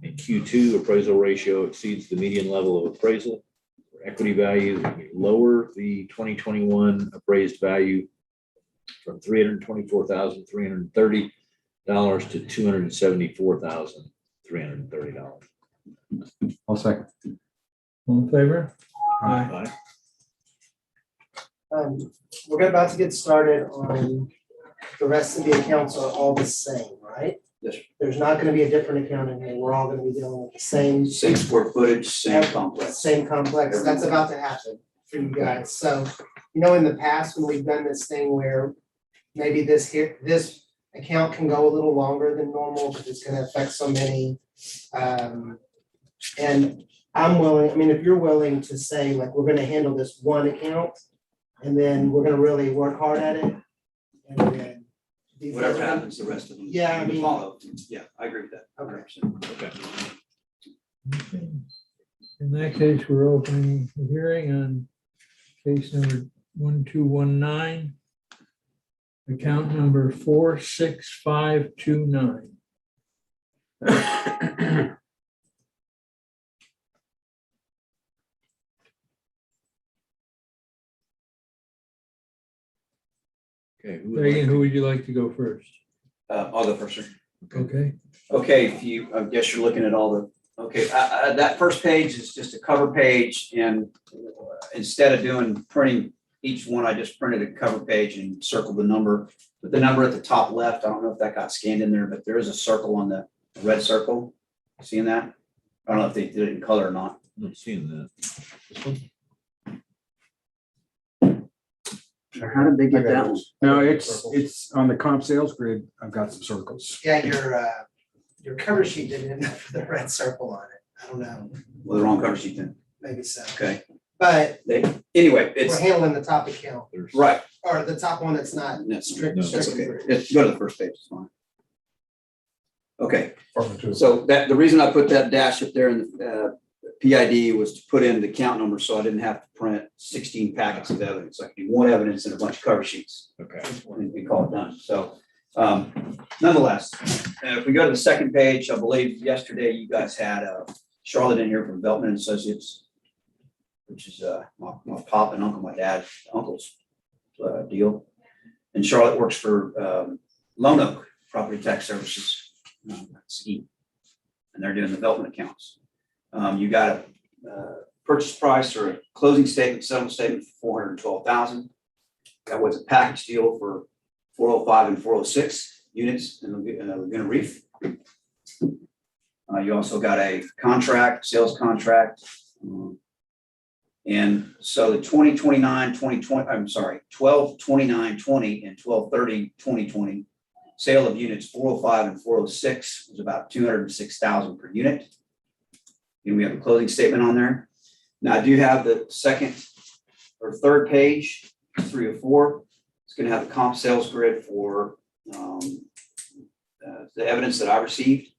and Q2 appraisal ratio exceeds the median level of appraisal. For equity value, lower the 2021 appraised value from $324,330 to $274,330. I'll second. All in favor? Aye. We're about to get started on the rest of the accounts are all the same, right? Yes, sir. There's not gonna be a different account in here. We're all gonna be dealing with the same. Same square footage, same complex. Same complex. That's about to happen for you guys. So, you know, in the past, when we've done this thing where maybe this account can go a little longer than normal because it's gonna affect so many. And I'm willing, I mean, if you're willing to say, like, we're gonna handle this one account and then we're gonna really work hard at it. And then. these Whatever other- happens, the rest of them. Yeah, I mean- Follow. Yeah, I agree with that. Okay. 100%. Okay. Okay. In that case, we're opening the hearing on case number 1219. Account number 46529. Okay. Who would Megan, like who to- would you like to go first? I'll go first, sir. Okay, Okay, if you, I guess you're looking at all the, okay, that first page is just a cover page, and instead of printing each one, I just printed a cover page and circled the number. But the number at the top left, I don't know if that got scanned in there, but there is a circle on the red circle. Seeing that? I don't know if they did it in color or not. I'm not seeing that. This one? How did they get that one? No, it's on the comp sales grid. I've got some circles. Yeah, your cover sheet didn't end up with the red circle on it. I don't know, Well, the wrong cover sheet then. maybe so. Okay. But Anyway, it's, we're handling the top account, There's. right. or the top one that's not That's strict. No, That's strictly okay. grid. Go to the first page, it's fine. Okay, so the reason I put that dash up there in the PID was to put in the count number, so I didn't have to print 16 packets of evidence. I could do one evidence and a bunch of cover sheets, Okay. and we call it done. So nonetheless, if we go to the second page, I believe yesterday you guys had Charlotte in here from Veltman and Associates, which is my pop and uncle, my dad's uncle's deal. And Charlotte works for Lone Oak Property Tax Services scheme, and they're doing the development accounts. You got a purchase price or a closing statement, settlement statement for $412,000. That was a package deal for 405 and 406 units in Laguna Reef. You also got a contract, sales contract. And so the 12/29/2020 and 12/30/2020 sale of units 405 and 406 was about $206,000 per unit. And we have a closing statement on there. Now I do have the second or third page, 3 or 4. It's going to have the comp sales grid for the evidence that I received.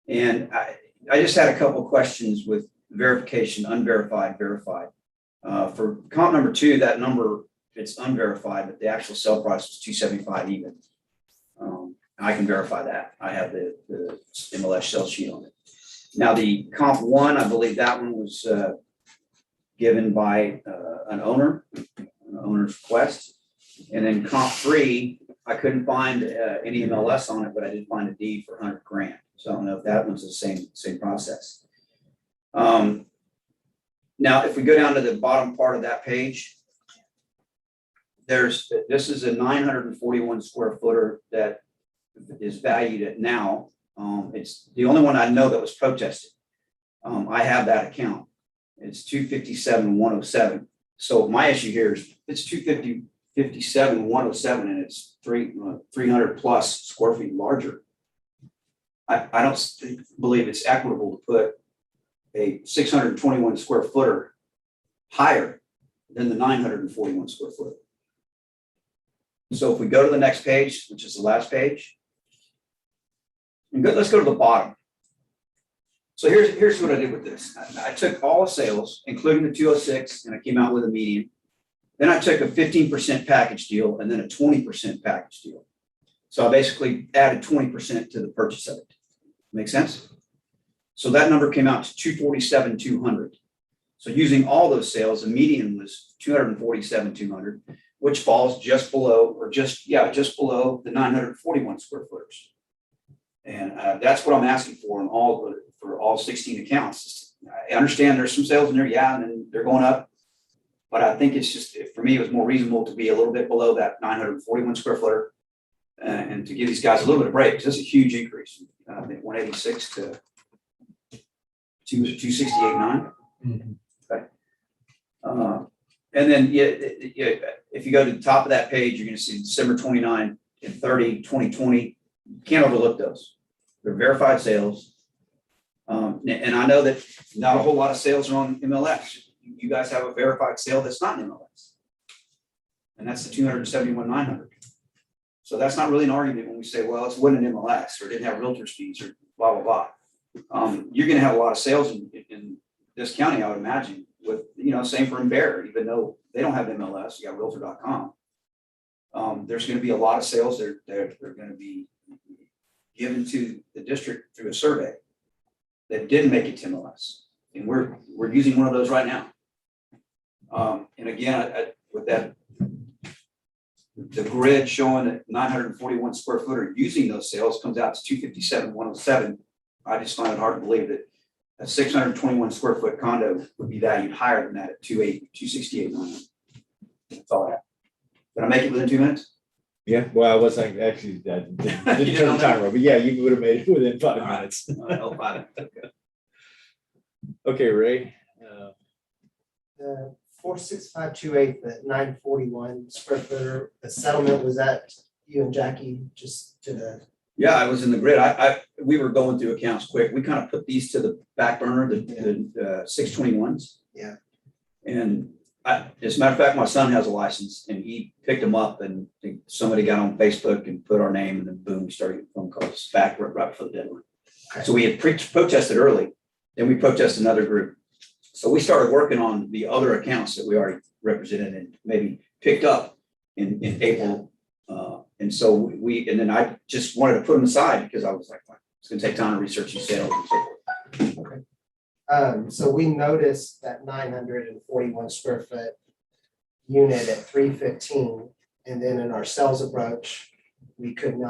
And I just had a couple of questions with verification, unverified, verified. For comp number 2, that number, it's unverified, but the actual sale price was $275 even. I can verify that. I have the MLS sales sheet on it. Now the comp 1, I believe that one was given by an owner's request. And then comp 3, I couldn't find any MLS on it, but I did find a deed for $100,000. So I don't know if that one's the same process. Now, if we go down to the bottom part of that page, this is a 941 square footer that is valued at now. It's the only one I know that was protested. I have that account. It's 257,107. So my issue here is it's 257,107 and it's 300 plus square feet larger. I don't believe it's equitable to put a 621 square footer higher than the 941 square footer. So if we go to the next page, which is the last page, and let's go to the bottom. So here's what I did with this. I took all the sales, including the 206, and I came out with a median. Then I took a 15% package deal and then a 20% package deal. So I basically added 20% to the purchase of it. Make sense? So that number came out to 247,200. So using all those sales, the median was 247,200, which falls just below, or just below the 941 square footers. And that's what I'm asking for in for all 16 accounts. I understand there's some sales in there, yeah, and then they're going up. But I think it's just, for me, it was more reasonable to be a little bit below that 941 square footer and to give these guys a little bit of break, because that's a huge increase. I think 186 to 268.9. Okay. And then, if you go to the top of that page, you're going to see December 29 and 30, 2020. You can't overlook those. They're verified sales. And I know that not a whole lot of sales are on MLS. You guys have a verified sale that's not in MLS. And that's the 271,900. So that's not really an argument when we say, well, it's wasn't an MLS or didn't have realtor's fees or blah, blah, blah. You're going to have a lot of sales in this county, I would imagine, with, same for Bear, even though they don't have MLS, you got realtor.com. There's going to be a lot of sales that are going to be given to the district through a survey that didn't make it to MLS. And we're using one of those right now. And again, with that, the grid showing that 941 square footer using those sales comes out to 257,107. I just find it hard to believe that a 621 square foot condo would be valued higher than that at 268,900. That's all I have. Did I make it within 2 minutes? Yeah, well, I wasn't actually, I didn't turn the timer, but yeah, you would have made it within 5 minutes. Okay, Ray. The 46528, the 941 square footer, the settlement was that you and Jackie just to the. Yeah, I was in the grid. We were going through accounts quick. We kind of put these to the back burner, the 621s. Yeah. And as a matter of fact, my son has a license and he picked them up and somebody got on Facebook and put our name and then boom, we started getting phone calls back right before the deadline. Okay. So we had protested early, then we protested another group. So we started working on the other accounts that we already represented and maybe picked up in April. And so and then I just wanted to put them aside because I was like, it's going to take time to research these sales and so forth. Okay. So we noticed that 941 square foot unit at 315, and then in our sales approach, we couldn't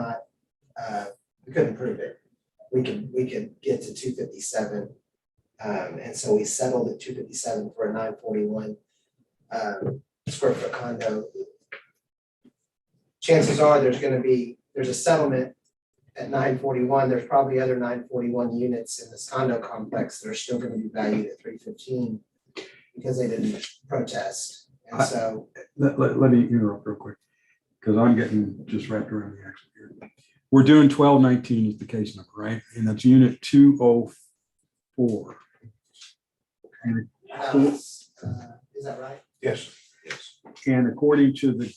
prove it. We could get to 257, and so we settled at 257 for a 941 square foot condo. Chances are there's a settlement at 941. There's probably other 941 units in this condo complex that are still going to be valued at 315 because they didn't protest. And so let me interrupt real quick because I'm getting just wrapped around the axle here. We're doing 1219 is the case number, right? And that's unit 204. And is that right? Yes. And according to the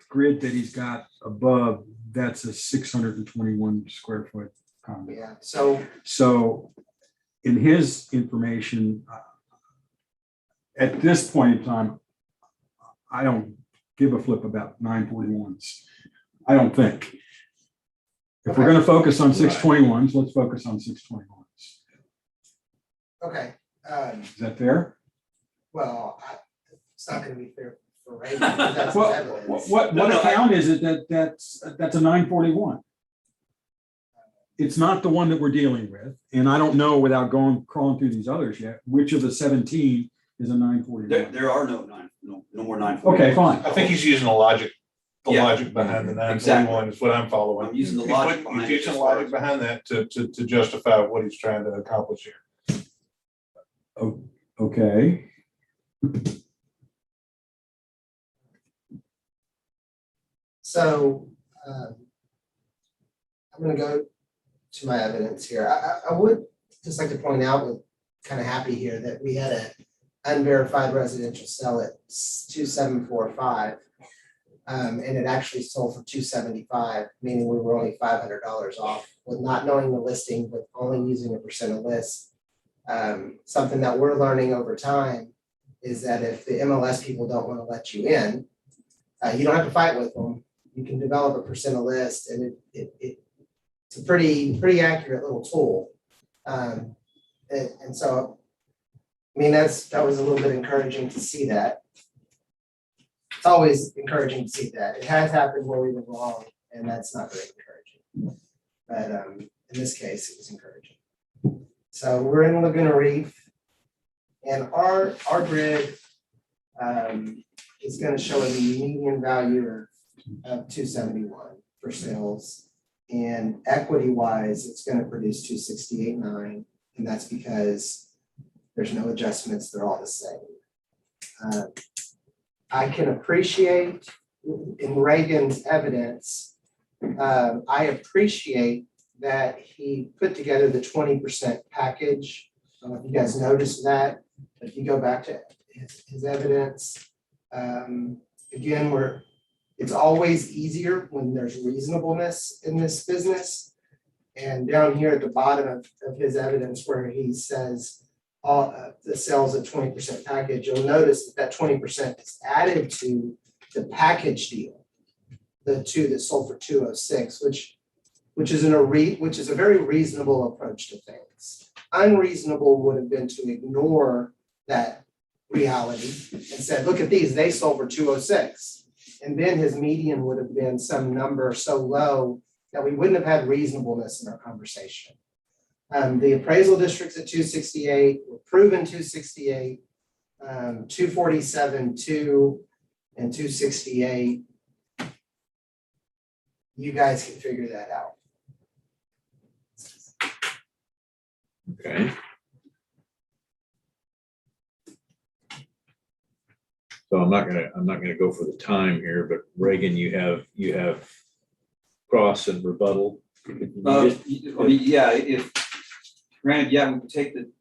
grid that he's got above, that's a 621 square foot condo. Yeah. So in his information, at this point in time, I don't give a flip about 941s. I don't think. If we're going to focus on 621s, let's focus on 621s. Okay. Is that fair? Well, it's not going to be fair for Ray. That's Well, evidence. what account is it that's a 941? It's not the one that we're dealing with, and I don't know without crawling through these others yet, which of the 17 is a 941. There are no more 941. Okay, fine. I think he's using the logic Yeah. behind the 941 Exactly. is what I'm following. I'm using the logic He's behind it using as the far logic as- behind that to justify what he's trying to accomplish here. Okay. So I'm going to go to my evidence here. I would just like to point out, we're kind of happy here that we had an unverified residential sell at 2745. And it actually sold for 275, meaning we were only $500 off with not knowing the listing, with only using a percent of list. Something that we're learning over time is that if the MLS people don't want to let you in, you don't have to fight with them. you can develop a percent of list, and it's a pretty accurate little tool. And so, I mean, that was a little bit encouraging to see that. It's always encouraging to see that. It has happened where we were wrong, and that's not very encouraging. But in this case, it was encouraging. So we're in Laguna Reef, and our grid is going to show a median value of 271 for sales, and equity wise, it's going to produce 268.9, and that's because there's no adjustments; they're all the same. I can appreciate in Reagan's evidence. I appreciate that he put together the 20% package. I don't know if you guys noticed that. If you go back to his evidence, again, it's always easier when there's reasonableness in this business. And down here at the bottom of his evidence, where he says all the sales of 20% package, you'll notice that 20% is added to the package deal, the two that sold for 206, which is a very reasonable approach to things. Unreasonable would have been to ignore that reality and said, look at these, they sold for 206. And then his median would have been some number so low that we wouldn't have had reasonableness in our conversation. The appraisal districts at 268 were proven 268, 247, 2, and 268. You guys can figure that out. Okay. So I'm not gonna go for the time here, but Reagan, you have cross and rebuttal. Yeah, if granted, yeah, we can take the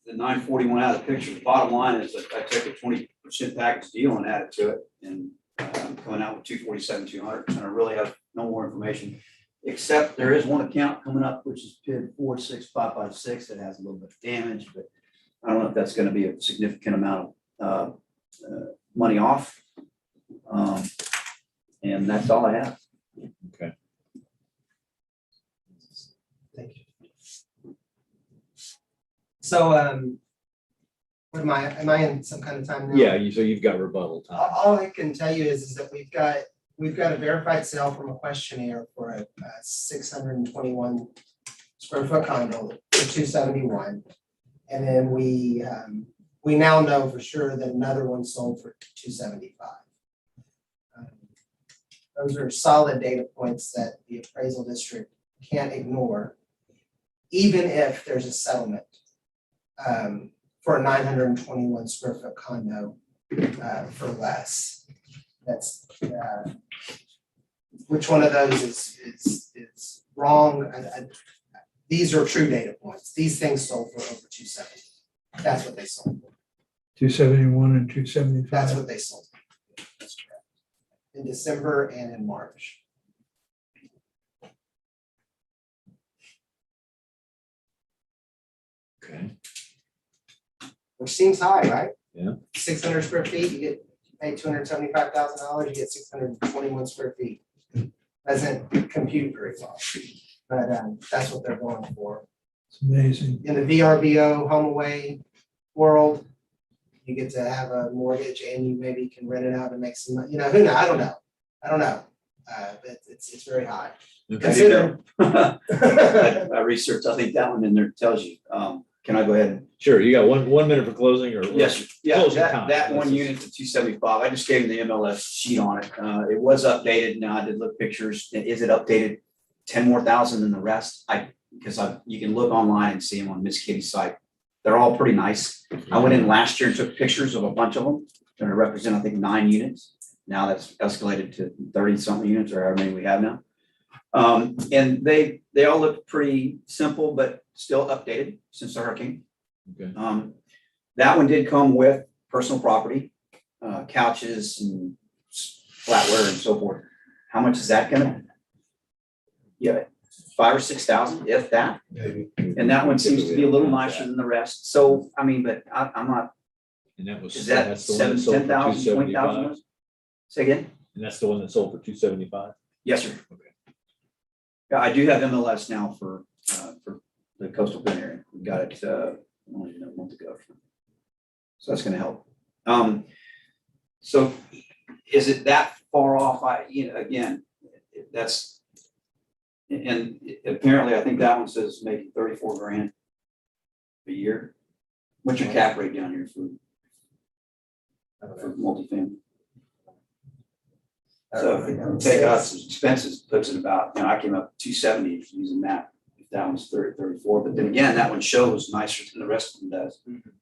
941 out of the picture. The bottom line is that I took a 20% package deal and added to it, and I'm coming out with 247, 200, and I really have no more information, except there is one account coming up, which is PID 46556 that has a little bit of damage, but I don't know if that's going to be a significant amount of money off. And that's all I have. Okay. Thank you. So, what am I in some kind of time now? Yeah, so you've got rebuttal time. All I can tell you is that we've got a verified sale from a questionnaire for a 621 square foot condo for 271. And then we now know for sure that another one sold for 275. Those are solid data points that the appraisal district can't ignore, even if there's a settlement for a 921 square foot condo for less. That's which one of those is wrong? These are true data points. These things sold for over 270. That's what they sold for. 271 and 275. That's what they sold. That's correct. In December and in March. Okay. Which seems high, right? Yeah. 600 square feet, you pay $275,000, you get 621 square feet. Doesn't compute very well, but that's what they're going for. It's amazing. In the VRBO home away world, you get to have a mortgage and you maybe can rent it out and make some money. Who knows? I don't know. But it's very high. Consider. I researched, I think that one in there tells you. Can I go ahead? Sure, you got one minute for closing or? Yes, yeah, closing time. that one unit to 275, I just gave him the MLS sheet on it. It was updated. Now I did look pictures. Is it updated 10 more thousand than the rest? Because you can look online and see them on Miss Kitty's site. They're all pretty nice. I went in last year and took pictures of a bunch of them. Going to represent, I think, 9 units. Now that's escalated to 30 something units or however many we have now. And they all look pretty simple, but still updated since the hurricane. Okay. That one did come with personal property, couches and flatware and so forth. How much is that gonna? Yeah, 5,000 or 6,000, if that. Maybe. And that one seems to be a little nicer than the rest. So, I mean, but I'm not. And that was. Is that that's the one that sold for 10,000, 20,000? Say again? And that's the one that sold for 275? Yes, sir. Yeah, I do have MLS now for the coastal bend area. We got it, I don't even know, a month ago. So that's gonna help. So is it that far off? Again, that's, and apparently I think that one says maybe 34 grand a year. What's your cap rate down here for multifamily? So take out some expenses, puts it about, I came up 270 using that. If that one's 34, but then again, that one shows nicer than the rest of them does,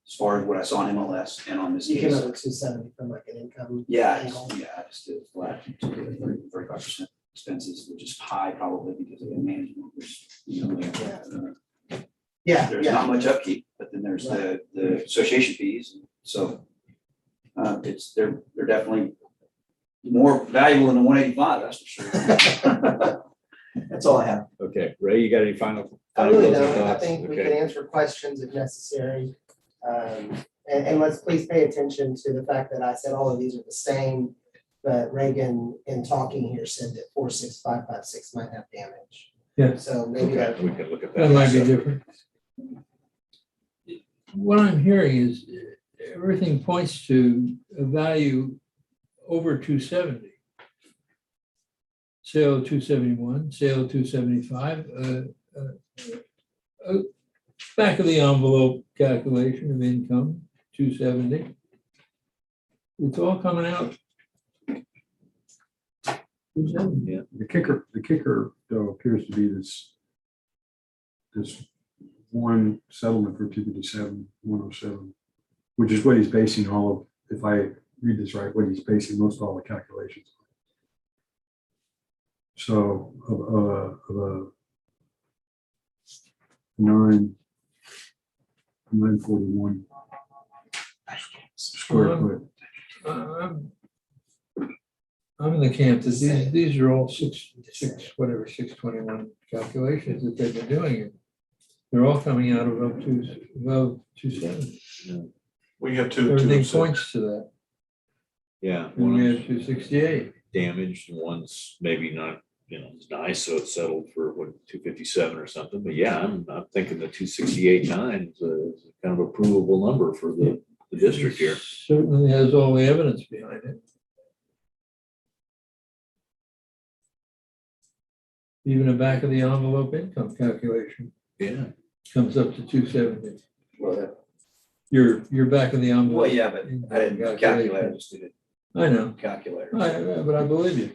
as far as what I saw on MLS and on this You came case. up with 270 from like an income. Yeah, angle. I just did flat, 35% expenses, which is high probably because of the management. Yeah, There's yeah. not much upkeep, but then there's the association fees, so they're definitely more valuable than the 185, that's for sure. That's all I have. Okay, Ray, you got any final? I really closing don't. I thoughts? think we can Okay. answer questions if necessary. And let's please pay attention to the fact that I said all of these are the same, but Reagan in talking here said that 46556 might have damage. Yeah. So maybe that. Okay, we can look at that. That might be different. What I'm hearing is everything points to a value over 270. Sale 271, sale 275, back of the envelope calculation of income, 270. It's all coming out. 270. Yeah. The kicker though appears to be this one settlement for 257, 107, which is what he's basing all of, if I read this right, what he's basing most all the calculations on. So of a 941 square foot. I'm in the camp that these are all 621 calculations that they've been doing. And they're all coming out of up to above 270. Yeah. We have two. Everything points to that. Yeah. And we have One's 268. damaged and one's maybe not, it's nice, so it's settled for what, 257 or something. But yeah, I'm thinking the 268.9 is a kind of a provable number for the district here. Certainly has all the evidence behind it. Even a back of the envelope income calculation Yeah. comes up to 270. Well, Your back of the envelope. well, yeah, but I didn't calculate, I just did it I know, calculator. but I believe you.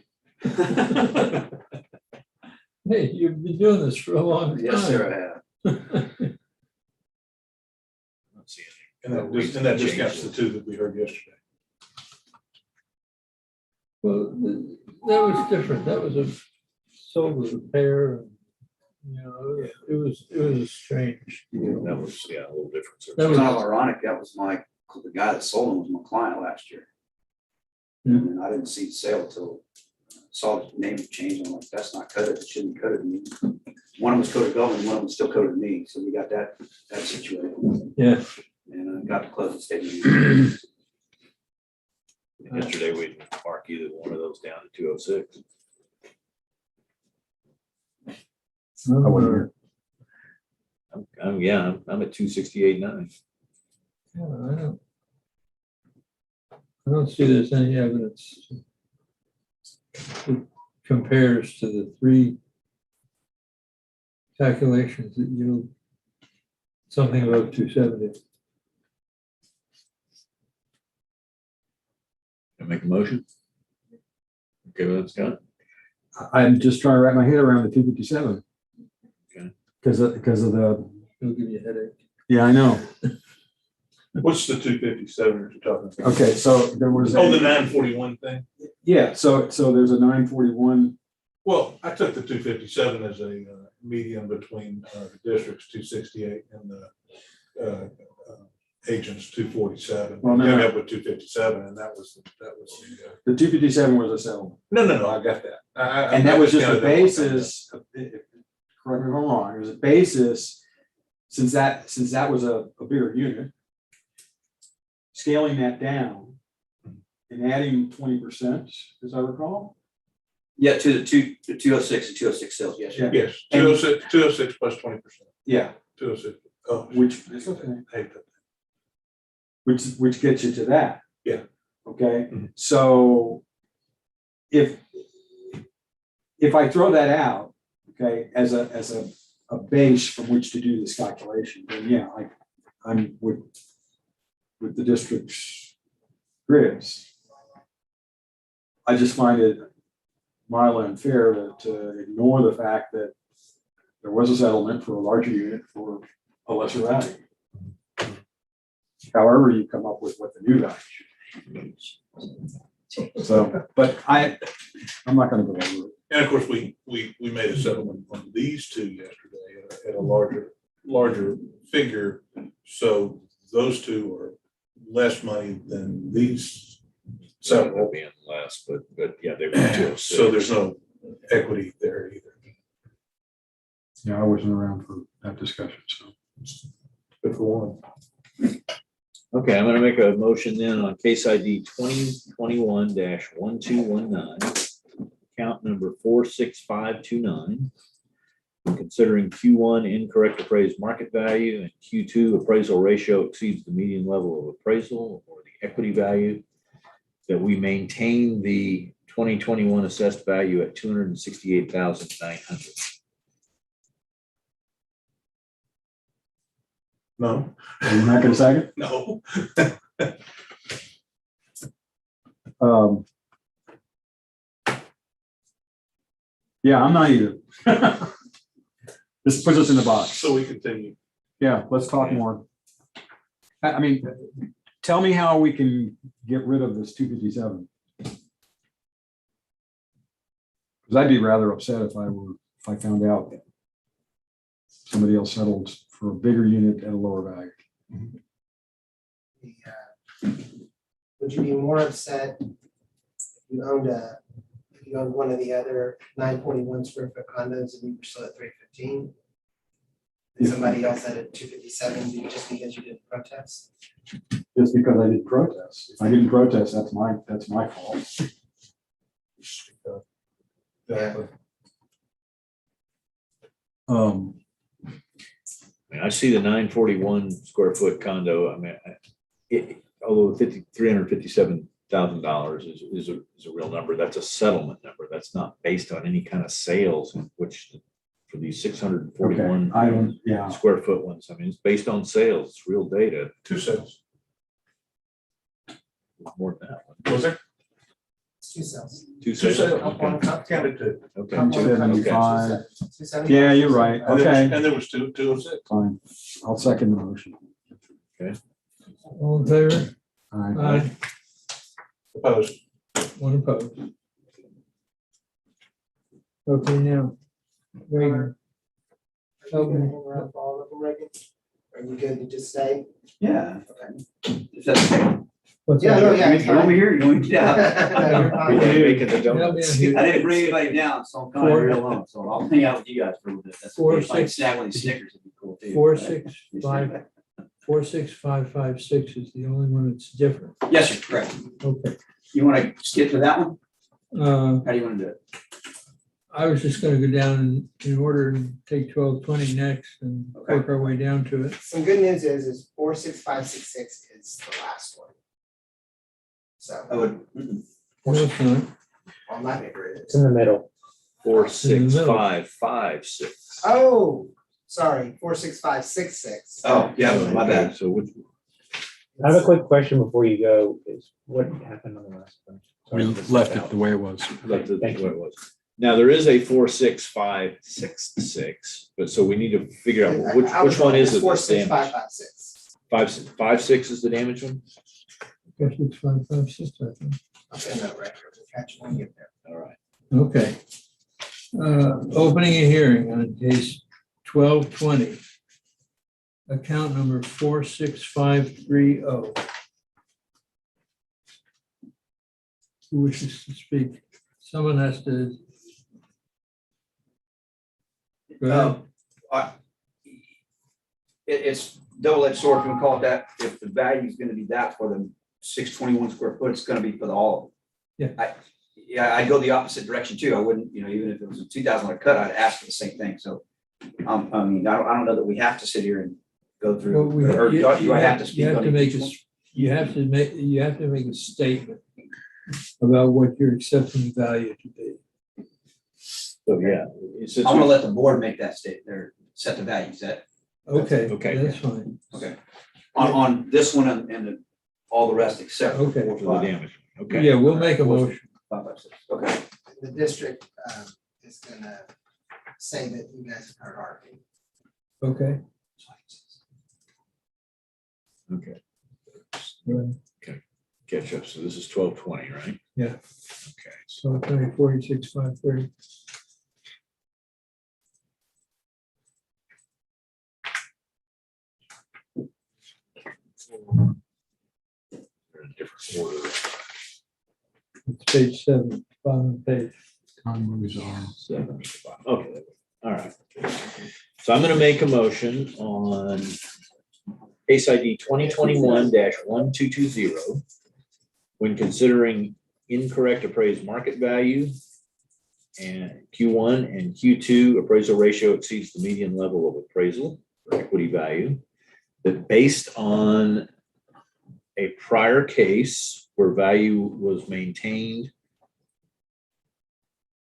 Hey, you've been doing this for a long time. Yes, sir, I have. I don't see any. And that discounts the two that we heard yesterday. Well, that was different. That was sold as a pair. It was a strange deal. That was, a little different. That It's was- kind of ironic, that was the guy that sold them was my client last year. Yeah. And I didn't see the sale till saw the name change. I'm like, that's not coded, it shouldn't be coded to me. One of them was coded government, one of them was still coded to me, so we got that situated. Yeah. And got to close the statement. Yesterday, we marked either one of those down to 206. I wasn't here. I'm at 268.9. Yeah, I don't see there's any evidence that compares to the three calculations that you, something about 270. Can I make a motion? Okay, well, it's got. I'm just trying to wrap my head around the 257. Okay. Because of the, It'll give you a headache. yeah, I know. What's the 257 you're talking about? Okay, so there was. Oh, the 941 thing? Yeah, so there's a 941. Well, I took the 257 as a median between the district's 268 and the agent's 247. Well, no, Ended no. up with 257, and that was The 257 was a settlement. no, I got that. And that was just a discounted that one time. basis, correct me if I'm wrong, it was a basis, since that was a bigger unit, scaling that down and adding 20%, as I recall. Yeah, to the 206 and 206 sales, yes. Yeah. Yes, 206 plus 20%. Yeah. 206. Oh, which, it's okay. Hate that. which gets you to that. Yeah. Okay, Mhm. so if I throw that out, okay, as a base from which to do this calculation, then yeah, I'm with the district's grids. I just find it mildly unfair to ignore the fact that there was a settlement for a larger unit for a lesser value. However, you come up with what the new value should be. So, but I'm not gonna go over it. And of course, we made a settlement on these two yesterday at a larger figure. So those two are less money than these several. Being less, but yeah, they were two. So there's no equity there either. Yeah, I wasn't around for that discussion, so. Good for one. Okay, I'm gonna make a motion then on case ID 2021-1219, account number 46529. Considering Q1 incorrect appraised market value and Q2 appraisal ratio exceeds the median level of appraisal or the equity value, that we maintain the 2021 assessed value at $268,900. No. You're not gonna second? No. Yeah, I'm not either. This puts us in the box. So we continue. Yeah, let's talk more. I mean, tell me how we can get rid of this 257. Because I'd be rather upset if I found out that somebody else settled for a bigger unit at a lower value. Would you be more upset if you owned one of the other 941 square foot condos and you were still at 315? And somebody else at 257 just because you didn't protest? Just because I didn't protest. If I didn't protest, that's my fault. Yeah. I see the 941 square foot condo. I mean, although $357,000 is a real number, that's a settlement number. That's not based on any kind of sales, which for these 641 Okay, I don't, yeah. square foot ones, I mean, it's based on sales, it's real data. 2 sales. More than that one. Was there? 2 sales. 2 2 sales. sales. Okay. Counted 2. Okay. 275. 275. Yeah, you're right. Okay, And there was 206. fine. I'll second the motion. All in favor? All right. Aye. Opposed. One opposed. Okay, now. Reagan. Okay. All of them, Reagan? Are you good to just stay? Yeah. Okay. If that's okay. What's Yeah, that? no, yeah. You want me here? You want me to get out? No, you're fine. Making the Help me out donuts. here. I didn't bring anybody down, so I'm kind of real alone, so I'll hang out with you guys for a little bit. That's okay. If I can snack one of these Snickers, it'd be cool too. 46556 is the only one that's different. Yes, sir, correct. Okay. You want to skip to that one? Uh, How do you want to do it? I was just gonna go down in order and take 1220 next and Okay. work our way down to it. Some good news is 46566 is the last one. So I would. No, it's not. on my paper it It's is. in the middle. 46556. Oh, sorry, 46566. Oh, yeah, my bad. Okay, so which, I have a quick question before you go, is what happened on the last one? We Sorry, left it the way it was. that's the Thank way it was. Now, there is a 46566, but so we need to figure out which one is it that's damaged? 46556. 556 is the damaged one? Guess it's 556, I think. I'll send that record. We'll catch you when you get there. All right. Okay. Opening a hearing on case 1220. Account number 46530. Who wishes to speak? Someone has to. Go ahead. It's double-edged sword, if you want to call it that. If the value is going to be that for the 621 square foot, it's going to be for the all of them. Yeah. Yeah, I'd go the opposite direction too. I wouldn't, even if it was a $2,000 cut, I'd ask for the same thing. So, I mean, I don't know that we have to sit here and go through, or do I have to speak You have on to make each one? you have to make a statement about what you're accepting the value to be. So, yeah. I'm gonna let the board make that statement, or set the values, that, Okay, Okay. that's fine. okay. On this one and all the rest except for Okay. 4, For the 5, damage. Okay. Yeah, we'll make a motion. 5, 5, 6. Okay. The district is gonna say that you guys have heard our opinion. Okay. Okay. Right. Catch up. So this is 1220, right? Yeah. Okay. So 46, 530. They're in a different order. It's page 7, bottom page. Seven. Okay, all right. So I'm gonna make a motion on case ID 2021-1220. When considering incorrect appraised market value and Q1 and Q2 appraisal ratio exceeds the median level of appraisal or equity value, that based on a prior case where value was maintained,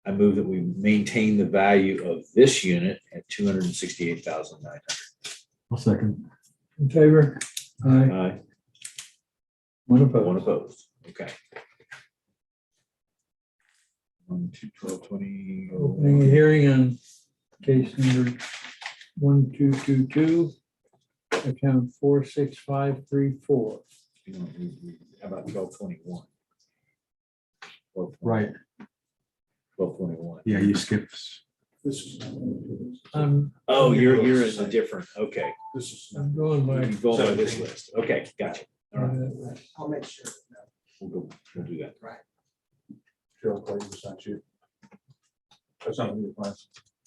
I move that we maintain the value of this unit at $268,900. I'll second. In favor? Aye. Aye. One opposed. One opposed. Okay. 1, 2, 12, 20. Opening the hearing on case number 1222, account 46534. How about 1221? Right. 1221. Yeah, you skipped. Oh, you're in a different, okay. I'm going by. You go by this list. Okay, gotcha. All right, I'll make sure. we'll do that. Right. Cheryl Clayton, was that you? That's not your plan.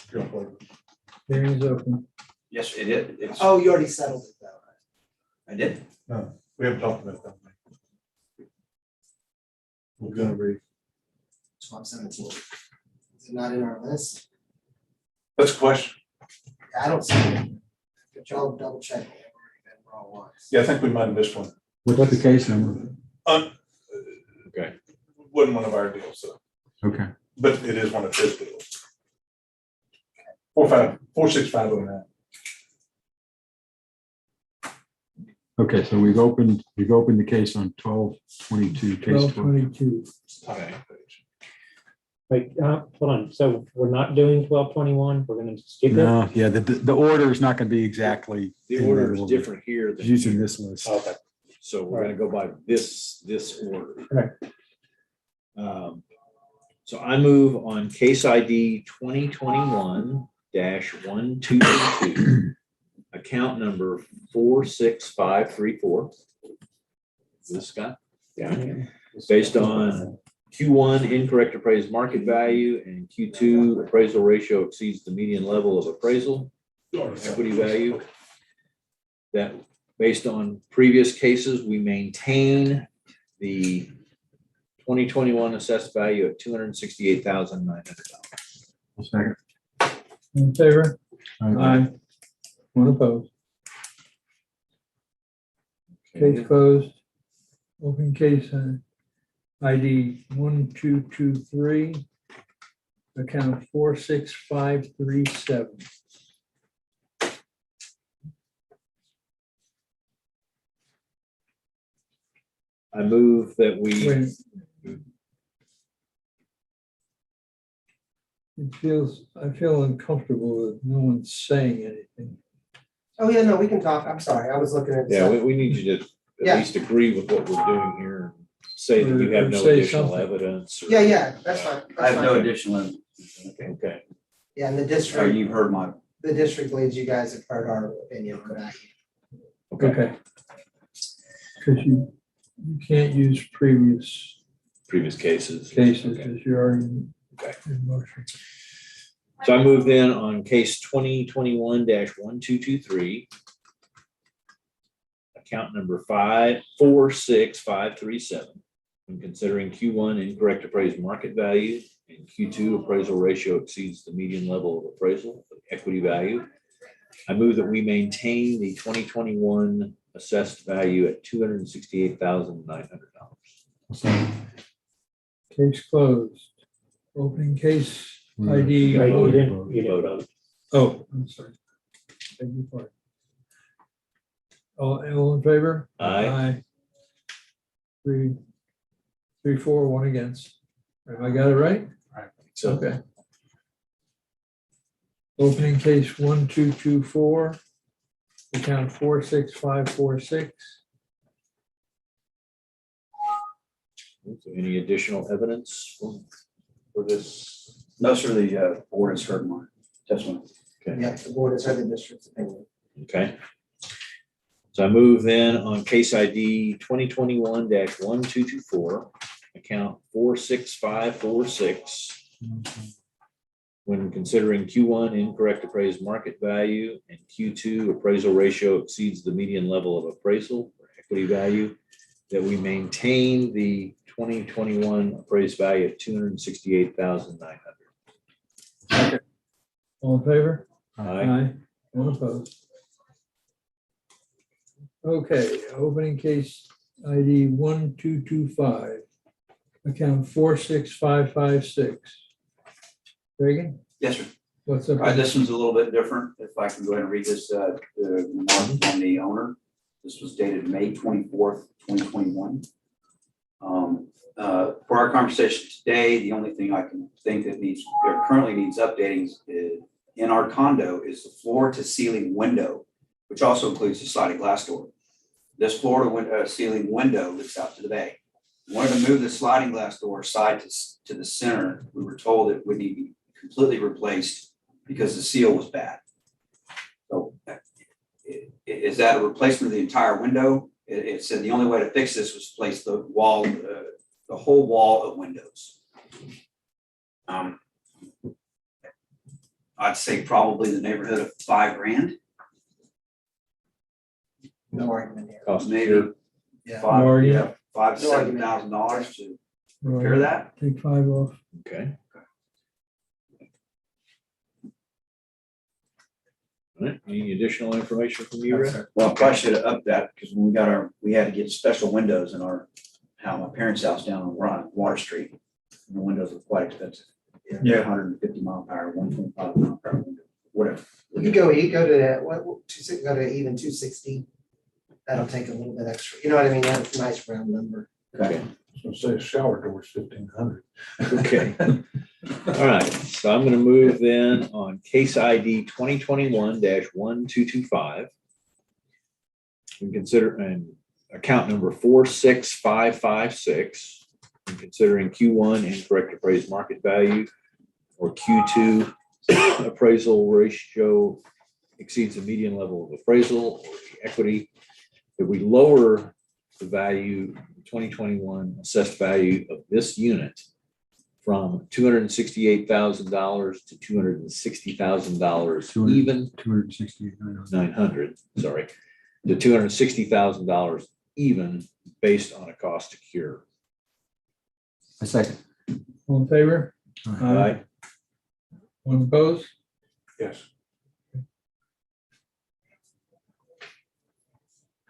Cheryl Clayton. Hearing is open. Yes, it is. It's, Oh, you already settled it though. I did. No, we haven't talked about that. We're gonna be. 1217. Is it not in our list? That's a question. I don't see it. But y'all double check. It. We're all once. Yeah, I think we might have missed one. What's the case number? Okay. Wasn't one of our deals, so, Okay. but it is one of his deals. 46509. Okay, so we've opened the case on 1222 case. 1222. Okay. Wait, hold on. So we're not doing 1221? We're gonna skip it? No, yeah, the order is not gonna be exactly. The order is different here than Using this list. Okay. So we're gonna go by this order. Correct. So I move on case ID 2021-1222, account number 46534. This guy? Yeah. Based on Q1 incorrect appraised market value and Q2 appraisal ratio exceeds the median level of appraisal, equity value. That based on previous cases, we maintain the 2021 assessed value at $268,900. Second. In favor? Aye. Aye. One opposed. Case closed. Open case ID 1223, account 46537. I move that we, Wait. I feel uncomfortable that no one's saying anything. Oh, yeah, no, we can talk. I'm sorry. I was looking at. yeah, we need you to Yeah. at least agree with what we're doing here. Say that you have no Say additional something. evidence. or- Yeah, that's fine. I have no That's fine. additional evidence. Okay, Yeah, and the Or district, you've heard my, the district leads, you guys have heard our opinion on that. Okay. Because you can't use previous previous cases. cases Okay. as you're already Okay. in motion. So I move then on case 2021-1223. Account number 46537. When considering Q1 incorrect appraised market value and Q2 appraisal ratio exceeds the median level of appraisal of equity value, I move that we maintain the 2021 assessed value at $268,900. Case closed. Opening case ID. Right, you didn't vote on it. Oh, I'm sorry. Beg your pardon. All in favor? Aye. 3, 4, 1 against. Have I got it right? So Okay. Opening case 1224, account 46546. any additional evidence for this? No, sir, the board has heard my testimony. Okay. Yeah, the board has heard the district's opinion. Okay. So I move then on case ID 2021-1224, account 46546. When considering Q1 incorrect appraised market value and Q2 appraisal ratio exceeds the median level of appraisal or equity value, that we maintain the 2021 appraised value of $268,900. All in favor? Aye. One opposed. Okay, opening case ID 1225, account 46556. Reagan, Yes, sir. what's All up? right, this one's a little bit different. If I can go ahead and read this, the remarks from the owner. This was dated May 24th, 2021. For our conversation today, the only thing I can think that currently needs updating is, in our condo is the floor to ceiling window, which also includes the sliding glass door. This floor to ceiling window looks out to the bay. We wanted to move the sliding glass door side to the center. We were told it would need to be completely replaced because the seal was bad. So is that a replacement of the entire window? It said the only way to fix this was to place the wall, the whole wall of windows. I'd say probably the neighborhood of $5,000. No argument here. Cost Maybe Yeah. $5,000 to $7,000 to repair that. Take 5 off. Okay. All right, any additional information from you, Rick? Well, I probably should have upped that because when we had to get special windows in my parents' house down on Water Street. And the windows were quite expensive. Yeah. 150 mile per hour, 125 mile per hour window, whatever. You go to that, go to even 260. That'll take a little bit extra. You know what I mean? That's a nice round number. Okay. So say a shower door was 1,500. Okay. All right, so I'm gonna move then on case ID 2021-1225. And consider, and account number 46556, and considering Q1 incorrect appraised market value or Q2 appraisal ratio exceeds the median level of appraisal or the equity, that we lower the value, 2021 assessed value of this unit from $268,000 to $260,000 even, 900, sorry, to $260,000 even based on a cost to cure. A second. All in favor? Aye. One opposed? Yes.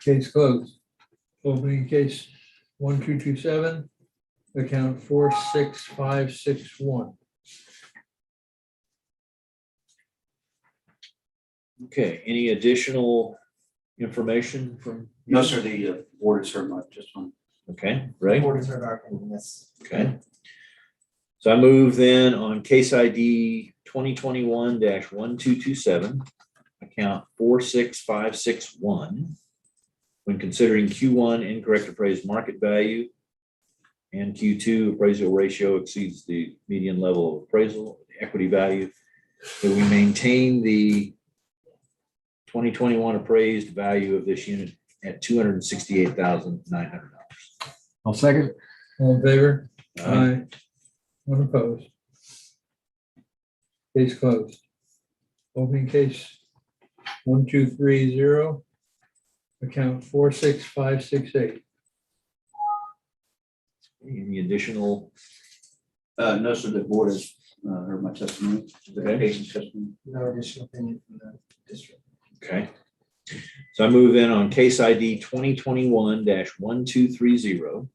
Case closed. Opening case 1227, account 46561. Okay, any additional information from? No, sir, the board has heard my testimony. Okay, right? Board has heard our opinion, yes. Okay. So I move then on case ID 2021-1227, account 46561. When considering Q1 incorrect appraised market value and Q2 appraisal ratio exceeds the median level of appraisal, the equity value, that we maintain the 2021 appraised value of this unit at $268,900. I'll second. All in favor? Aye. One opposed. Case closed. Opening case 1230, account 46568. Any additional? No, sir, the board has heard my testimony, the Okay. patient's testimony. No additional opinion from the district. Okay. So I move in on case ID 2021-1230,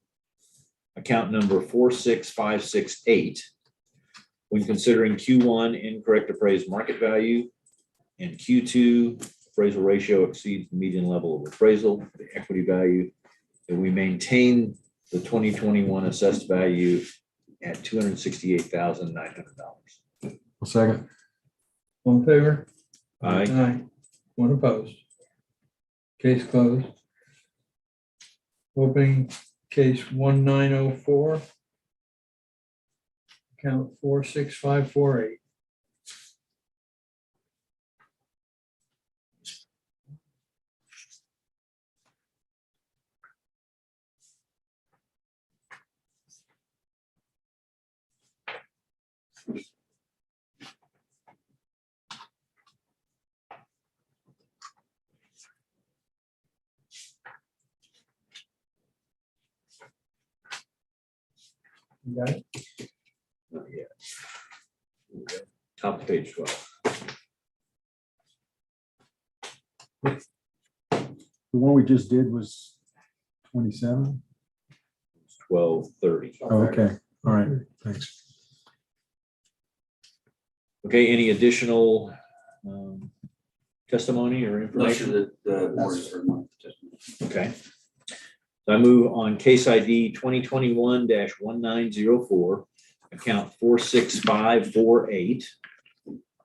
account number 46568. When considering Q1 incorrect appraised market value and Q2 appraisal ratio exceeds the median level of appraisal, the equity value, that we maintain the 2021 assessed value at $268,900. Second. All in favor? Aye. One opposed. Case closed. Opening case 1904. Account 46548. You got it? Not yet. Top of page 12. The one we just did was 27. 1230. Oh, okay. All right. Thanks. Okay, any additional testimony or No, information? sir, the board has heard my testimony. Okay. So I move on case ID 2021-1904, account 46548.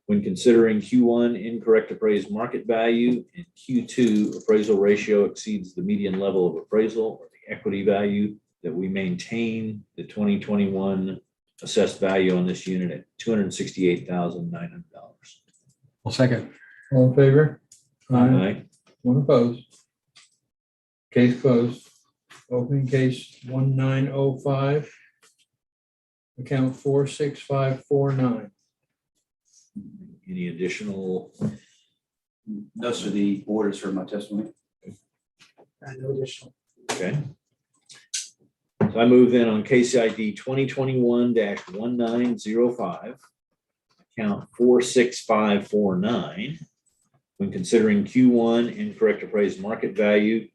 When considering Q1 incorrect appraised market value and Q2 appraisal ratio exceeds the median level of appraisal or the equity value, that we maintain the 2021 assessed value on this unit at $268,900. Well, second. All in favor? Aye. One opposed. Case closed. Opening case 1905. Account 46549. Any additional? No, sir, the board has heard my testimony. No additional. Okay. So I move in on case ID 2021-1905, account 46549. When considering Q1 incorrect appraised market value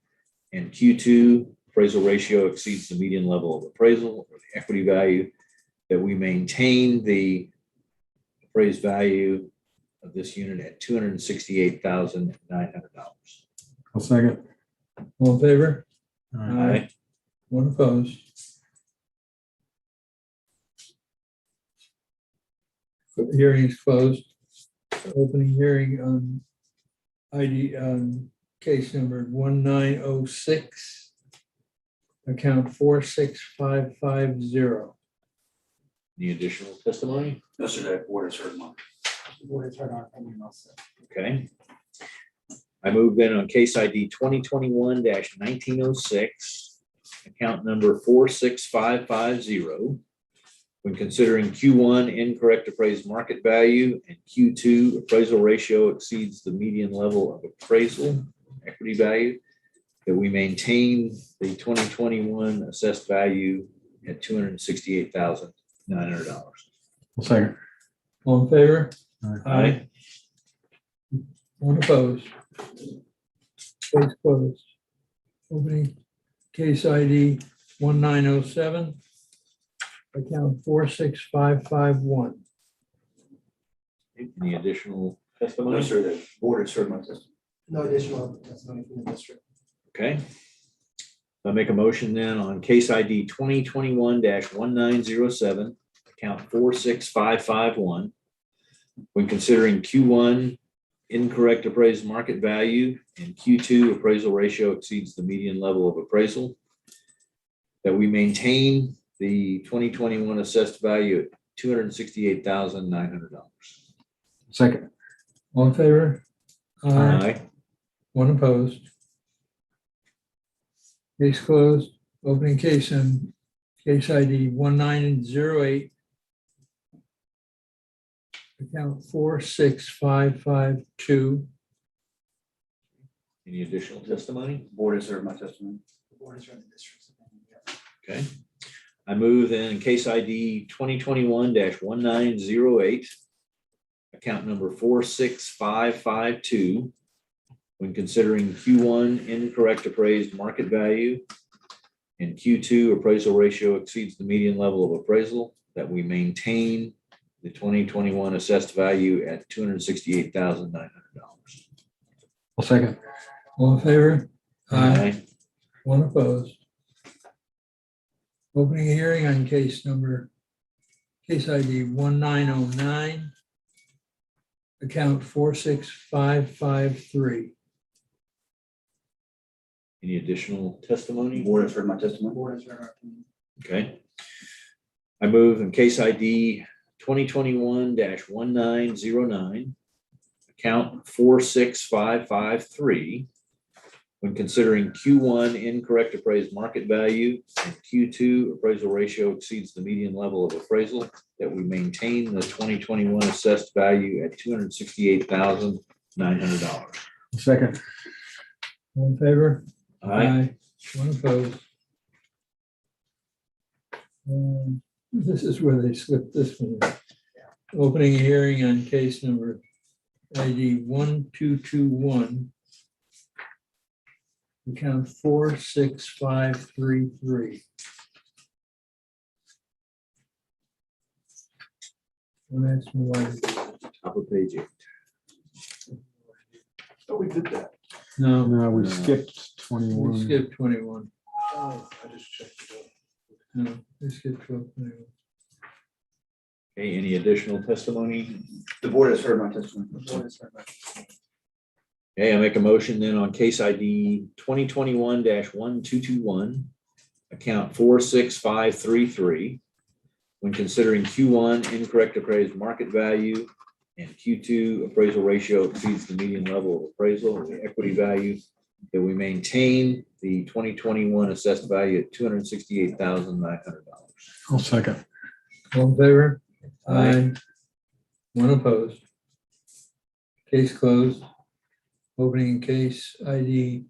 and Q2 appraisal ratio exceeds the median level of appraisal or the equity value, that we maintain the appraised value of this unit at $268,900. I'll second. All in favor? Aye. One opposed. Hearing is closed. Opening hearing on ID, case number 1906. Account 46550. Any additional testimony? No, sir, that board has heard mine. The board has heard our opinion also. Okay. I move in on case ID 2021-1906, account number 46550. When considering Q1 incorrect appraised market value and Q2 appraisal ratio exceeds the median level of appraisal equity value, that we maintain the 2021 assessed value at $268,900. I'll second. All in favor? Aye. One opposed. Case closed. Opening case ID 1907. Account 46551. Any additional No, testimony? sir, the board has heard my testimony. No additional testimony from the district. Okay. I make a motion then on case ID 2021-1907, account 46551. When considering Q1 incorrect appraised market value and Q2 appraisal ratio exceeds the median level of appraisal, that we maintain the 2021 assessed value at $268,900. Second. All in favor? Aye. One opposed. Case closed. Opening case and case ID 1908. Account 46552. Any additional testimony? The board has heard my testimony. The board has heard the district's opinion. Yes. Okay. I move in case ID 2021-1908, account number 46552, when considering Q1 incorrect appraised market value and Q2 appraisal ratio exceeds the median level of appraisal, that we maintain the 2021 assessed value at $268,900. I'll second. All in favor? Aye. One opposed. Opening a hearing on case ID 1909, account 46553. Any additional testimony? Board has heard my testimony. Board has heard our opinion. Okay. I move in case ID 2021-1909, account 46553, when considering Q1 incorrect appraised market value and Q2 appraisal ratio exceeds the median level of appraisal, that we maintain the 2021 assessed value at $268,900. Second. All in favor? Aye. One opposed. This is where they slipped this one. Opening a hearing on case number ID 1221, account 46533. Don't ask me why. Top of page 8. Oh, we did that. No, No, we skipped we 21. skipped 21. Oh, I just checked it out. No, we skipped 12, 21. Okay, any additional testimony? The board has heard my testimony. The board has heard our opinion. Okay, I make a motion then on case ID 2021-1221, account 46533, when considering Q1 incorrect appraised market value and Q2 appraisal ratio exceeds the median level of appraisal and the equity value, that we maintain the 2021 assessed value at $268,900. I'll second. All in favor? Aye. One opposed. Case closed. Opening case ID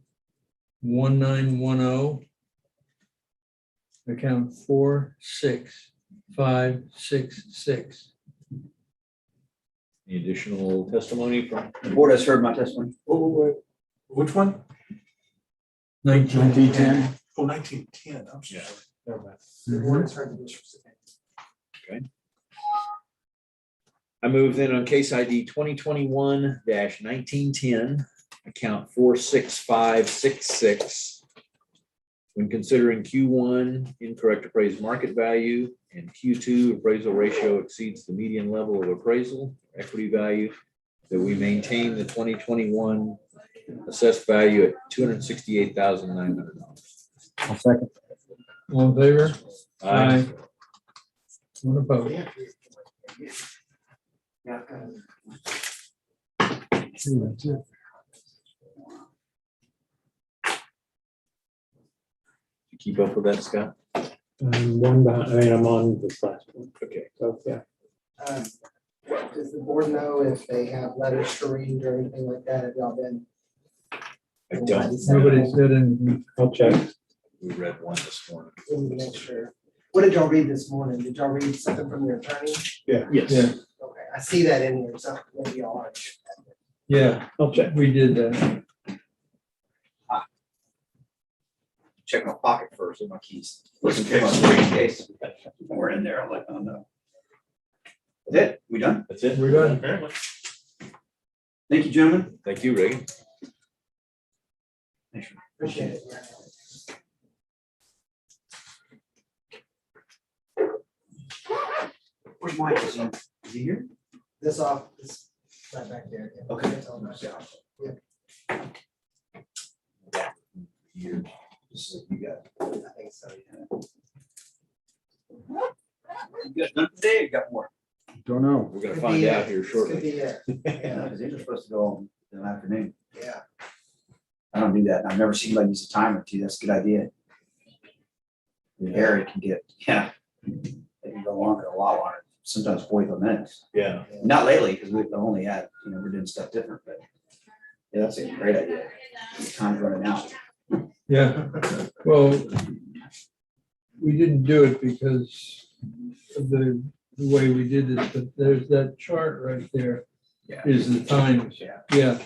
1910, account 46566. Any additional testimony from? The board has heard my testimony. Oh, wait, which one? 1910. Oh, 1910, I'm sorry. Yeah. Never mind. The board has heard the district's opinion. I move then on case ID 2021-1910, account 46566, when considering Q1 incorrect appraised market value and Q2 appraisal ratio exceeds the median level of appraisal, equity value, that we maintain the 2021 assessed value at $268,900. I'll second. All in favor? Aye. One opposed. That's it. You keep up with that, Scott? One behind, I'm on this last one. Okay. So, yeah. Does the board know if they have letters to read or anything like that? Have y'all been? I don't. Nobody said anything. I'll check. We read one this morning. Let me make sure. What did y'all read this morning? Did y'all read something from your attorney? Yes. Yeah, Okay, I see that in here, so maybe y'all are. yeah, I'll check. we did that. Check my pocket first with my keys. Listen to my briefcase. We're in there. I'm like, oh no. That's it? We done? That's it. We're done. Apparently. Thank you, gentlemen. Thank you, Reagan. Appreciate it. Where's Mike? Is he here? This off, this right back there. yeah. Okay. That's all right. Yeah, Here. This is, you got. I think so, yeah. You got none today, or you got more? Don't know. We're gonna Could find be out it. here This shortly. Could be it. Yeah, Because these are supposed to go in the afternoon. yeah. I don't do that. I've never seen anybody use a timer too. That's a good idea. The area can get, yeah. They can go longer, a lot longer, sometimes 45 minutes. Yeah. Not lately, because we've only had, we're doing stuff different, but yeah, that's a great idea. Time's running out. Yeah, well, we didn't do it because of the way we did this, but there's that chart right there. Yeah. Is the times. Yeah. Yeah.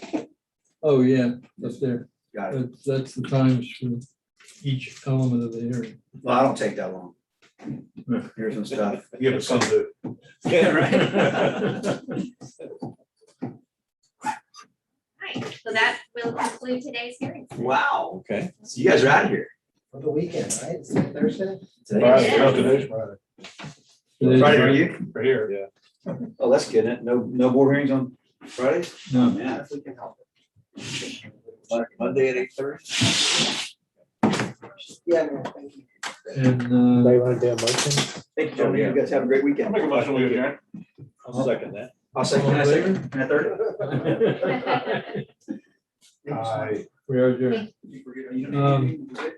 Oh, yeah, that's there. Got it. That's the times for each element of the hearing. Well, I don't take that long. Here's some stuff. Give us some to. Yeah, right. Right, so that will conclude today's hearing. Wow. Okay. So you guys are out of here. For the weekend, right? It's Thursday? Today? Yeah. Today's Friday. Friday, are you? Right here, yeah. Oh, that's good. No board hearings on Fridays? No. Yeah. If we can help Monday at 8:30. it. Yeah, no, thank you. And, They want to do a motion? Thank you, gentlemen. You guys have a great weekend. I'll make a motion we adjourn. I'll second that. I'll second, can I second? Can I third? Aye. we are adjourned. You forget- you don't-